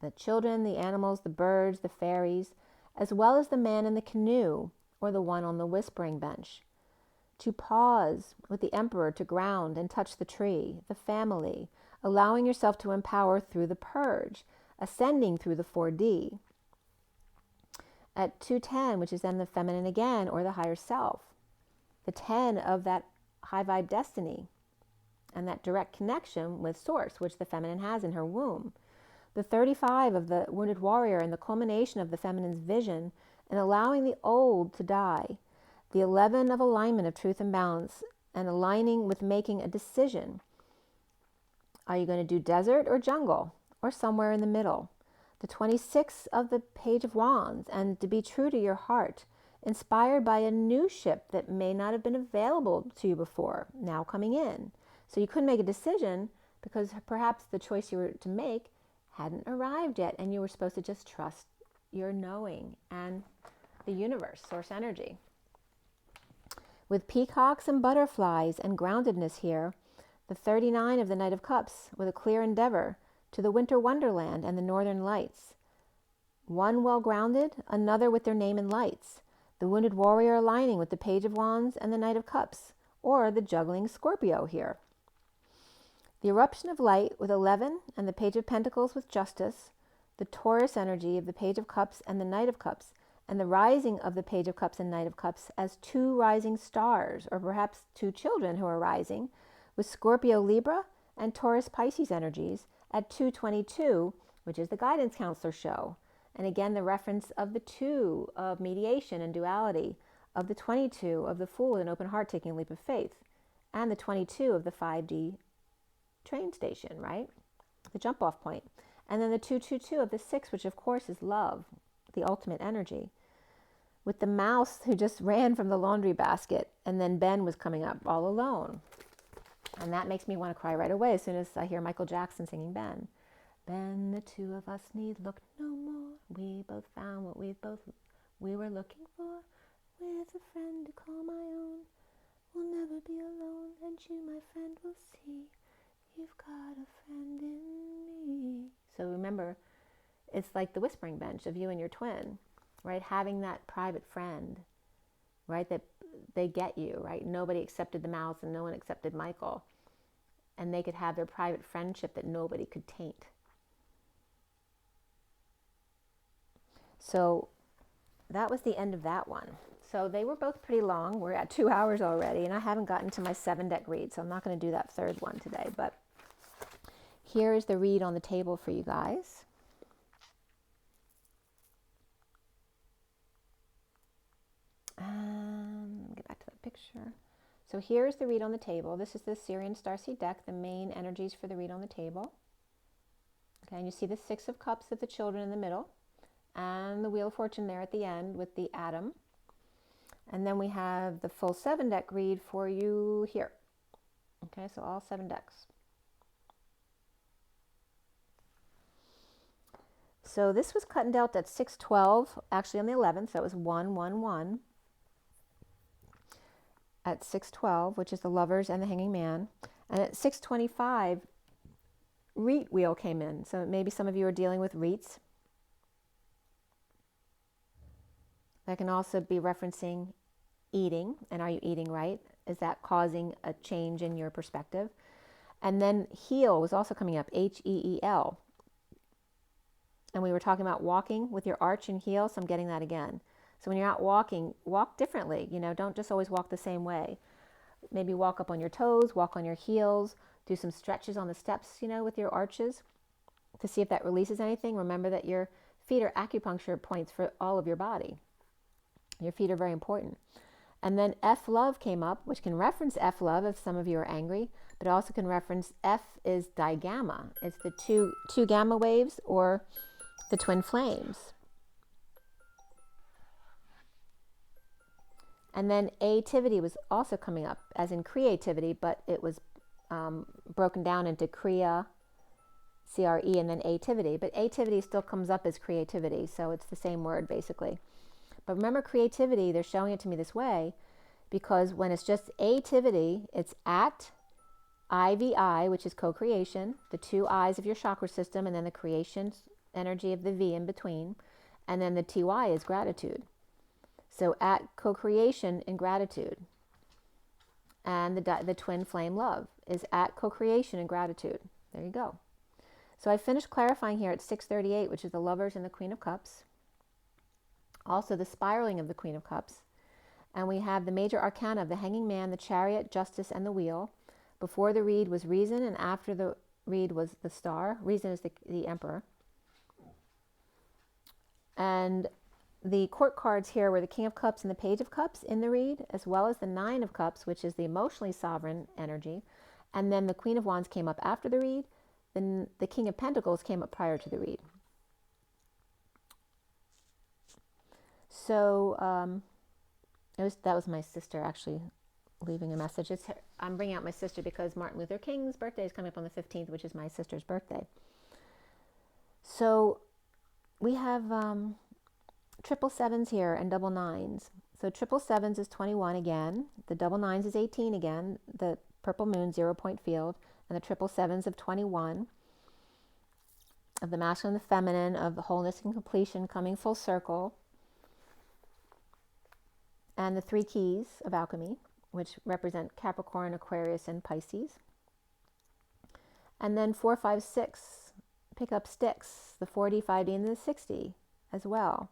the children, the animals, the birds, the fairies, as well as the man in the canoe or the one on the whispering bench. To pause with the emperor to ground and touch the tree, the family, allowing yourself to empower through the purge, ascending through the 4D. At 210, which is then the feminine again, or the higher self, the 10 of that high vibe destiny and that direct connection with source, which the feminine has in her womb. The 35 of the wounded warrior and the culmination of the feminine's vision and allowing the old to die. The 11 of alignment of truth and balance and aligning with making a decision. Are you going to do desert or jungle or somewhere in the middle? The 26 of the Page of Wands, and to be true to your heart, inspired by a new ship that may not have been available to you before, now coming in. So you couldn't make a decision because perhaps the choice you were to make hadn't arrived yet, and you were supposed to just trust your knowing and the universe, source energy. With peacocks and butterflies and groundedness here, the 39 of the Knight of Cups with a clear endeavor to the winter wonderland and the northern lights. One well grounded, another with their name in lights. The wounded warrior aligning with the Page of Wands and the Knight of Cups, or the juggling Scorpio here. The eruption of light with 11 and the Page of Pentacles with justice, the Taurus energy of the Page of Cups and the Knight of Cups, and the rising of the Page of Cups and Knight of Cups as 2 rising stars, or perhaps 2 children who are rising, with Scorpio Libra and Taurus Pisces energies at 222, which is the guidance counselor show. And again, the reference of the 2 of mediation and duality, of the 22 of the Fool with an open heart taking a leap of faith, and the 22 of the 5D train station, right? The jump off point. And then the 222 of the 6, which of course is love, the ultimate energy. With the mouse who just ran from the laundry basket, and then Ben was coming up all alone. And that makes me want to cry right away as soon as I hear Michael Jackson singing Ben. Ben, the 2 of us need look no more. We both found what we were looking for. With a friend to call my own. We'll never be alone. And you, my friend, will see. You've got a friend in me. So remember, it's like the whispering bench of you and your twin, right? Having that private friend, right? That they get you, right? Nobody accepted the mouse and no one accepted Michael. And they could have their private friendship that nobody could taint. So that was the end of that one. So they were both pretty long. We're at 2 hours already, and I haven't gotten to my 7-deck read, so I'm not going to do that third one today. But here is the read on the table for you guys. Get back to that picture. So here's the read on the table. This is the SIRIAN Starseed deck, the main energies for the read on the table. Okay, and you see the 6 of Cups of the children in the middle, and the Wheel of Fortune there at the end with the Atom. And then we have the full 7 deck read for you here. Okay, so all 7 decks. So this was cut and dealt at 6/12, actually on the 11th, so it was 1/1/1 at 6/12, which is the Lovers and the Hanging Man. And at 6/25, REIT wheel came in. So maybe some of you are dealing with REITs. That can also be referencing eating, and are you eating right? Is that causing a change in your perspective? And then heel was also coming up, HEEL. And we were talking about walking with your arch and heel, so I'm getting that again. So when you're out walking, walk differently. You know, don't just always walk the same way. Maybe walk up on your toes, walk on your heels, do some stretches on the steps, you know, with your arches to see if that releases anything. Remember that your feet are acupuncture points for all of your body. Your feet are very important. And then F love came up, which can reference F love if some of you are angry, but also can reference F is digamma. It's the two gamma waves or the twin flames. And then ativity was also coming up, as in creativity, but it was broken down into Kriya, CRE, and then ativity. But ativity still comes up as creativity, so it's the same word basically. But remember, creativity, they're showing it to me this way because when it's just ativity, it's at IVI, which is co-creation, the 2 I's of your chakra system, and then the creation energy of the V in between, and then the TY is gratitude. So at co-creation in gratitude, and the twin flame love is at co-creation in gratitude. There you go. So I finished clarifying here at 6:38, which is the Lovers and the Queen of Cups. Also the spiraling of the Queen of Cups. And we have the major arcana of the Hanging Man, the Chariot, Justice, and the Wheel. Before the read was Reason, and after the read was the Star. Reason is the Emperor. And the court cards here were the King of Cups and the Page of Cups in the read, as well as the 9 of Cups, which is the emotionally sovereign energy. And then the Queen of Wands came up after the read. Then the King of Pentacles came up prior to the read. So that was my sister actually leaving a message. I'm bringing out my sister because Martin Luther King's birthday is coming up on the 15th, which is my sister's birthday. So we have triple sevens here and double nines. So triple sevens is 21 again. The double nines is 18 again. The purple moon 0-point field, and the triple sevens of 21 of the masculine and the feminine, of the wholeness and completion coming full circle. And the 3 keys of alchemy, which represent Capricorn, Aquarius, and Pisces. And then 4, 5, 6, pick up sticks, the 4D, 5D, and the 60 as well.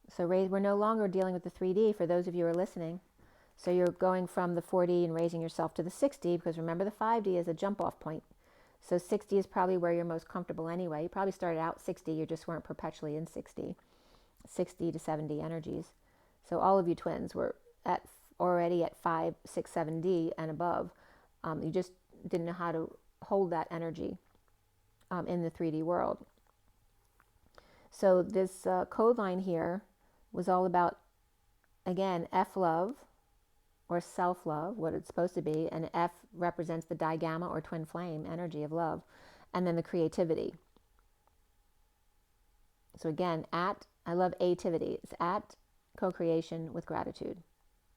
So we're no longer dealing with the 3D for those of you who are listening. So you're going from the 4D and raising yourself to the 60, because remember the 5D is a jump off point. So 60 is probably where you're most comfortable anyway. You probably started out 60, you just weren't perpetually in 60 to 70 energies. So all of you twins were already at 5, 6, 7D and above. You just didn't know how to hold that energy in the 3D world. So this code line here was all about, again, F love or self-love, what it's supposed to be. And F represents the digamma or twin flame energy of love. And then the creativity. So again, I love ativity. It's at co-creation with gratitude.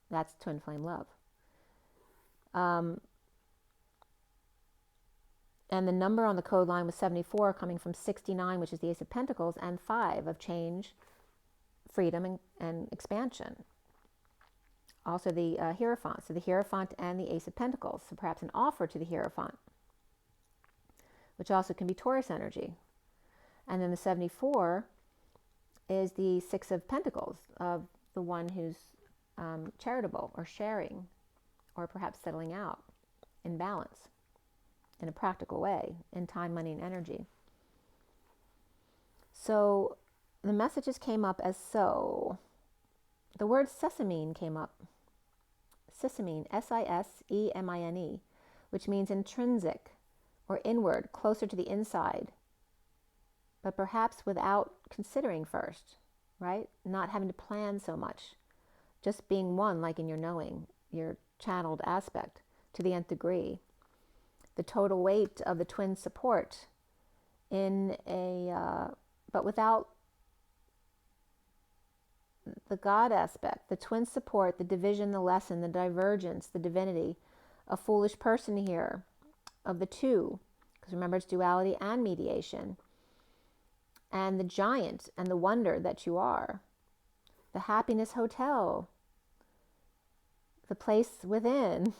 That's twin flame love. And the number on the code line was 74, coming from 69, which is the Ace of Pentacles, and 5 of change, freedom, and expansion. Also the Hierophant. So the Hierophant and the Ace of Pentacles. So perhaps an offer to the Hierophant, which also can be Taurus energy. And then the 74 is the 6 of Pentacles, of the one who's charitable or sharing or perhaps settling out in balance in a practical way in time, money, and energy. So the messages came up as so. The word sesamine came up. Sesamine,, which means intrinsic or inward, closer to the inside. but perhaps without considering first, right? Not having to plan so much, just being one, like in your knowing, your channeled aspect to the nth degree. The total weight of the twin support in a, but without the God aspect, the twin support, the division, the lesson, the divergence, the divinity, a foolish person here of the two, because remember it's duality and mediation, and the giant and the wonder that you are, the happiness hotel, the place within,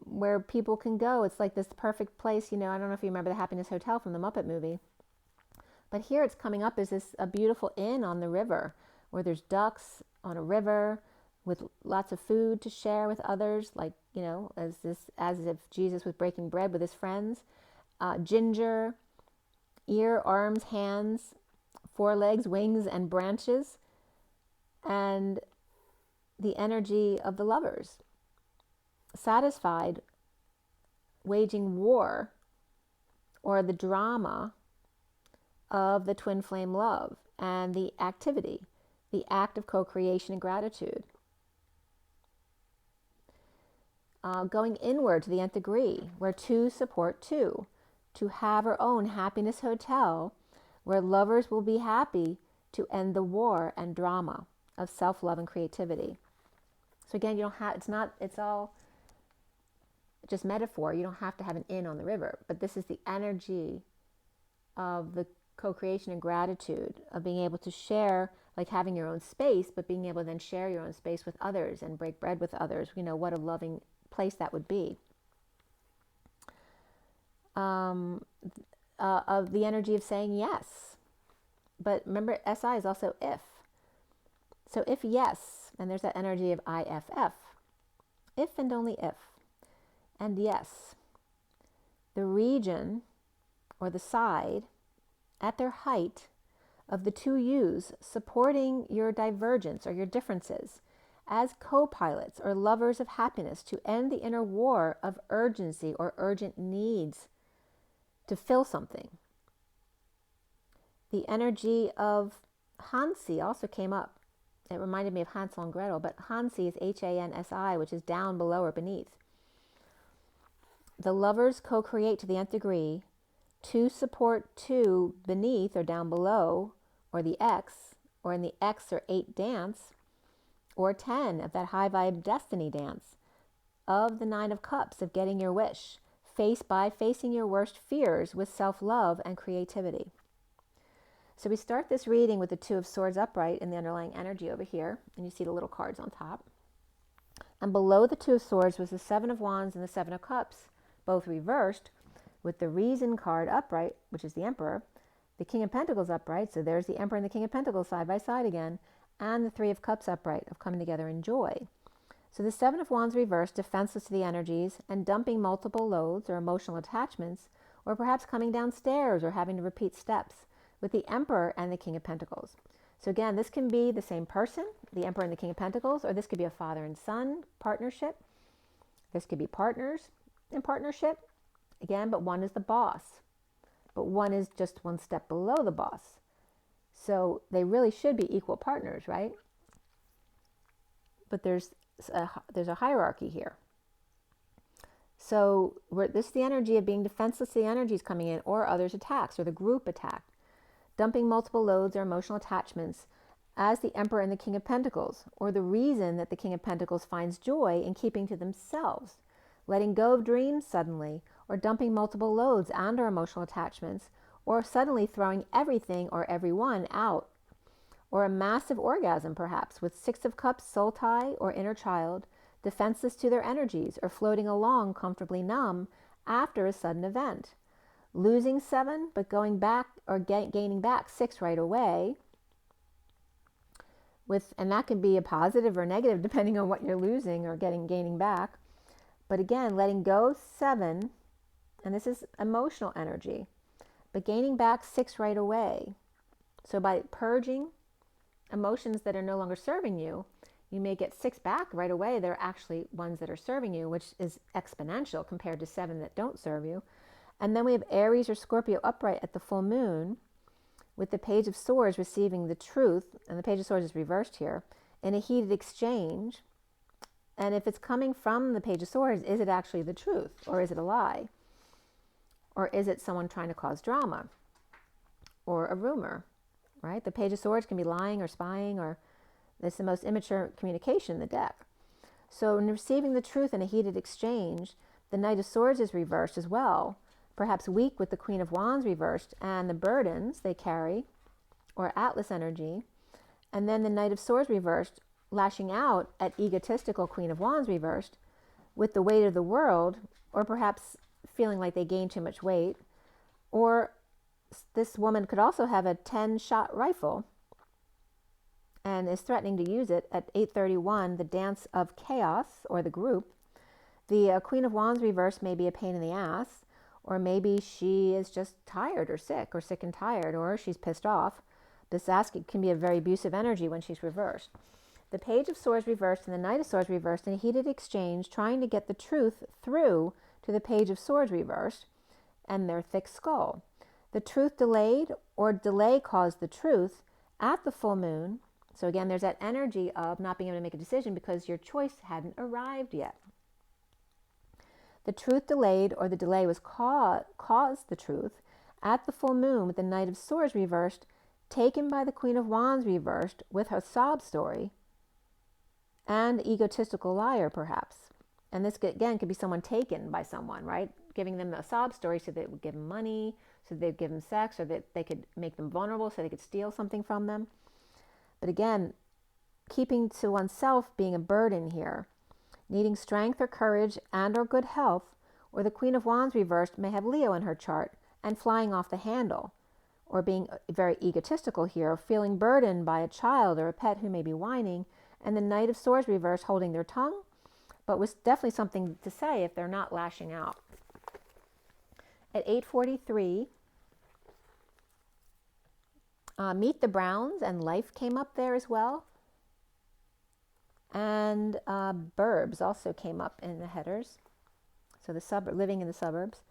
where people can go. It's like this perfect place, I don't know if you remember the Happiness Hotel from the Muppet movie. But here it's coming up as a beautiful inn on the river, where there's ducks on a river with lots of food to share with others, like, as if Jesus was breaking bread with his friends. Ginger, ear, arms, hands, forelegs, wings, and branches, and the energy of the lovers. Satisfied, waging war, or the drama of the twin flame love and the activity, the act of co-creation and gratitude. Going inward to the nth degree, where two support two, to have our own happiness hotel, where lovers will be happy to end the war and drama of self-love and creativity. So again, you don't have, it's all just metaphor. You don't have to have an inn on the river, but this is the energy of the co-creation and gratitude of being able to share, like having your own space, but being able to then share your own space with others and break bread with others. What a loving place that would be. Of the energy of saying yes. But remember, SI is also if. So if yes, and there's that energy of IFF. If and only if. And yes, the region or the side at their height of the two yous supporting your divergence or your differences as co-pilots or lovers of happiness to end the inner war of urgency or urgent needs to fill something. The energy of Hansi also came up. It reminded me of Hansel and Gretel, but Hansi is Hansi, which is down, below, or beneath. The lovers co-create to the nth degree, to support two beneath or down below, or the X, or in the X or 8 dance, or 10 of that high vibe destiny dance, of the 9 of cups of getting your wish, facing your worst fears with self-love and creativity. So we start this reading with the 2 of Swords upright in the underlying energy over here, and you see the little cards on top. And below the 2 of Swords was the 7 of Wands and the 7 of Cups, both reversed, with the Reason card upright, which is the Emperor, the King of Pentacles upright, so there's the Emperor and the King of Pentacles side by side again, and the 3 of Cups upright of coming together in joy. So the 7 of Wands reversed, defenseless to the energies, and dumping multiple loads or emotional attachments, or perhaps coming downstairs or having to repeat steps, with the Emperor and the King of Pentacles. So again, this can be the same person, the Emperor and the King of Pentacles, or this could be a father and son partnership. This could be partners in partnership, again, but one is the boss, but one is just one step below the boss. So they really should be equal partners, right? But there's a hierarchy here. So this is the energy of being defenseless. The energy is coming in, or others' attacks, or the group attack, dumping multiple loads or emotional attachments as the Emperor and the King of Pentacles, or the reason that the King of Pentacles finds joy in keeping to themselves, letting go of dreams suddenly, or dumping multiple loads and or emotional attachments, or suddenly throwing everything or everyone out, or a massive orgasm perhaps with 6 of Cups, soul tie, or inner child, defenseless to their energies, or floating along comfortably numb after a sudden event. Losing 7, but going back or gaining back 6 right away. And that can be a positive or negative depending on what you're losing or gaining back. But again, letting go 7, and this is emotional energy, but gaining back 6 right away. So by purging emotions that are no longer serving you, you may get 6 back right away. They're actually ones that are serving you, which is exponential compared to 7 that don't serve you. And then we have Aries or Scorpio upright at the full moon, with the Page of Swords receiving the truth, and the Page of Swords is reversed here, in a heated exchange. And if it's coming from the Page of Swords, is it actually the truth, or is it a lie? Or is it someone trying to cause drama, or a rumor, right? The Page of Swords can be lying or spying, or it's the most immature communication in the deck. So in receiving the truth in a heated exchange, the Knight of Swords is reversed as well, perhaps weak with the Queen of Wands reversed and the burdens they carry, or Atlas energy. And then the Knight of Swords reversed, lashing out at egotistical Queen of Wands reversed with the weight of the world, or perhaps feeling like they gained too much weight. Or this woman could also have a 10-shot rifle and is threatening to use it at 8:31, the Dance of Chaos, or the group. The Queen of Wands reversed may be a pain in the ass, or maybe she is just tired or sick and tired, or she's pissed off. This can be a very abusive energy when she's reversed. The Page of Swords reversed and the Knight of Swords reversed in a heated exchange, trying to get the truth through to the Page of Swords reversed and their thick skull. The truth delayed, or delay caused the truth at the full moon. So again, there's that energy of not being able to make a decision because your choice hadn't arrived yet. The truth delayed, or the delay was caused the truth at the full moon with the Knight of Swords reversed, taken by the Queen of Wands reversed with her sob story, and egotistical liar perhaps. And this again could be someone taken by someone, right? Giving them a sob story so they would give them money, so they'd give them sex, or that they could make them vulnerable so they could steal something from them. But again, keeping to oneself being a burden here, needing strength or courage and or good health, or the Queen of Wands reversed may have Leo in her chart and flying off the handle, or being very egotistical here, or feeling burdened by a child or a pet who may be whining, and the Knight of Swords reversed holding their tongue, but was definitely something to say if they're not lashing out. At 8:43, Meet the Browns and Life came up there as well. And Burbs also came up in the headers. So living in the suburbs.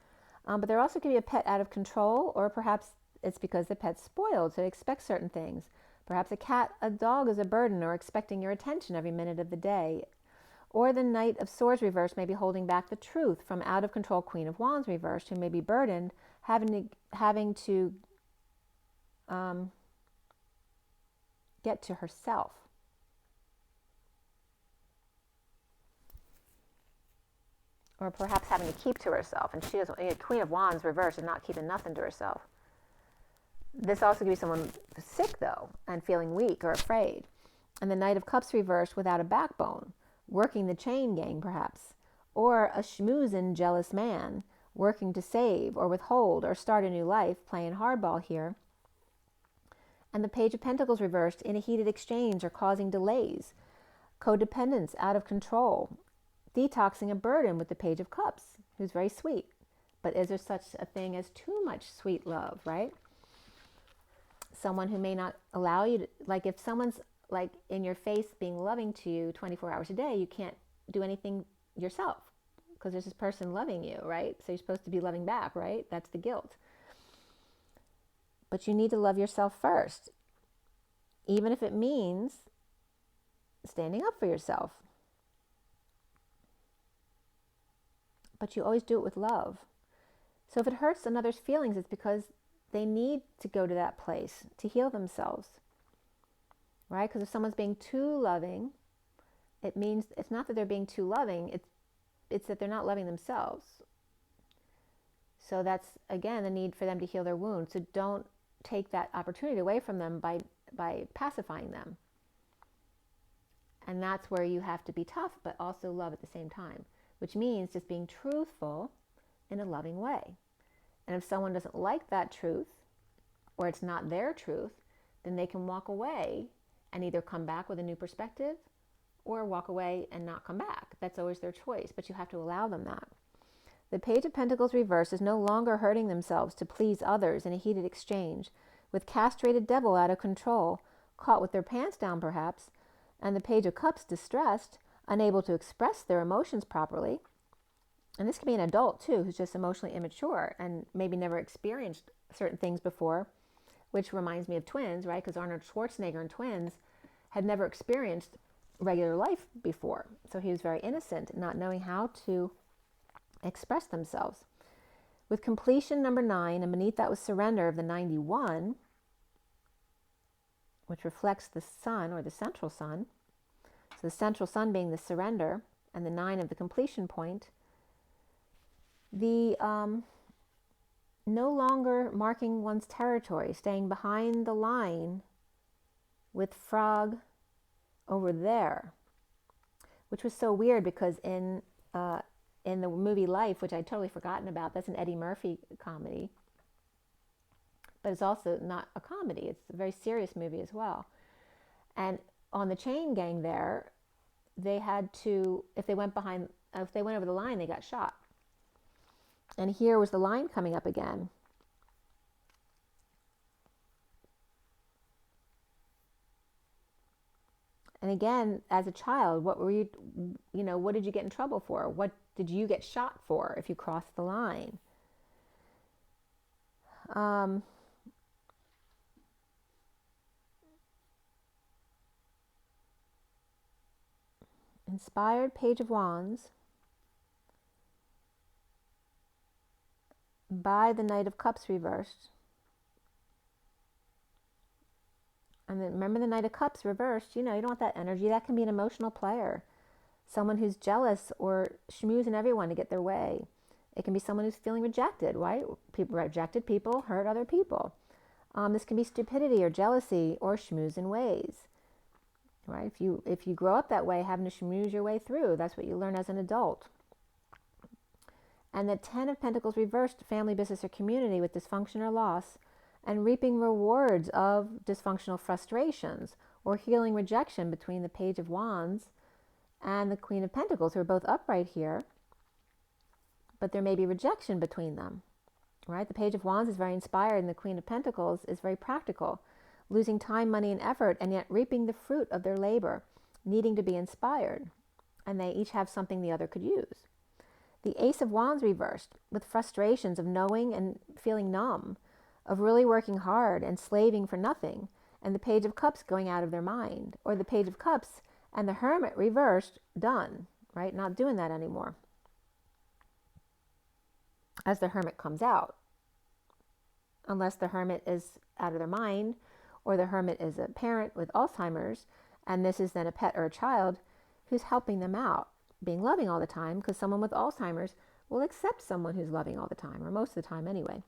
But there also could be a pet out of control, or perhaps it's because the pet's spoiled, so they expect certain things. Perhaps a dog is a burden, or expecting your attention every minute of the day. Or the Knight of Swords reversed may be holding back the truth from out of control Queen of Wands reversed, who may be burdened, having to get to herself. Or perhaps having to keep to herself, and she doesn't. Queen of Wands reversed is not keeping nothing to herself. This also could be someone sick though, and feeling weak or afraid. And the Knight of Cups reversed without a backbone, working the chain gang perhaps, or a schmoozin' jealous man working to save or withhold or start a new life, playing hardball here. And the Page of Pentacles reversed in a heated exchange or causing delays, codependence out of control, detoxing a burden with the Page of Cups, who's very sweet. But is there such a thing as too much sweet love, right? Someone who may not allow you to, like if someone's like in your face being loving to you 24 hours a day, you can't do anything yourself because there's this person loving you, right? So you're supposed to be loving back, right? That's the guilt. But you need to love yourself first, even if it means standing up for yourself. But you always do it with love. So if it hurts another's feelings, it's because they need to go to that place to heal themselves, right? Because if someone's being too loving, it means it's not that they're being too loving, it's that they're not loving themselves. So that's, again, the need for them to heal their wounds. So don't take that opportunity away from them by pacifying them. And that's where you have to be tough, but also love at the same time, which means just being truthful in a loving way. And if someone doesn't like that truth, or it's not their truth, then they can walk away and either come back with a new perspective or walk away and not come back. That's always their choice, but you have to allow them that. The Page of Pentacles reversed is no longer hurting themselves to please others in a heated exchange, with castrated devil out of control, caught with their pants down perhaps, and the Page of Cups distressed, unable to express their emotions properly, And this can be an adult too, who's just emotionally immature and maybe never experienced certain things before, which reminds me of Twins, right? Because Arnold Schwarzenegger in Twins had never experienced regular life before. So he was very innocent, not knowing how to express themselves. With completion, number 9, and beneath that was surrender of the 91, which reflects the sun or the central sun. So the central sun being the surrender and the 9 of the completion point. The no longer marking one's territory, staying behind the line with frog over there, which was so weird because in the movie Life, which I'd totally forgotten about, that's an Eddie Murphy comedy, but it's also not a comedy. It's a very serious movie as well. And on the chain gang there, they had to, if they went over the line, they got shot. And here was the line coming up again. And again, as a child, what were you, what did you get in trouble for? What did you get shot for if you crossed the line? Inspired Page of Wands by the Knight of Cups reversed. And then remember the Knight of Cups reversed, you don't want that energy. That can be an emotional player. Someone who's jealous or schmoozing everyone to get their way. It can be someone who's feeling rejected, right? Rejected people hurt other people. This can be stupidity or jealousy or schmoozing ways, right? If you grow up that way, having to schmooze your way through, that's what you learn as an adult. And the 10 of Pentacles reversed, family, business, or community with dysfunction or loss, and reaping rewards of dysfunctional frustrations or healing rejection between the Page of Wands and the Queen of Pentacles, who are both upright here, but there may be rejection between them, right? The Page of Wands is very inspired, and the Queen of Pentacles is very practical, losing time, money, and effort, and yet reaping the fruit of their labor, needing to be inspired, and they each have something the other could use. The Ace of Wands reversed, with frustrations of knowing and feeling numb, of really working hard and slaving for nothing, and the Page of Cups going out of their mind, or the Page of Cups and the Hermit reversed, done, right? Not doing that anymore. As the Hermit comes out, unless the Hermit is out of their mind, or the Hermit is a parent with Alzheimer's, and this is then a pet or a child who's helping them out, being loving all the time, because someone with Alzheimer's will accept someone who's loving all the time, or most of the time anyway.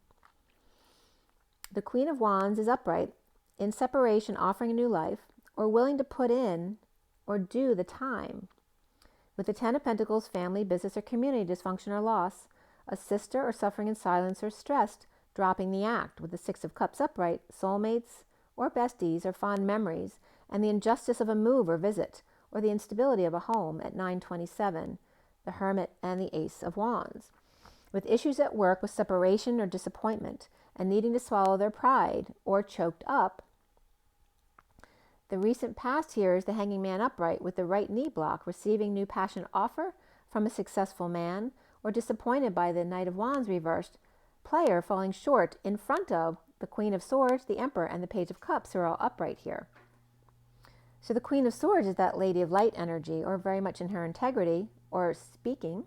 The Queen of Wands is upright, in separation, offering a new life, or willing to put in or do the time. With the 10 of Pentacles, family, business, or community dysfunction or loss, a sister or suffering in silence or stressed, dropping the act. With the 6 of Cups upright, soulmates or besties or fond memories, and the injustice of a move or visit, or the instability of a home at 927, the Hermit and the Ace of Wands. With issues at work with separation or disappointment, and needing to swallow their pride or choked up. The recent past here is the Hanging Man upright with the right knee block, receiving new passion offer from a successful man, or disappointed by the Knight of Wands reversed, player falling short in front of the Queen of Swords, the Emperor, and the Page of Cups, who are all upright here. So the Queen of Swords is that Lady of Light energy, or very much in her integrity, or speaking,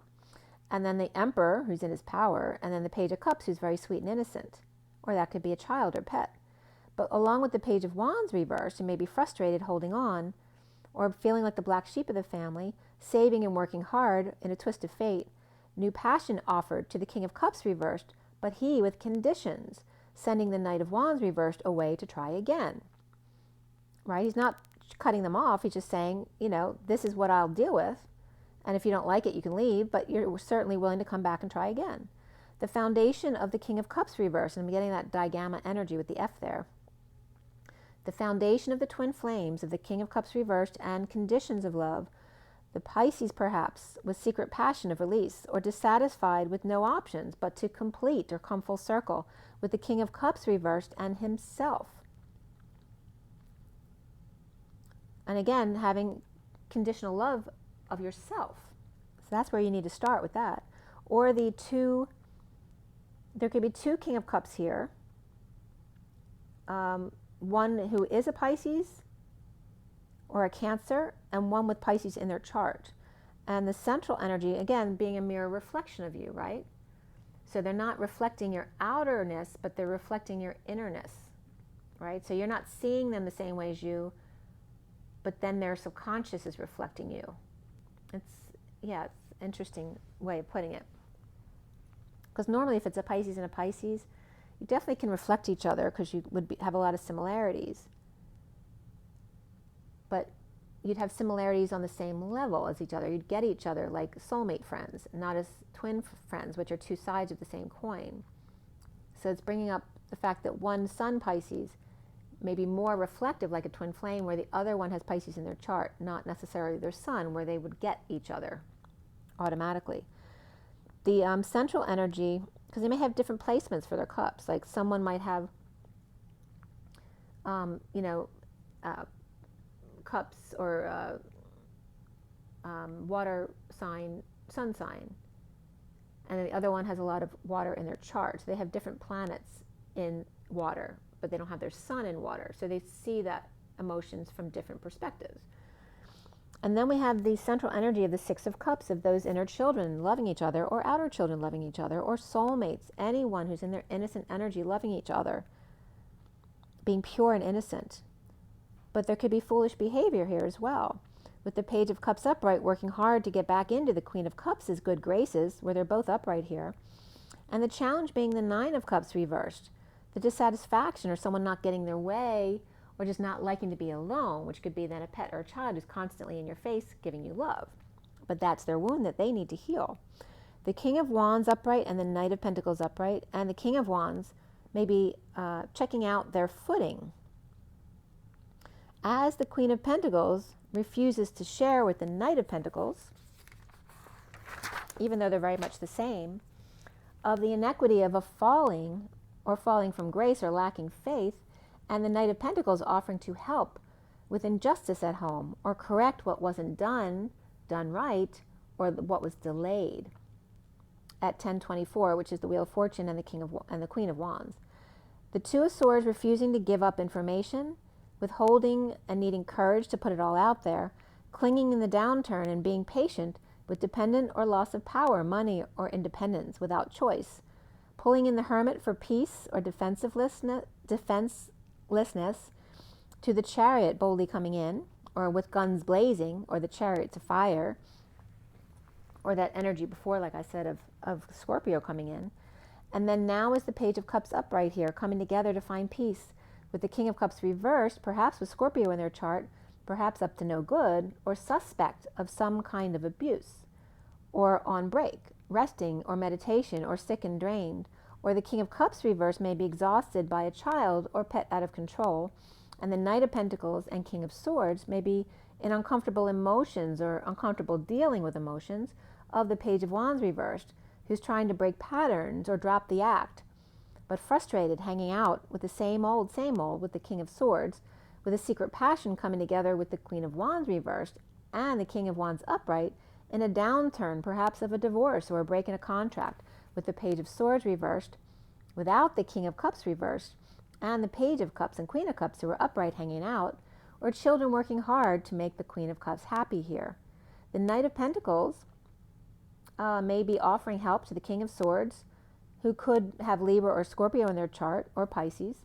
and then the Emperor, who's in his power, and then the Page of Cups, who's very sweet and innocent. Or that could be a child or pet. But along with the Page of Wands reversed, you may be frustrated holding on, or feeling like the black sheep of the family, saving and working hard in a twist of fate. New passion offered to the King of Cups reversed, but he with conditions, sending the Knight of Wands reversed away to try again. Right? He's not cutting them off. He's just saying, this is what I'll deal with. And if you don't like it, you can leave, but you're certainly willing to come back and try again. The foundation of the King of Cups reversed, and I'm getting that digamma energy with the F there. The foundation of the twin flames of the King of Cups reversed and conditions of love. The Pisces, perhaps, with secret passion of release, or dissatisfied with no options but to complete or come full circle with the King of Cups reversed and himself. And again, having conditional love of yourself. So that's where you need to start with that. Or there could be two King of Cups here. One who is a Pisces or a Cancer, and one with Pisces in their chart. And the central energy, again, being a mirror reflection of you, right? So they're not reflecting your outerness, but they're reflecting your innerness, right? So you're not seeing them the same way as you, but then their subconscious is reflecting you. It's an interesting way of putting it. Because normally if it's a Pisces and a Pisces, you definitely can reflect each other because you would have a lot of similarities. But you'd have similarities on the same level as each other. You'd get each other like soulmate friends, not as twin friends, which are two sides of the same coin. So it's bringing up the fact that one Sun Pisces may be more reflective like a twin flame, where the other one has Pisces in their chart, not necessarily their Sun, where they would get each other automatically. The central energy, because they may have different placements for their cups. Like someone might have, cups or water sign, sun sign. And the other one has a lot of water in their chart. So they have different planets in water, but they don't have their sun in water. So they see that emotions from different perspectives. And then we have the central energy of the Six of Cups, of those inner children loving each other, or outer children loving each other, or soulmates, anyone who's in their innocent energy loving each other, being pure and innocent. But there could be foolish behavior here as well, with the Page of Cups upright, working hard to get back into the Queen of Cups' good graces, where they're both upright here. And the challenge being the Nine of Cups reversed, the dissatisfaction or someone not getting their way, or just not liking to be alone, which could be then a pet or a child who's constantly in your face giving you love. But that's their wound that they need to heal. The King of Wands upright and the Knight of Pentacles upright, and the King of Wands may be checking out their footing, as the Queen of Pentacles refuses to share with the Knight of Pentacles, even though they're very much the same, of the inequity of a falling from grace or lacking faith, and the Knight of Pentacles offering to help with injustice at home, or correct what wasn't done right, or what was delayed at 1024, which is the Wheel of Fortune and the Queen of Wands. The Two of Swords refusing to give up information, withholding and needing courage to put it all out there, clinging in the downturn and being patient with dependent or loss of power, money, or independence without choice, pulling in the Hermit for peace or defenselessness, to the Chariot boldly coming in, or with guns blazing, or the Chariot to fire, or that energy before, like I said, of Scorpio coming in. And then now is the Page of Cups upright here, coming together to find peace, with the King of Cups reversed, perhaps with Scorpio in their chart, perhaps up to no good, or suspect of some kind of abuse, or on break, resting, or meditation, or sick and drained. Or the King of Cups reversed may be exhausted by a child or pet out of control, and the Knight of Pentacles and King of Swords may be in uncomfortable emotions or uncomfortable dealing with emotions of the Page of Wands reversed, who's trying to break patterns or drop the act, but frustrated, hanging out with the same old with the King of Swords, with a secret passion coming together with the Queen of Wands reversed and the King of Wands upright, in a downturn, perhaps of a divorce or a break in a contract, with the Page of Swords reversed, without the King of Cups reversed, and the Page of Cups and Queen of Cups who are upright hanging out, or children working hard to make the Queen of Cups happy here. The Knight of Pentacles may be offering help to the King of Swords, who could have Libra or Scorpio in their chart, or Pisces.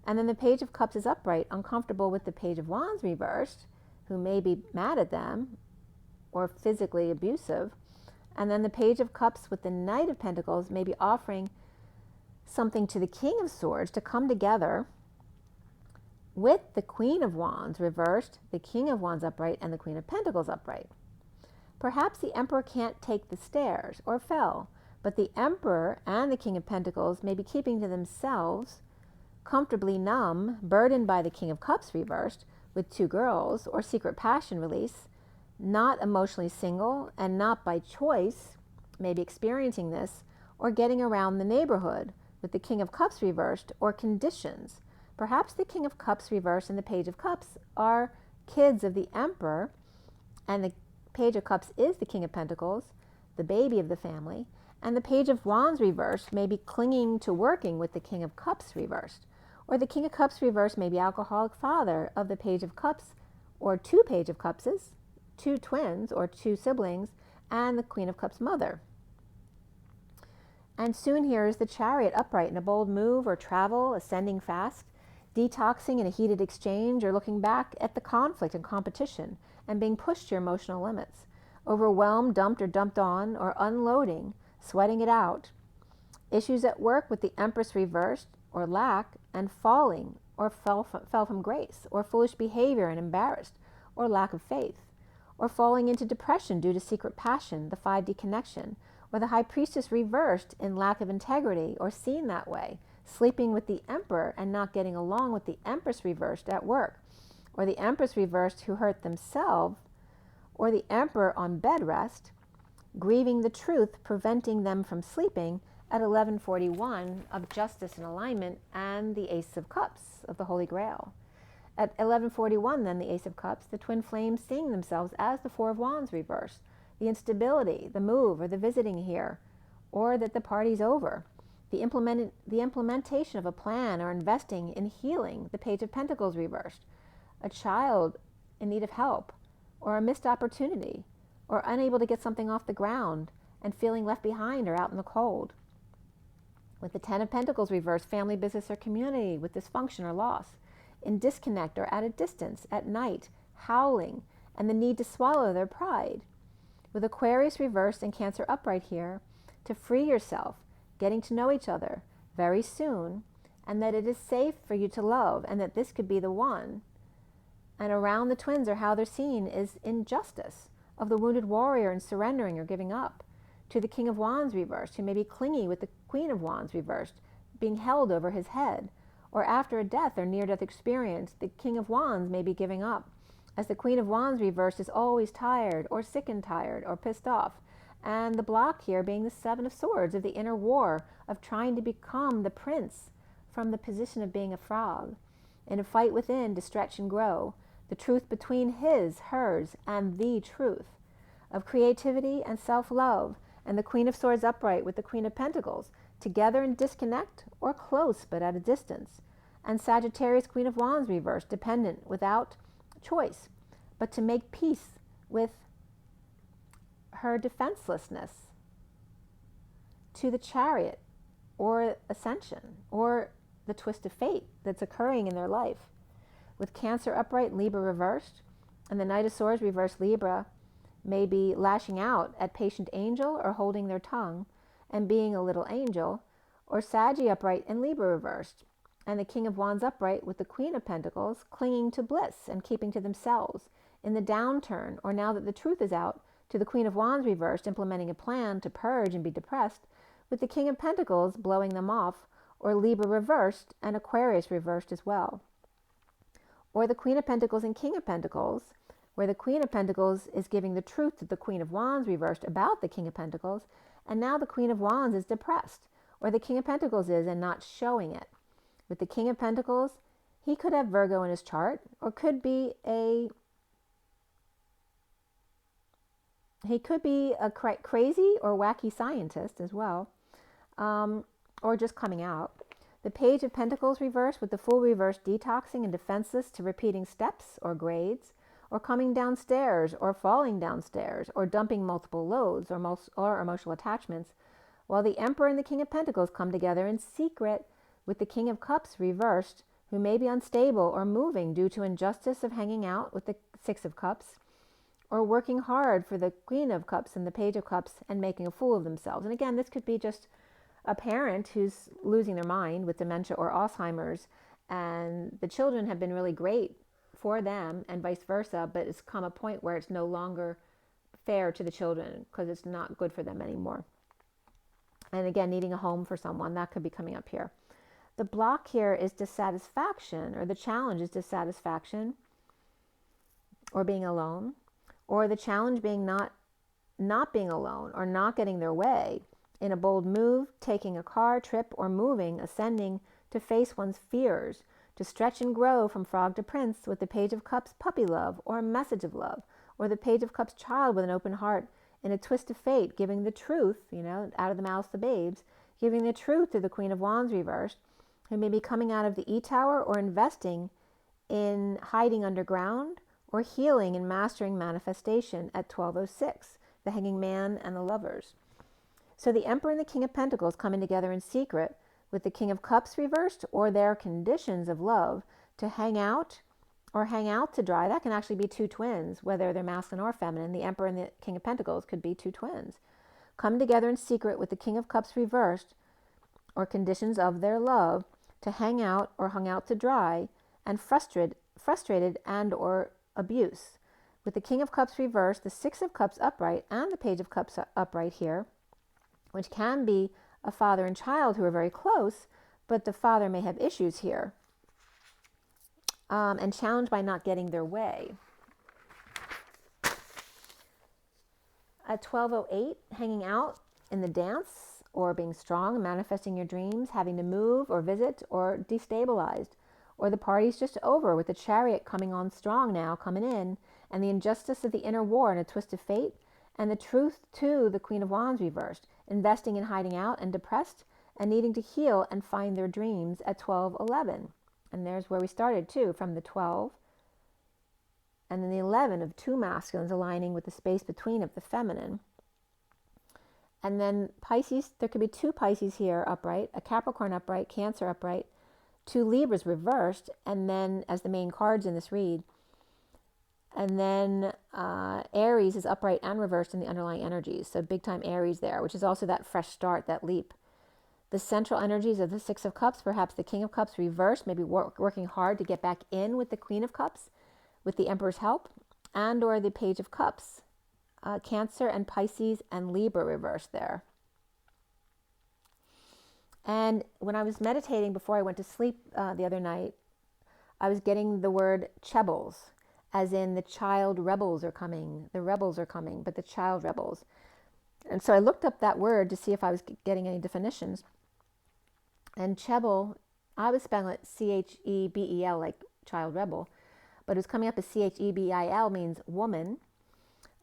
And then the Page of Cups is upright, uncomfortable with the Page of Wands reversed, who may be mad at them or physically abusive. And then the Page of Cups with the Knight of Pentacles may be offering something to the King of Swords to come together with the Queen of Wands reversed, the King of Wands upright, and the Queen of Pentacles upright. Perhaps the Emperor can't take the stairs or fell, but the Emperor and the King of Pentacles may be keeping to themselves, comfortably numb, burdened by the King of Cups reversed with two girls, or secret passion release, not emotionally single and not by choice, maybe experiencing this, or getting around the neighborhood with the King of Cups reversed, or conditions. Perhaps the King of Cups reversed and the Page of Cups are kids of the Emperor, and the Page of Cups is the King of Pentacles, the baby of the family, And the Page of Wands reversed may be clinging to working with the King of Cups reversed. Or the King of Cups reversed may be alcoholic father of the Page of Cups, or two Page of Cupses, two twins or two siblings, and the Queen of Cups mother. And soon here is the Chariot upright in a bold move or travel, ascending fast, detoxing in a heated exchange, or looking back at the conflict and competition and being pushed to your emotional limits, overwhelmed, dumped, or dumped on, or unloading, sweating it out. Issues at work with the Empress reversed, or lack, and falling, or fell from grace, or foolish behavior and embarrassed, or lack of faith, or falling into depression due to secret passion, the 5D connection, or the High Priestess reversed in lack of integrity, or seen that way, sleeping with the Emperor and not getting along with the Empress reversed at work, or the Empress reversed who hurt themselves, or the Emperor on bed rest, grieving the truth, preventing them from sleeping at 1141 of justice and alignment, and the Ace of Cups of the Holy Grail. At 1141, then, the Ace of Cups, the twin flames seeing themselves as the Four of Wands reversed, the instability, the move, or the visiting here, or that the party's over, the implementation of a plan or investing in healing, the Page of Pentacles reversed, a child in need of help, or a missed opportunity, or unable to get something off the ground and feeling left behind or out in the cold. With the Ten of Pentacles reversed, family, business, or community with dysfunction or loss, in disconnect or at a distance, at night, howling, and the need to swallow their pride. With Aquarius reversed and Cancer upright here, to free yourself, getting to know each other very soon, and that it is safe for you to love, and that this could be the one. And around the twins, or how they're seen, is injustice of the wounded warrior and surrendering or giving up, to the King of Wands reversed, who may be clingy with the Queen of Wands reversed, being held over his head, or after a death or near-death experience, the King of Wands may be giving up, as the Queen of Wands reversed is always tired, or sick and tired, or pissed off, and the block here being the Seven of Swords of the inner war of trying to become the prince from the position of being a frog, in a fight within to stretch and grow, the truth between his, hers, and the truth, of creativity and self-love, and the Queen of Swords upright with the Queen of Pentacles, together in disconnect or close but at a distance, and Sagittarius Queen of Wands reversed, dependent, without choice, but to make peace with her defenselessness, to the Chariot, or Ascension, or the twist of fate that's occurring in their life. With Cancer upright, Libra reversed, and the Knight of Swords reversed, Libra may be lashing out at patient angel or holding their tongue and being a little angel, or Saggy upright and Libra reversed, and the King of Wands upright with the Queen of Pentacles clinging to bliss and keeping to themselves in the downturn, or now that the truth is out, to the Queen of Wands reversed, implementing a plan to purge and be depressed, with the King of Pentacles blowing them off, or Libra reversed and Aquarius reversed as well. Or the Queen of Pentacles and King of Pentacles, where the Queen of Pentacles is giving the truth to the Queen of Wands reversed about the King of Pentacles, and now the Queen of Wands is depressed, or the King of Pentacles is, and not showing it. With the King of Pentacles, he could have Virgo in his chart, or could be a crazy or wacky scientist as well, or just coming out. The Page of Pentacles reversed with the Fool reversed, detoxing and defenseless to repeating steps or grades, or coming downstairs, or falling downstairs, or dumping multiple loads or emotional attachments, while the Emperor and the King of Pentacles come together in secret with the King of Cups reversed, who may be unstable or moving due to injustice of hanging out with the Six of Cups, or working hard for the Queen of Cups and the Page of Cups and making a fool of themselves. And again, this could be just a parent who's losing their mind with dementia or Alzheimer's, and the children have been really great for them and vice versa, but it's come a point where it's no longer fair to the children because it's not good for them anymore. And again, needing a home for someone, that could be coming up here. The block here is dissatisfaction, or the challenge is dissatisfaction, or being alone, or the challenge being not being alone, or not getting their way in a bold move, taking a car trip, or moving, ascending to face one's fears, to stretch and grow from frog to prince with the Page of Cups puppy love, or a message of love, or the Page of Cups child with an open heart in a twist of fate, giving the truth, you know, out of the mouths of the babes, giving the truth to the Queen of Wands reversed, who may be coming out of the E-Tower or investing in hiding underground or healing and mastering manifestation at 1206, the Hanging Man and the Lovers. So the Emperor and the King of Pentacles coming together in secret with the King of Cups reversed or their conditions of love to hang out or hang out to dry. That can actually be two twins, whether they're masculine or feminine. The Emperor and the King of Pentacles could be two twins. Come together in secret with the King of Cups reversed or conditions of their love to hang out or hung out to dry and frustrated and or abuse. With the King of Cups reversed, the Six of Cups upright, and the Page of Cups upright here, which can be a father and child who are very close, but the father may have issues here and challenged by not getting their way. At 1208, hanging out in the dance or being strong, manifesting your dreams, having to move or visit or destabilized, or the party's just over with the Chariot coming on strong now, coming in, and the injustice of the inner war and a twist of fate, and the truth to the Queen of Wands reversed, investing in hiding out and depressed and needing to heal and find their dreams at 1211. And there's where we started too, from the 12 and then the 11 of two masculines aligning with the space between of the feminine. And then Pisces, there could be two Pisces here upright, a Capricorn upright, Cancer upright, two Libras reversed, and then as the main cards in this read. And then Aries is upright and reversed in the underlying energies. So big time Aries there, which is also that fresh start, that leap. The central energies of the Six of Cups, perhaps the King of Cups reversed, maybe working hard to get back in with the Queen of Cups, with the Emperor's help, and or the Page of Cups. Cancer and Pisces and Libra reversed there. And when I was meditating before I went to sleep the other night, I was getting the word Chebels, as in the child rebels are coming. The rebels are coming, but the child rebels. And so I looked up that word to see if I was getting any definitions. And Chebel, I was spelling it Chebel, like child rebel, but it was coming up as Chebel, means woman.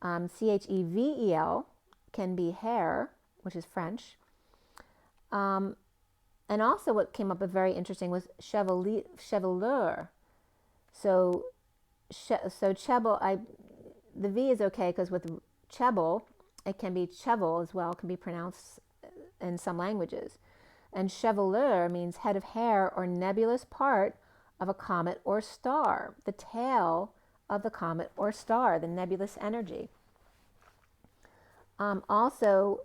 Chevel can be hair, which is French. And also what came up as very interesting was chevelure. So Chebel, the V is okay because with Chebel, it can be Chevel as well, can be pronounced in some languages. And chevelure means head of hair or nebulous part of a comet or star, the tail of the comet or star, the nebulous energy. Also,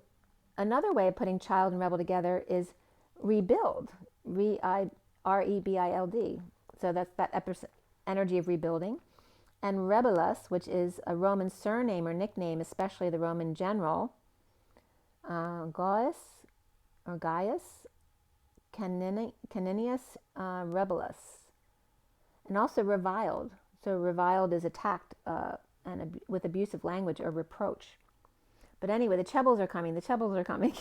another way of putting child and rebel together is rebuild, R-E-B-I-L-D. So that's that energy of rebuilding. And Rebelus, which is a Roman surname or nickname, especially the Roman general, Gaius Caninius Rebelus. And also reviled. So reviled is attacked with abusive language or reproach. But anyway, the Chebels are coming. The Chebels are coming.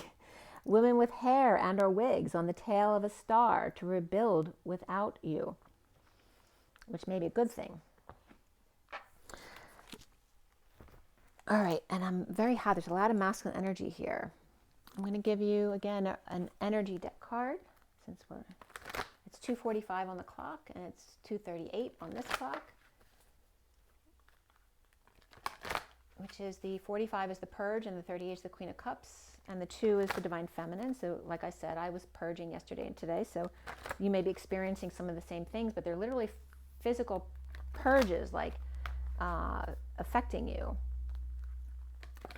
Women with hair and or wigs on the tail of a star to rebuild without you, which may be a good thing. All right, and I'm very hot. There's a lot of masculine energy here. I'm going to give you, again, an energy deck card, since it's 2:45 on the clock, and it's 2:38 on this clock, which is the 45 is the purge, and the 38 is the Queen of Cups, and the 2 is the Divine Feminine. So like I said, I was purging yesterday and today, so you may be experiencing some of the same things, but they're literally physical purges, like affecting you.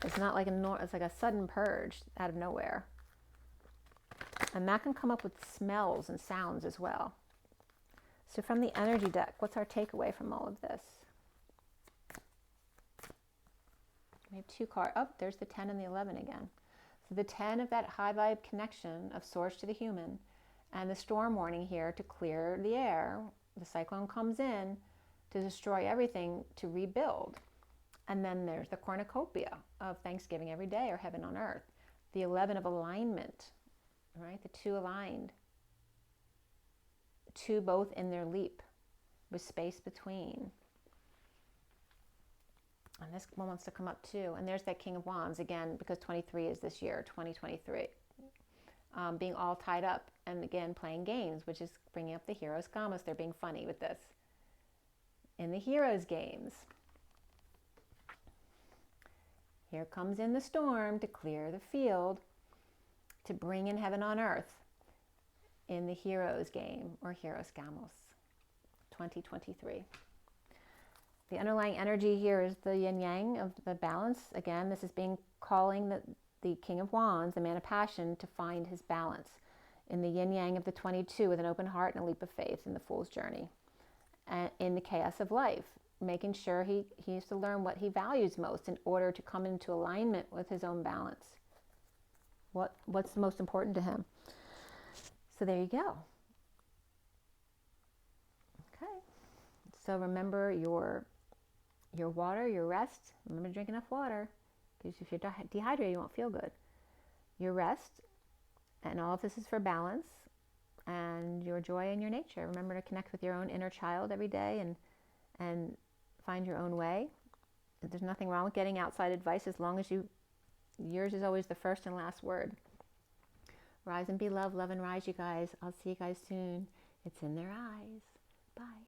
It's not like it's like a sudden purge out of nowhere. And that can come up with smells and sounds as well. So from the energy deck, what's our takeaway from all of this? We have 2 cards. Oh, there's the 10 and the 11 again. So the 10 of that high vibe connection of source to the human, and the storm warning here to clear the air. The cyclone comes in to destroy everything, to rebuild. And then there's the cornucopia of Thanksgiving every day, or heaven on earth. The 11 of alignment, right? The 2 aligned. 2 both in their leap with space between. And this one wants to come up too. And there's that King of Wands again, because 23 is this year, 2023. Being all tied up and again playing games, which is bringing up the Hero's Gamos. They're being funny with this. In the Hero's games, here comes in the storm to clear the field, to bring in heaven on earth in the Hero's game or Hero's Gamos, 2023. The underlying energy here is the yin yang of the balance. Again, this is being calling the King of Wands, the man of passion, to find his balance in the yin yang of the 22 with an open heart and a leap of faith in the Fool's Journey. And in the chaos of life, making sure he needs to learn what he values most in order to come into alignment with his own balance. What's the most important to him? So there you go. Okay. So remember your water, your rest. Remember to drink enough water, because if you're dehydrated, you won't feel good. Your rest, and all of this is for balance, and your joy in your nature. Remember to connect with your own inner child every day and find your own way. There's nothing wrong with getting outside advice as long as yours is always the first and last word. Rise and be loved, love and rise, you guys. I'll see you guys soon. It's in their eyes. Bye.